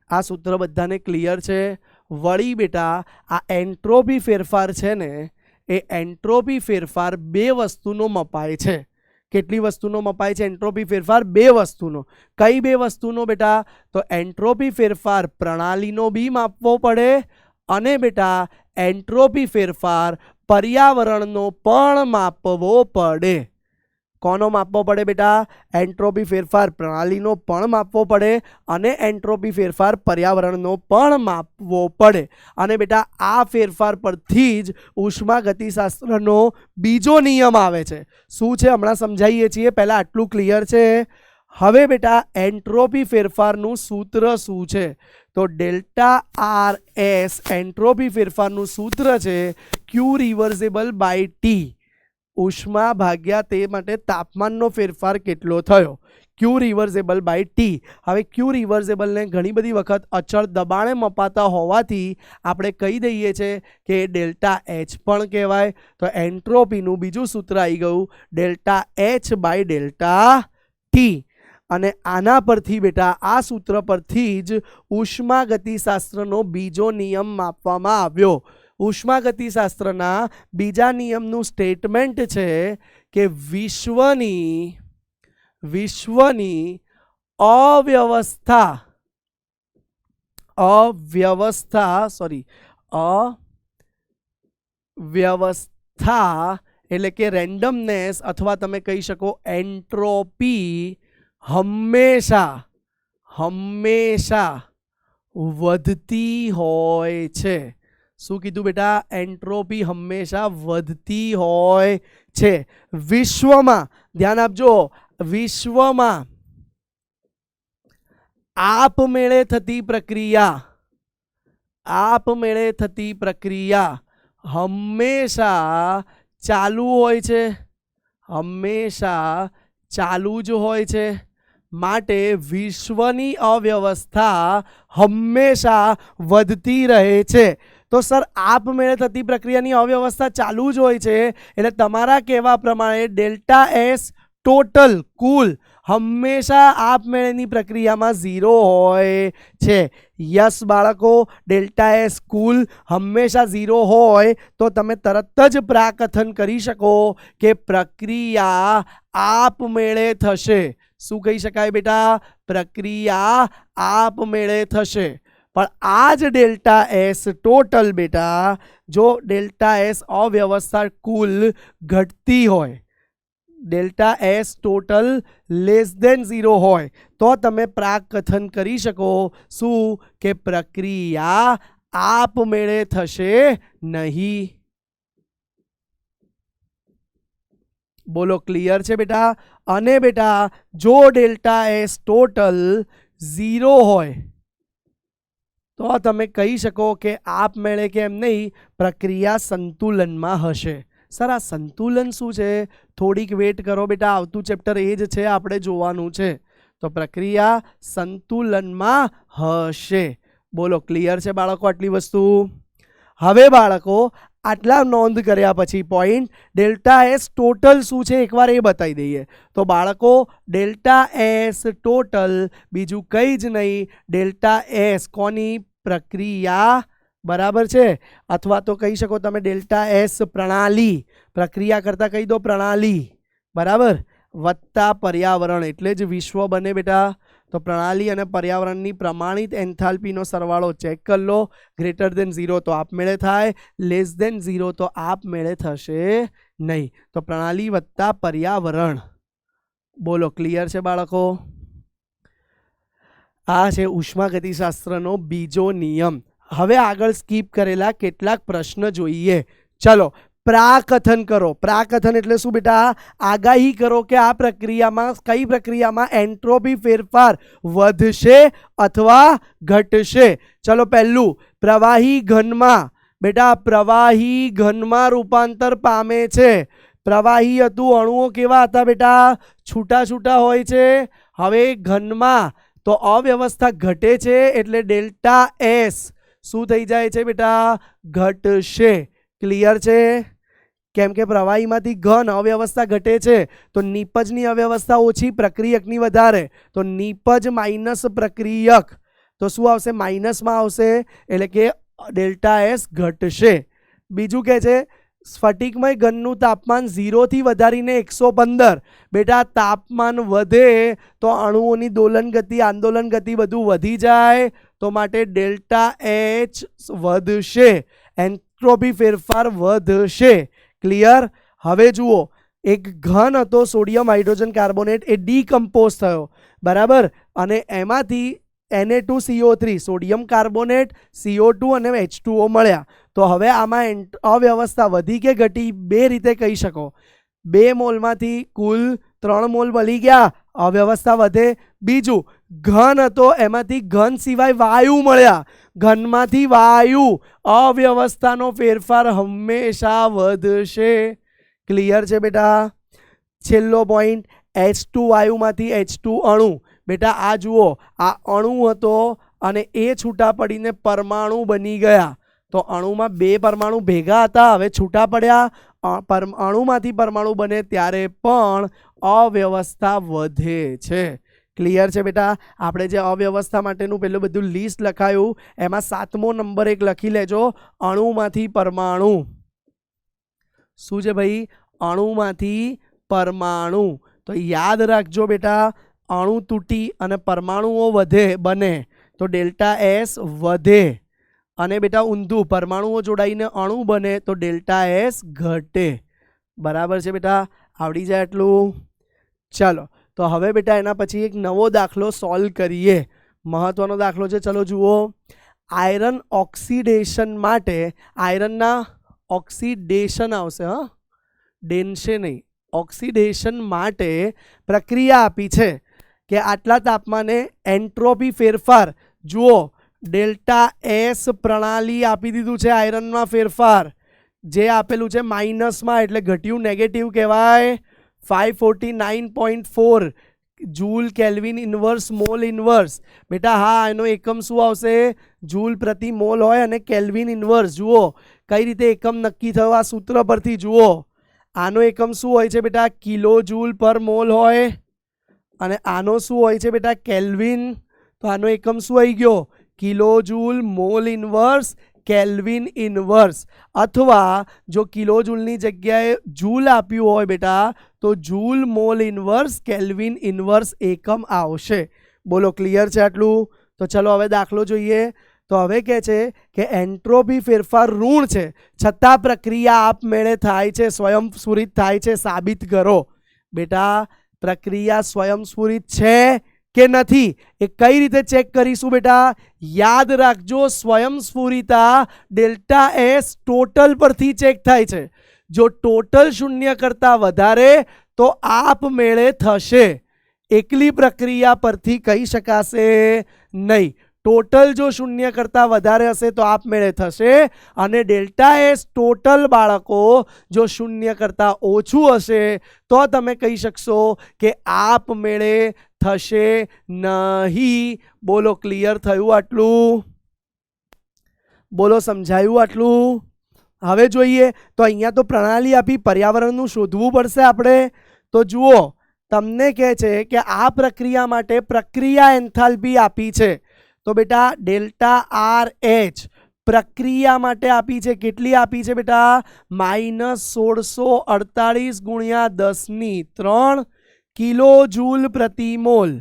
આ સૂત્ર બધાને ક્લિયર છે? વળી બેટા આ એન્ટ્રોપી ફેરફાર છે ને, એ એન્ટ્રોપી ફેરફાર 2 વસ્તુનો મપાય છે. કેટલી વસ્તુનો મપાય છે એન્ટ્રોપી ફેરફાર? 2 વસ્તુનો. કઈ 2 વસ્તુનો બેટા? તો એન્ટ્રોપી ફેરફાર પ્રણાલીનો બી માપવો પડે અને બેટા એન્ટ્રોપી ફેરફાર પર્યાવરણનો પણ માપવો પડે. કોનો માપવો પડે બેટા? એન્ટ્રોપી ફેરફાર પ્રણાલીનો પણ માપવો પડે અને એન્ટ્રોપી ફેરફાર પર્યાવરણનો પણ માપવો પડે. અને બેટા આ ફેરફાર પરથી જ ઉષ્માગતિશાસ્ત્રનો બીજો નિયમ આવે છે. શું છે હમણાં સમજાવીએ છીએ, પહેલા આટલું ક્લિયર છે. હવે બેટા એન્ટ્રોપી ફેરફારનું સૂત્ર શું છે? તો ડેલ્ટા આર એસ એન્ટ્રોપી ફેરફારનું સૂત્ર છે ક્યુ રિવર્સિબલ બાય ટી. ઉષ્મા ભાગ્યા તે માટે તાપમાનનો ફેરફાર કેટલો થયો, ક્યુ રિવર્સિબલ બાય ટી. હવે ક્યુ રિવર્સિબલને ઘણી બધી વખત અચળ દબાણે મપાતા હોવાથી આપણે કહી દઈએ છીએ કે ડેલ્ટા એચ પણ કહેવાય. તો એન્ટ્રોપીનું બીજું સૂત્ર આવી ગયું delta H by delta T. અને આના પરથી બેટા આ સૂત્ર પરથી જ ઉષ્માગતિશાસ્ત્રનો બીજો નિયમ માપવામાં આવ્યો. ઉષ્માગતિશાસ્ત્રના બીજા નિયમનું સ્ટેટમેન્ટ છે કે વિશ્વની વ્યવસ્થા એટલે કે રેન્ડમનેસ અથવા તમે કહી શકો એન્ટ્રોપી હંમેશા હંમેશા વધતી હોય છે. શું કીધું બેટા? એન્ટ્રોપી હંમેશા વધતી હોય છે. વિશ્વમાં ધ્યાન આપજો, વિશ્વમાં આપમેળે થતી પ્રક્રિયા હંમેશા ચાલુ હોય છે, હંમેશા ચાલુ જ હોય છે. માટે વિશ્વની અવ્યવસ્થા હંમેશા વધતી રહે છે. તો સર આપમેળે થતી પ્રક્રિયાની અવ્યવસ્થા ચાલુ જ હોય છે એટલે તમારા કહેવા પ્રમાણે ડેલ્ટા એસ ટોટલ કુલ હંમેશા આપમેળેની પ્રક્રિયામાં 0 હોય છે. યસ બાળકો, ડેલ્ટા એસ કુલ હંમેશા 0 હોય તો તમે તરત જ પ્રાકથન કરી શકો કે પ્રક્રિયા આપમેળે થશે. શું કહી શકાય બેટા? પ્રક્રિયા આપમેળે થશે. પણ આ જ ડેલ્ટા એસ ટોટલ બેટા, જો ડેલ્ટા એસ અવ્યવસ્થા કુલ ઘટતી હોય, delta S total less than 0 હોય તો તમે પ્રાકથન કરી શકો શું? કે પ્રક્રિયા આપમેળે થશે નહીં. બોલો, ક્લિયર છે બેટા? અને બેટા જો ડેલ્ટા એસ ટોટલ 0 હોય તો તમે કહી શકો કે આપમેળે કે એમ નહીં, પ્રક્રિયા સંતુલનમાં હશે. સર આ સંતુલન શું છે? થોડીક વેટ કરો બેટા, આવતું ચેપ્ટર એ જ છે, આપણે જોવાનું છે. તો પ્રક્રિયા સંતુલનમાં હશે. બોલો, ક્લિયર છે બાળકો આટલી વસ્તુ? હવે બાળકો આટલા નોંધ કર્યા પછી પોઈન્ટ ડેલ્ટા એસ ટોટલ શું છે એકવાર એ બતાવી દઈએ. તો બાળકો ડેલ્ટા એસ ટોટલ બીજું કંઈ જ નહીં, ડેલ્ટા એસ કોની? પ્રક્રિયા, બરાબર છે? અથવા તો કહી શકો તમે ડેલ્ટા એસ પ્રણાલી, પ્રક્રિયા કરતા કહી દો પ્રણાલી, બરાબર, વત્તા પર્યાવરણ એટલે જ વિશ્વ બને બેટા. તો પ્રણાલી અને પર્યાવરણની પ્રમાણિત એન્થાલ્પીનો સરવાળો ચેક કરી લો. ગ્રેટર દેન 0 તો આપમેળે થાય, લેસ દેન 0 તો આપમેળે થશે નહીં. તો પ્રણાલી વત્તા પર્યાવરણ. બોલો, ક્લિયર છે બાળકો? આ છે ઉષ્માગતિશાસ્ત્રનો બીજો નિયમ. હવે આગળ સ્કીપ કરેલા કેટલાક પ્રશ્ન જોઈએ. ચલો, પ્રાકથન કરો. પ્રાકથન એટલે શું બેટા? આગાહી કરો કે આ પ્રક્રિયામાં કઈ પ્રક્રિયામાં એન્ટ્રોપી ફેરફાર વધશે અથવા ઘટશે. ચલો, પહેલું પ્રવાહી ઘનમાં. બેટા પ્રવાહી ઘનમાં રૂપાંતર પામે છે. પ્રવાહી હતું, અણુઓ કેવા હતા બેટા? છૂટા છૂટા હોય છે. હવે ઘનમાં તો અવ્યવસ્થા ઘટે છે એટલે ડેલ્ટા એસ શું થઈ જાય છે બેટા? ઘટશે. ક્લિયર છે? કેમ કે પ્રવાહીમાંથી ઘન અવ્યવસ્થા ઘટે છે તો નિપજની અવ્યવસ્થા ઓછી, પ્રક્રિયકની વધારે. તો નિપજ માઇનસ પ્રક્રિયક તો શું આવશે? માઇનસમાં આવશે એટલે કે ડેલ્ટા એસ ઘટશે. બીજું કહે છે સ્ફટિકમય ઘનનું તાપમાન 0 થી વધારીને 115. બેટા તાપમાન વધે તો અણુઓની દોલન ગતિ, આંદોલન ગતિ બધું વધી જાય તો માટે ડેલ્ટા એચ વધશે, એન્ટ્રોપી ફેરફાર વધશે. ક્લિયર? હવે જુઓ, એક ઘન હતો સોડિયમ હાઇડ્રોજન કાર્બોનેટ, એ ડીકમ્પોઝ થયો, બરાબર, અને એમાંથી Na2CO3 સોડિયમ કાર્બોનેટ, CO2 અને H2O મળ્યા. તો હવે આમાં અવ્યવસ્થા વધી કે ઘટી? બે રીતે કહી શકો. 2 મોલમાંથી કુલ 3 મોલ મળી ગયા, અવ્યવસ્થા વધે. બીજું ઘન હતો, એમાંથી ઘન સિવાય વાયુ મળ્યા, ઘનમાંથી વાયુ, અવ્યવસ્થાનો ફેરફાર હંમેશા વધશે. ક્લિયર છે બેટા? છેલ્લો પોઈન્ટ H2 વાયુમાંથી H2 અણુ. બેટા આ જુઓ, આ અણુ હતો અને એ છૂટા પડીને પરમાણુ બની ગયા. તો અણુમાં 2 પરમાણુ ભેગા હતા, હવે છૂટા પડ્યા. અણુમાંથી પરમાણુ બને ત્યારે પણ અવ્યવસ્થા વધે છે. ક્લિયર છે બેટા? આપણે જે અવ્યવસ્થા માટેનું પેલું બધું લિસ્ટ લખાયું એમાં 7મો નંબર એક લખી લેજો, અણુમાંથી પરમાણુ. શું છે ભાઈ? અણુમાંથી પરમાણુ. તો યાદ રાખજો બેટા, અણુ તૂટી અને પરમાણુઓ બને તો ડેલ્ટા એસ વધે અને બેટા ઊંધું પરમાણુઓ જોડાઈને અણુ બને તો ડેલ્ટા એસ ઘટે. બરાબર છે બેટા, આવડી જાય એટલું. ચાલો તો હવે બેટા એના પછી એક નવો દાખલો સોલ્વ કરીએ. મહત્વનો દાખલો છે, ચલો જુઓ. આયરન ઓક્સિડેશન માટે, આયરનના ઓક્સિડેશન આવશે, હા ડેન્શે નહીં, ઓક્સિડેશન માટે પ્રક્રિયા આપી છે કે આટલા તાપમાને એન્ટ્રોપી ફેરફાર, જુઓ ડેલ્ટા એસ પ્રણાલી આપી દીધું છે. આયરનમાં ફેરફાર જે આપેલું છે માઇનસમાં એટલે ઘટ્યું, નેગેટિવ કહેવાય. 549.4 joule kelvin inverse mall inverse. બેટા હા, એનો એકમ શું આવશે? જૂલ પ્રતિ મોલ હોય અને કેલ્વિન ઇન્વર્સ. જુઓ કઈ રીતે એકમ નક્કી થયો આ સૂત્ર પરથી. જુઓ આનો એકમ શું હોય છે બેટા? કિલો જૂલ પર મોલ હોય અને આનો શું હોય છે બેટા? કેલ્વિન. તો આનો એકમ શું આવી ગયો? Kilo joule mall inverse kelvin inverse. અથવા જો કિલો જૂલની જગ્યાએ જૂલ આપ્યું હોય બેટા તો joule mall inverse kelvin inverse એકમ આવશે. બોલો ક્લિયર છે આટલું? તો ચલો હવે દાખલો જોઈએ. તો હવે કહે છે કે એન્ટ્રોપી ફેરફાર ઋણ છે છતાં પ્રક્રિયા આપમેળે થાય છે, સ્વયંસ્ફુરિત થાય છે, સાબિત કરો. બેટા પ્રક્રિયા સ્વયંસ્ફુરિત છે કે નથી એ કઈ રીતે ચેક કરીશું બેટા? યાદ રાખજો, સ્વયંસ્ફુરિતા ડેલ્ટા એસ ટોટલ પરથી ચેક થાય છે. જો ટોટલ શૂન્ય કરતા વધારે તો આપમેળે થશે. એકલી પ્રક્રિયા પરથી કહી શકાશે નહીં. ટોટલ જો શૂન્ય કરતા વધારે હશે તો આપમેળે થશે, અને ડેલ્ટા એસ ટોટલ બાળકો જો શૂન્ય કરતા ઓછું હશે તો તમે કહી શકશો કે આપમેળે થશે નહીં. બોલો ક્લિયર થયું આટલું? બોલો સમજાયું આટલું? હવે જોઈએ તો અહીંયા તો પ્રણાલી આપી, પર્યાવરણનું શોધવું પડશે આપણે. તો જુઓ તમને કહે છે કે આ પ્રક્રિયા માટે પ્રક્રિયા એન્થાલ્પી આપી છે. તો બેટા ડેલ્ટા આર એચ પ્રક્રિયા માટે આપી છે. કેટલી આપી છે બેટા? -1648 ગુણ્યા 10³ કિલો જૂલ પ્રતિ મોલ.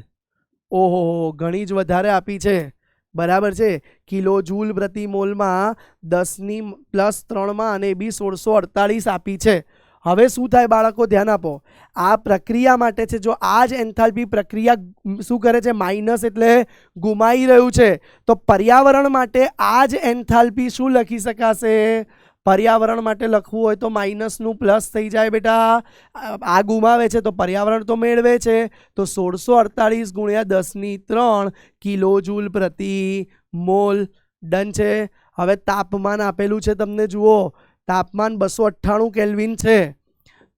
ઓહો, ઘણી જ વધારે આપી છે. બરાબર છે, કિલો જૂલ પ્રતિ મોલમાં 10+3 અને બી 1648 આપી છે. હવે શું થાય બાળકો? ધ્યાન આપો. આ પ્રક્રિયા માટે છે. જો આ જ એન્થાલ્પી પ્રક્રિયા શું કરે છે? માઇનસ એટલે ગુમાઈ રહ્યું છે. તો પર્યાવરણ માટે આ જ એન્થાલ્પી શું લખી શકાશે? પર્યાવરણ માટે લખવું હોય તો માઇનસનું પ્લસ થઈ જાય બેટા. આ ગુમાવે છે તો પર્યાવરણ તો મેળવે છે. તો 1648 ગુણ્યા 10³ કિલો જૂલ પ્રતિ મોલ. ડન છે. હવે તાપમાન આપેલું છે તમને, જુઓ તાપમાન 298 કેલ્વિન છે.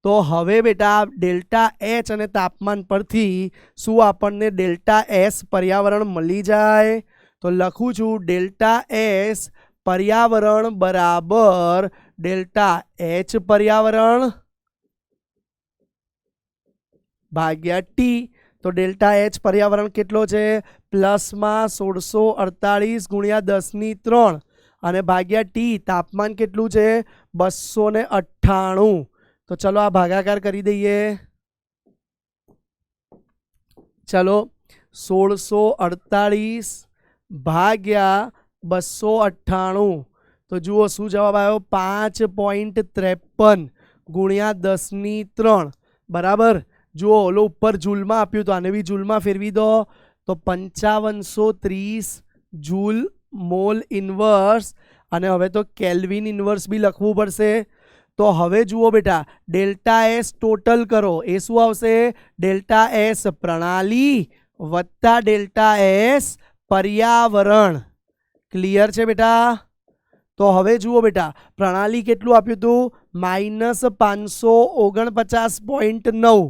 તો હવે બેટા ડેલ્ટા એચ અને તાપમાન પરથી શું આપણને ડેલ્ટા એસ પર્યાવરણ મળી જાય? તો લખું છું ડેલ્ટા એસ પર્યાવરણ બરાબર ડેલ્ટા એચ પર્યાવરણ ભાગ્યા ટી. તો ડેલ્ટા એચ પર્યાવરણ કેટલો છે? પ્લસમાં 1648 ગુણ્યા 10³ અને ભાગ્યા ટી. તાપમાન કેટલું છે? 298. તો ચલો આ ભાગાકાર કરી દઈએ. ચલો 1648 ભાગ્યા 298. તો જુઓ શું જવાબ આવ્યો? 5.53 ગુણ્યા 10³ બરાબર. જુઓ ઓલો ઉપર જૂલમાં આપ્યું તો આને બી જૂલમાં ફેરવી દો. તો 5530 જૂલ મોલ ઇન્વર્સ. અને હવે તો કેલ્વિન ઇન્વર્સ બી લખવું પડશે. તો હવે જુઓ બેટા ડેલ્ટા એસ ટોટલ કરો. એ શું આવશે? ડેલ્ટા એસ પ્રણાલી વત્તા ડેલ્ટા એસ પર્યાવરણ. ક્લિયર છે બેટા? તો હવે જુઓ બેટા પ્રણાલી કેટલું આપ્યું હતું? -549.9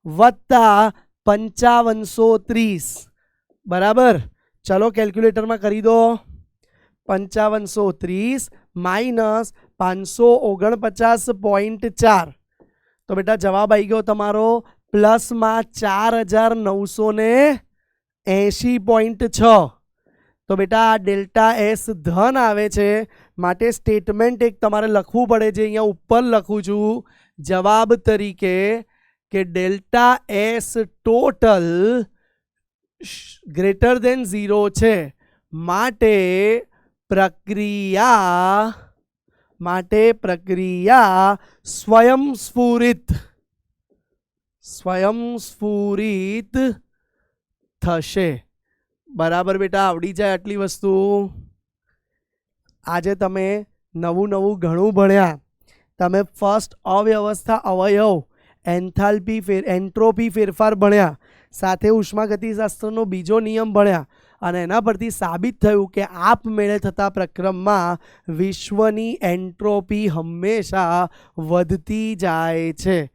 વત્તા 5530 બરાબર. ચલો કેલ્ક્યુલેટરમાં કરી દો. 5530 માઇનસ 549.4. તો બેટા જવાબ આવી ગયો તમારો પ્લસમાં 4980.6. તો બેટા આ ડેલ્ટા એસ ધન આવે છે માટે સ્ટેટમેન્ટ એક તમારે લખવું પડે, જે અહીંયા ઉપર લખું છું જવાબ તરીકે કે delta S total greater than 0 છે માટે પ્રક્રિયા માટે પ્રક્રિયા સ્વયંસ્ફુરિત થશે. બરાબર બેટા, આવડી જાય આટલી વસ્તુ. આજે તમે નવું ઘણું ભણ્યા. તમે ફર્સ્ટ અવ્યવસ્થા અવયવ, એન્ટ્રોપી ફેરફાર ભણ્યા, સાથે ઉષ્માગતિશાસ્ત્રનો બીજો નિયમ ભણ્યા અને એના પરથી સાબિત થયું કે આપમેળે થતા પ્રક્રમમાં વિશ્વની એન્ટ્રોપી હંમેશા વધતી જાય છે.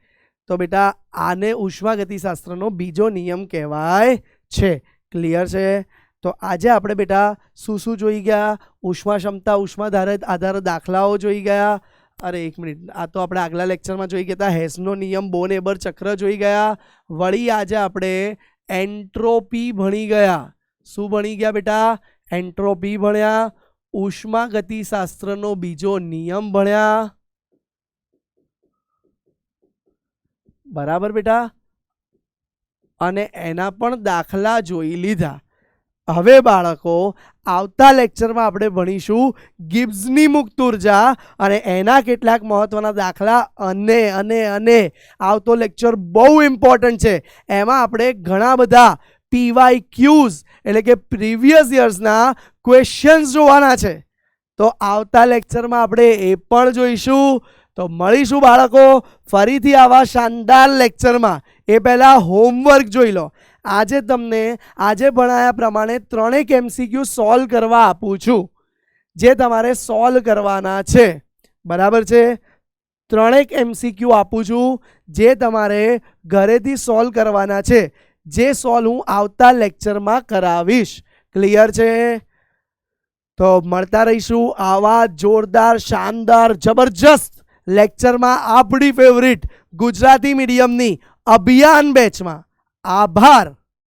તો બેટા આને ઉષ્માગતિશાસ્ત્રનો બીજો નિયમ કહેવાય છે. ક્લિયર છે? તો આજે આપણે બેટા શું જોઈ ગયા? ઉષ્મા ક્ષમતા, ઉષ્મા આધાર દાખલાઓ જોઈ ગયા. અરે એક મિનિટ, આ તો આપણે આગલા લેક્ચરમાં જોઈ ગયા હતા. હેસનો નિયમ, બોન-એબર ચક્ર જોઈ ગયા. વળી આજે આપણે એન્ટ્રોપી ભણી ગયા. શું ભણી ગયા બેટા? એન્ટ્રોપી ભણ્યા. ઉષ્માગતિશાસ્ત્રનો બીજો નિયમ ભણ્યા. બરાબર બેટા, અને એના પણ દાખલા જોઈ લીધા. હવે બાળકો આવતા લેક્ચરમાં આપણે ભણીશું ગિબ્સની મુક્ત ઉર્જા અને એના કેટલાક મહત્વના દાખલા. અને આવતો લેક્ચર બહુ ઇમ્પોર્ટન્ટ છે. એમાં આપણે ઘણા બધા PYQs એટલે કે પ્રીવિયસ યર્સના ક્વેશ્ચન્સ જોવાના છે. તો આવતા લેક્ચરમાં આપણે એ પણ જોઈશું. તો મળીશું બાળકો ફરીથી આવા શાનદાર લેક્ચરમાં. એ પહેલાં હોમવર્ક જોઈ લો. આજે તમને આજે ભણાયા પ્રમાણે 3 MCQ સોલ્વ કરવા આપું છું, જે તમારે સોલ્વ કરવાના છે. બરાબર છે? 3 MCQ આપું છું જે તમારે ઘરેથી સોલ્વ કરવાના છે, જે સોલ્વ હું આવતા લેક્ચરમાં કરાવીશ. ક્લિયર છે? તો મળતા રહીશું આવા જોરદાર, શાનદાર, જબરજસ્ત લેક્ચરમાં આપણી ફેવરિટ ગુજરાતી મીડિયમની અભિયાન બેચમાં. આભાર.